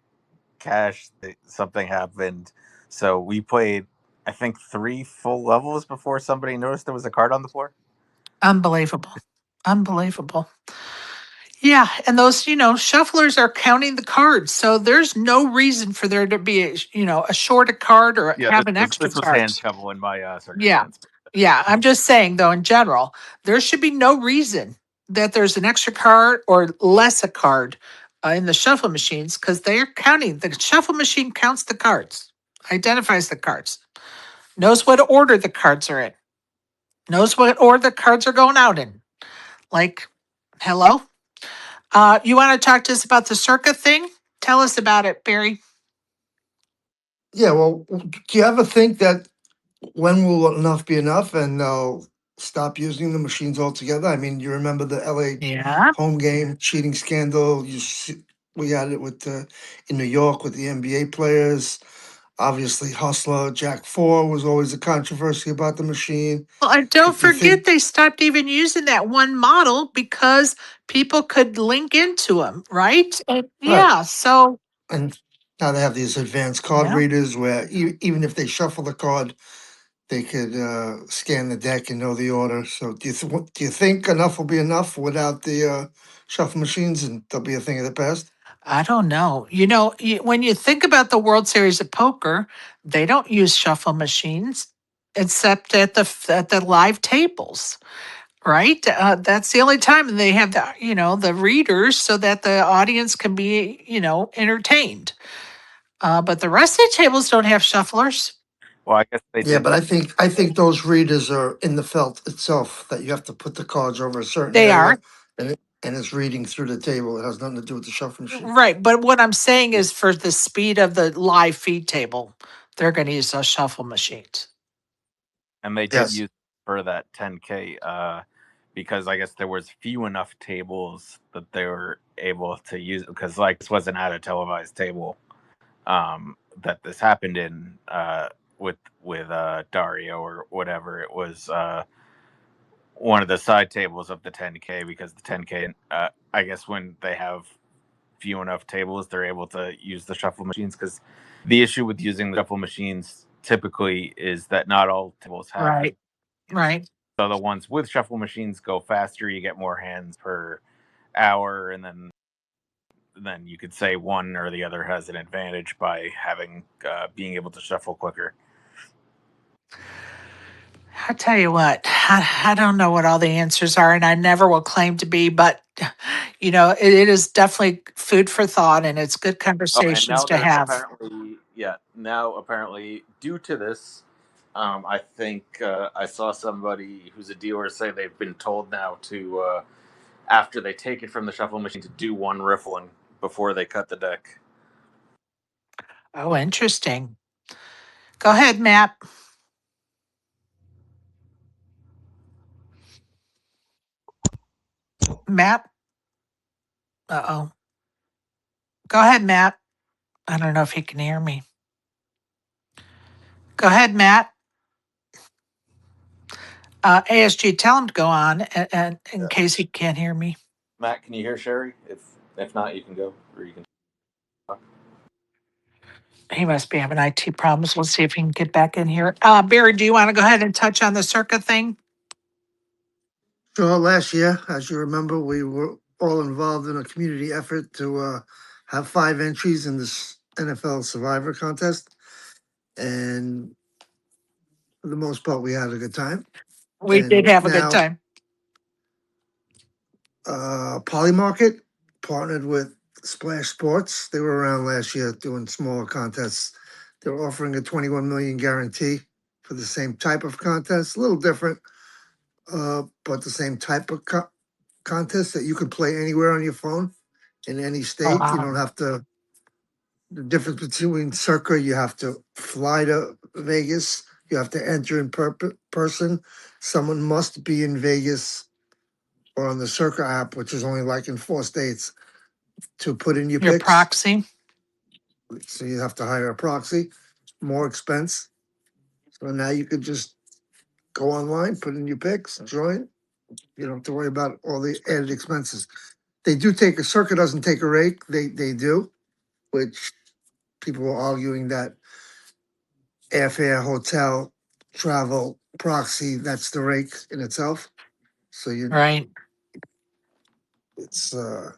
cash something happened. So we played, I think, 3 full levels before somebody noticed there was a card on the floor. Unbelievable. Unbelievable. Yeah, and those, shufflers are counting the cards. So there's no reason for there to be a short a card or Yeah, have an extra this was card. hand shovel in my Yeah. circumstance. Yeah, I'm just saying though in general, there should be no reason that there's an extra card or less a card in the shuffle machines because they're counting. The shuffle machine counts the cards, identifies the cards, knows what order the cards are in, knows what order the cards are going out in. Like, hello? You want to talk to us about the Circa thing? Tell us about it, Barry. yeah. Well, do you ever think that when will enough be enough and they'll stop using the machines altogether? I mean, you remember the LA Yeah. home game cheating scandal? We had it with in New York with the NBA players. Obviously, Hustler Jack Four was always a controversy about the machine. Well, and don't Do you forget think? they stopped even using that one model because people could link into them, right? Right. Yeah. So, And now they have these advanced card yeah, readers where even if they shuffle the card, they could scan the deck and know the order. So do you think enough will be enough without the shuffle machines, and they'll be a thing of the past? I don't know. When you think about the World Series of Poker, they don't use shuffle machines except at the live tables, right? That's the only time they have the readers so that the audience can be entertained. But the rest of the tables don't have shufflers. Well, I guess they Yeah, did. but I think those readers are in the felt itself that you have to put the cards over a certain They area, are. and and it's reading through the table. It has nothing to do with the shuffle machine. Right. But what I'm saying is for the speed of the live feed table, they're going to use those shuffle machines. And they did Yes. use for that 10K because I guess there was few enough tables that they were able to use, because like this wasn't at a televised table that this happened in with Dario or whatever. It was one of the side tables of the 10K, because the 10K I guess when they have few enough tables, they're able to use the shuffle machines, because the issue with using the shuffle machines typically is that not all tables have them. Right. Right. So the ones with shuffle machines go faster. You get more hands per hour, and then you could say one or the other has an advantage by having being able to shuffle quicker. I tell you what, I don't know what all the answers are, and I never will claim to be, but it is definitely food for thought, and it's good Oh, and conversations now to there's have. apparently due to this, I think I saw somebody who's a dealer say they've been told now to after they take it from the shuffle machine to do one riffling before they cut the deck. Oh, interesting. Go ahead, Matt. Matt? Uh-oh. Go ahead, Matt. I don't know if he can hear me. Go ahead, Matt. ASG, tell him to go on, and in case he can't hear me. Matt, can you hear Sherry? If not, you can go, or you can talk. He must be having IT problems. We'll see if he can get back in here. Barry, do you want to go ahead and touch on the circuit thing? So last year, as you remember, we were all involved in a community effort to have 5 entries in this NFL Survivor contest, and for the most part, we had a good time. We did And have a good now, time. Polymarket partnered with Splash Sports. They were around last year doing smaller contests. They were offering a 21 million guarantee for the same type of contest, a little different, but the same type of contest that you could play anywhere on your phone in any Oh, state. You wow. don't have to. The difference between Circa, you have to fly to Vegas. You have to enter in person. Someone must be in Vegas or on the Circa app, which is only like in 4 states, to put in your Your picks. proxy? So you have to hire a proxy, more expense. So now you could just go online, put in your picks, join. You don't have to worry about all the added expenses. They do take Circa doesn't take a rake. They do, which people were arguing that airfare, hotel, travel, proxy, that's the rake in itself. So Right. it's it's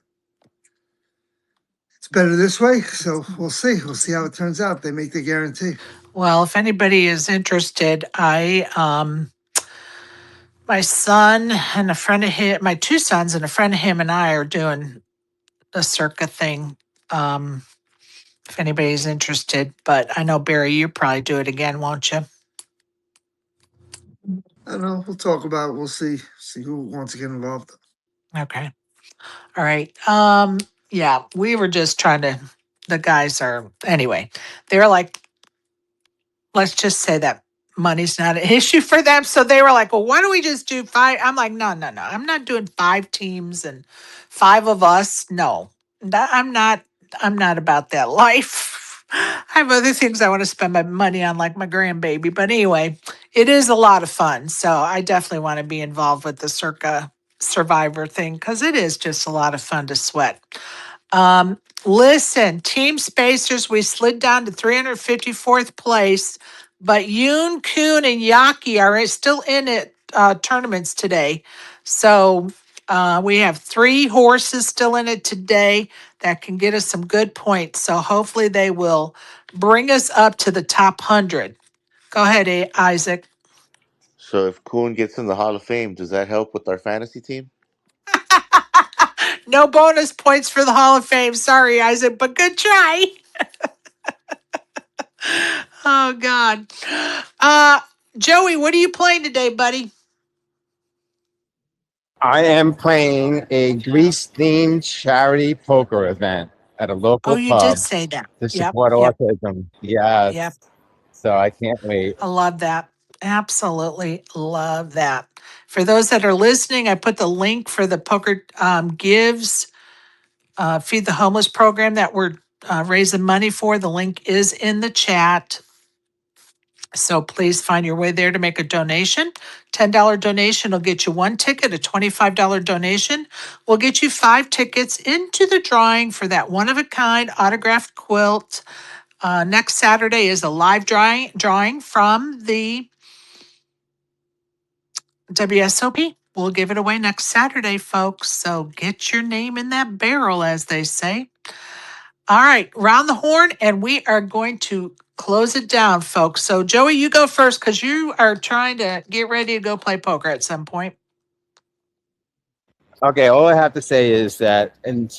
better this way. So we'll see. We'll see how it turns out. They make the guarantee. Well, if anybody is interested, my son and a friend of his, my 2 sons and a friend of him and I are doing a circa thing. Um, if anybody's interested, but I know Barry, you probably do it again, won't you? I don't know. We'll talk about it. We'll see who wants to get involved. Okay. All right. Yeah, we were just trying to, the guys are, anyway, they're like, let's just say that money's not an issue for them. So they were like, well, why don't we just do 5? I'm like, no, no, no. I'm not doing 5 teams and 5 of us. No, I'm not about that life. I have other things I want to spend my money on, like my grandbaby. But anyway, it is a lot of fun. So I definitely want to be involved with the Circa Survivor thing because it is just a lot of fun to sweat. Listen, Team Spacers, we slid down to 354th place, but Yoon, Kuhn, and Yaki are still in it tournaments today. So we have 3 horses still in it today that can get us some good points. So hopefully they will bring us up to the top 100. Go ahead, Isaac. So if Kuhn gets in the Hall of Fame, does that help with our fantasy team? No bonus points for the Hall of Fame. Sorry, Isaac, but good try. Oh God. Uh Joey, what are you playing today, buddy? I am playing a Greece-themed charity poker event at a Oh, local you did pub say that. to Yep. support Yep. autism. Yep. Yes. So I can't wait. I love that. Absolutely love that. For those that are listening, I put the link for the Poker Gives Feed the Homeless program that we're raising money for. The link is in the chat. So please find your way there to make a donation. $10 donation will get you one ticket. A $25 donation will get you 5 tickets into the drawing for that one of a kind autographed quilt. Next Saturday is a live drawing from the WSOP. We'll give it away next Saturday, folks. So get your name in that barrel, as they say. All right, round the horn, and we are going to close it down, folks. So, Joey, you go first because you are trying to get ready to go play poker at some point. Okay, all I have to say is that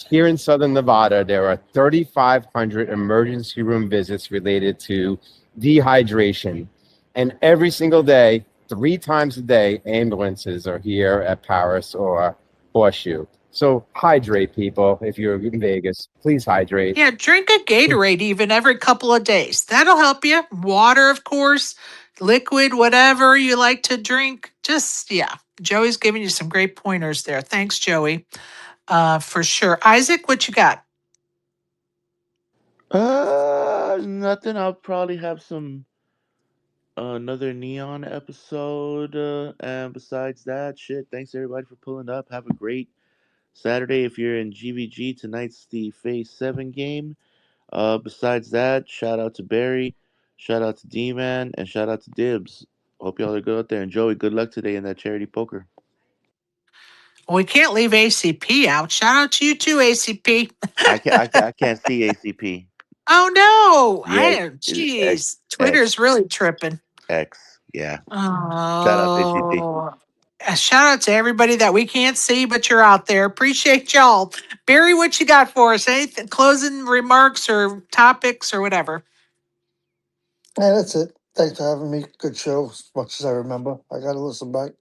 here in Southern Nevada, there are 3,500 emergency room visits related to dehydration. And every single day, 3 times a day, ambulances are here at Paris or Horseshoe. So hydrate, people. If you're in Vegas, please hydrate. Yeah, drink a Gatorade even every couple of days. That'll help you. Water, of course, liquid, whatever you like to drink. Just, yeah. Joey's giving you some great pointers there. Thanks, Joey, for sure. Isaac, what you got? Nothing. I'll probably have some another Neon episode. And besides that, shit. Thanks everybody for pulling up. Have a great Saturday. If you're in GVG, tonight's the Phase 7 game. Besides that, shout out to Barry, shout out to D-Man, and shout out to Dibs. Hope y'all are good out there. And Joey, good luck today in that charity poker. We can't leave ACP out. Shout out to you too, ACP. I can't see ACP. Oh no! Yeah, X, Geez, X, Twitter's really tripping. X. Yeah. Shout out to ACP. Oh, a shout out to everybody that we can't see, but you're out there. Appreciate y'all. Barry, what you got for us? Anything, closing remarks or topics or whatever? Yeah, that's it. Thanks for having me. Good show, as much as I remember. I got to listen back.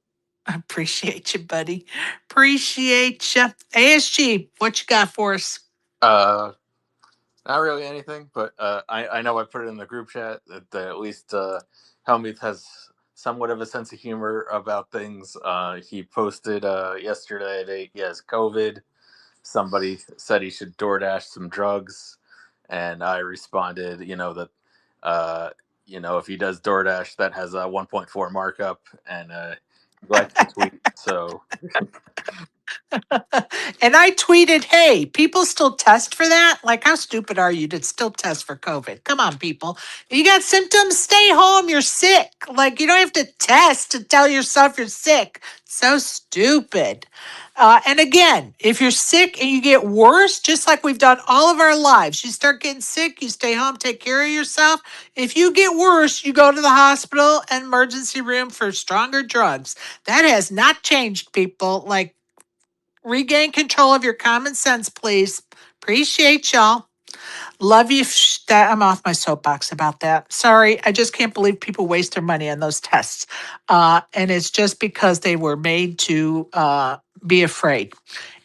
I appreciate you, buddy. Appreciate you. ASG, what you got for us? Not really anything, but I know I put it in the group chat that at least Helmuth has somewhat of a sense of humor about things. He posted yesterday that he has COVID. Somebody said he should DoorDash some drugs, and I responded, that if he does DoorDash, that has a 1.4 markup, and he liked the tweet. So And I tweeted, hey, people still test for that? Like, how stupid are you to still test for COVID? Come on, people. You got symptoms, stay home. You're sick. Like, you don't have to test to tell yourself you're sick. So stupid. And again, if you're sick and you get worse, just like we've done all of our lives, you start getting sick, you stay home, take care of yourself. If you get worse, you go to the hospital and emergency room for stronger drugs. That has not changed, people. Like, regain control of your common sense, please. Appreciate y'all. Love you. I'm off my soapbox about that. Sorry, I just can't believe people waste their money on those tests. And it's just because they were made to be afraid.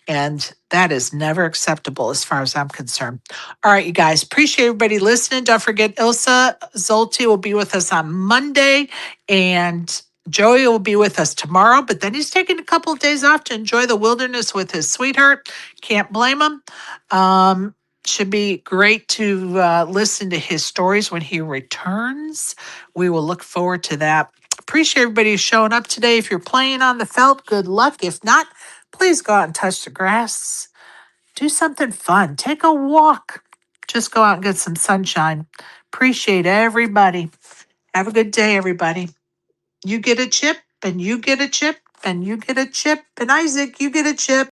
And that is never acceptable as far as I'm concerned. All right, you guys, appreciate everybody listening. Don't forget, Ilsa Zolti will be with us on Monday, and Joey will be with us tomorrow, but then he's taking a couple of days off to enjoy the wilderness with his sweetheart. Can't blame him. Should be great to listen to his stories when he returns. We will look forward to that. Appreciate everybody showing up today. If you're playing on the felt, good luck. If not, please go out and touch the grass. Do something fun. Take a walk. Just go out and get some sunshine. Appreciate everybody. Have a good day, everybody. You get a chip, and you get a chip, and you get a chip, and Isaac, you get a chip.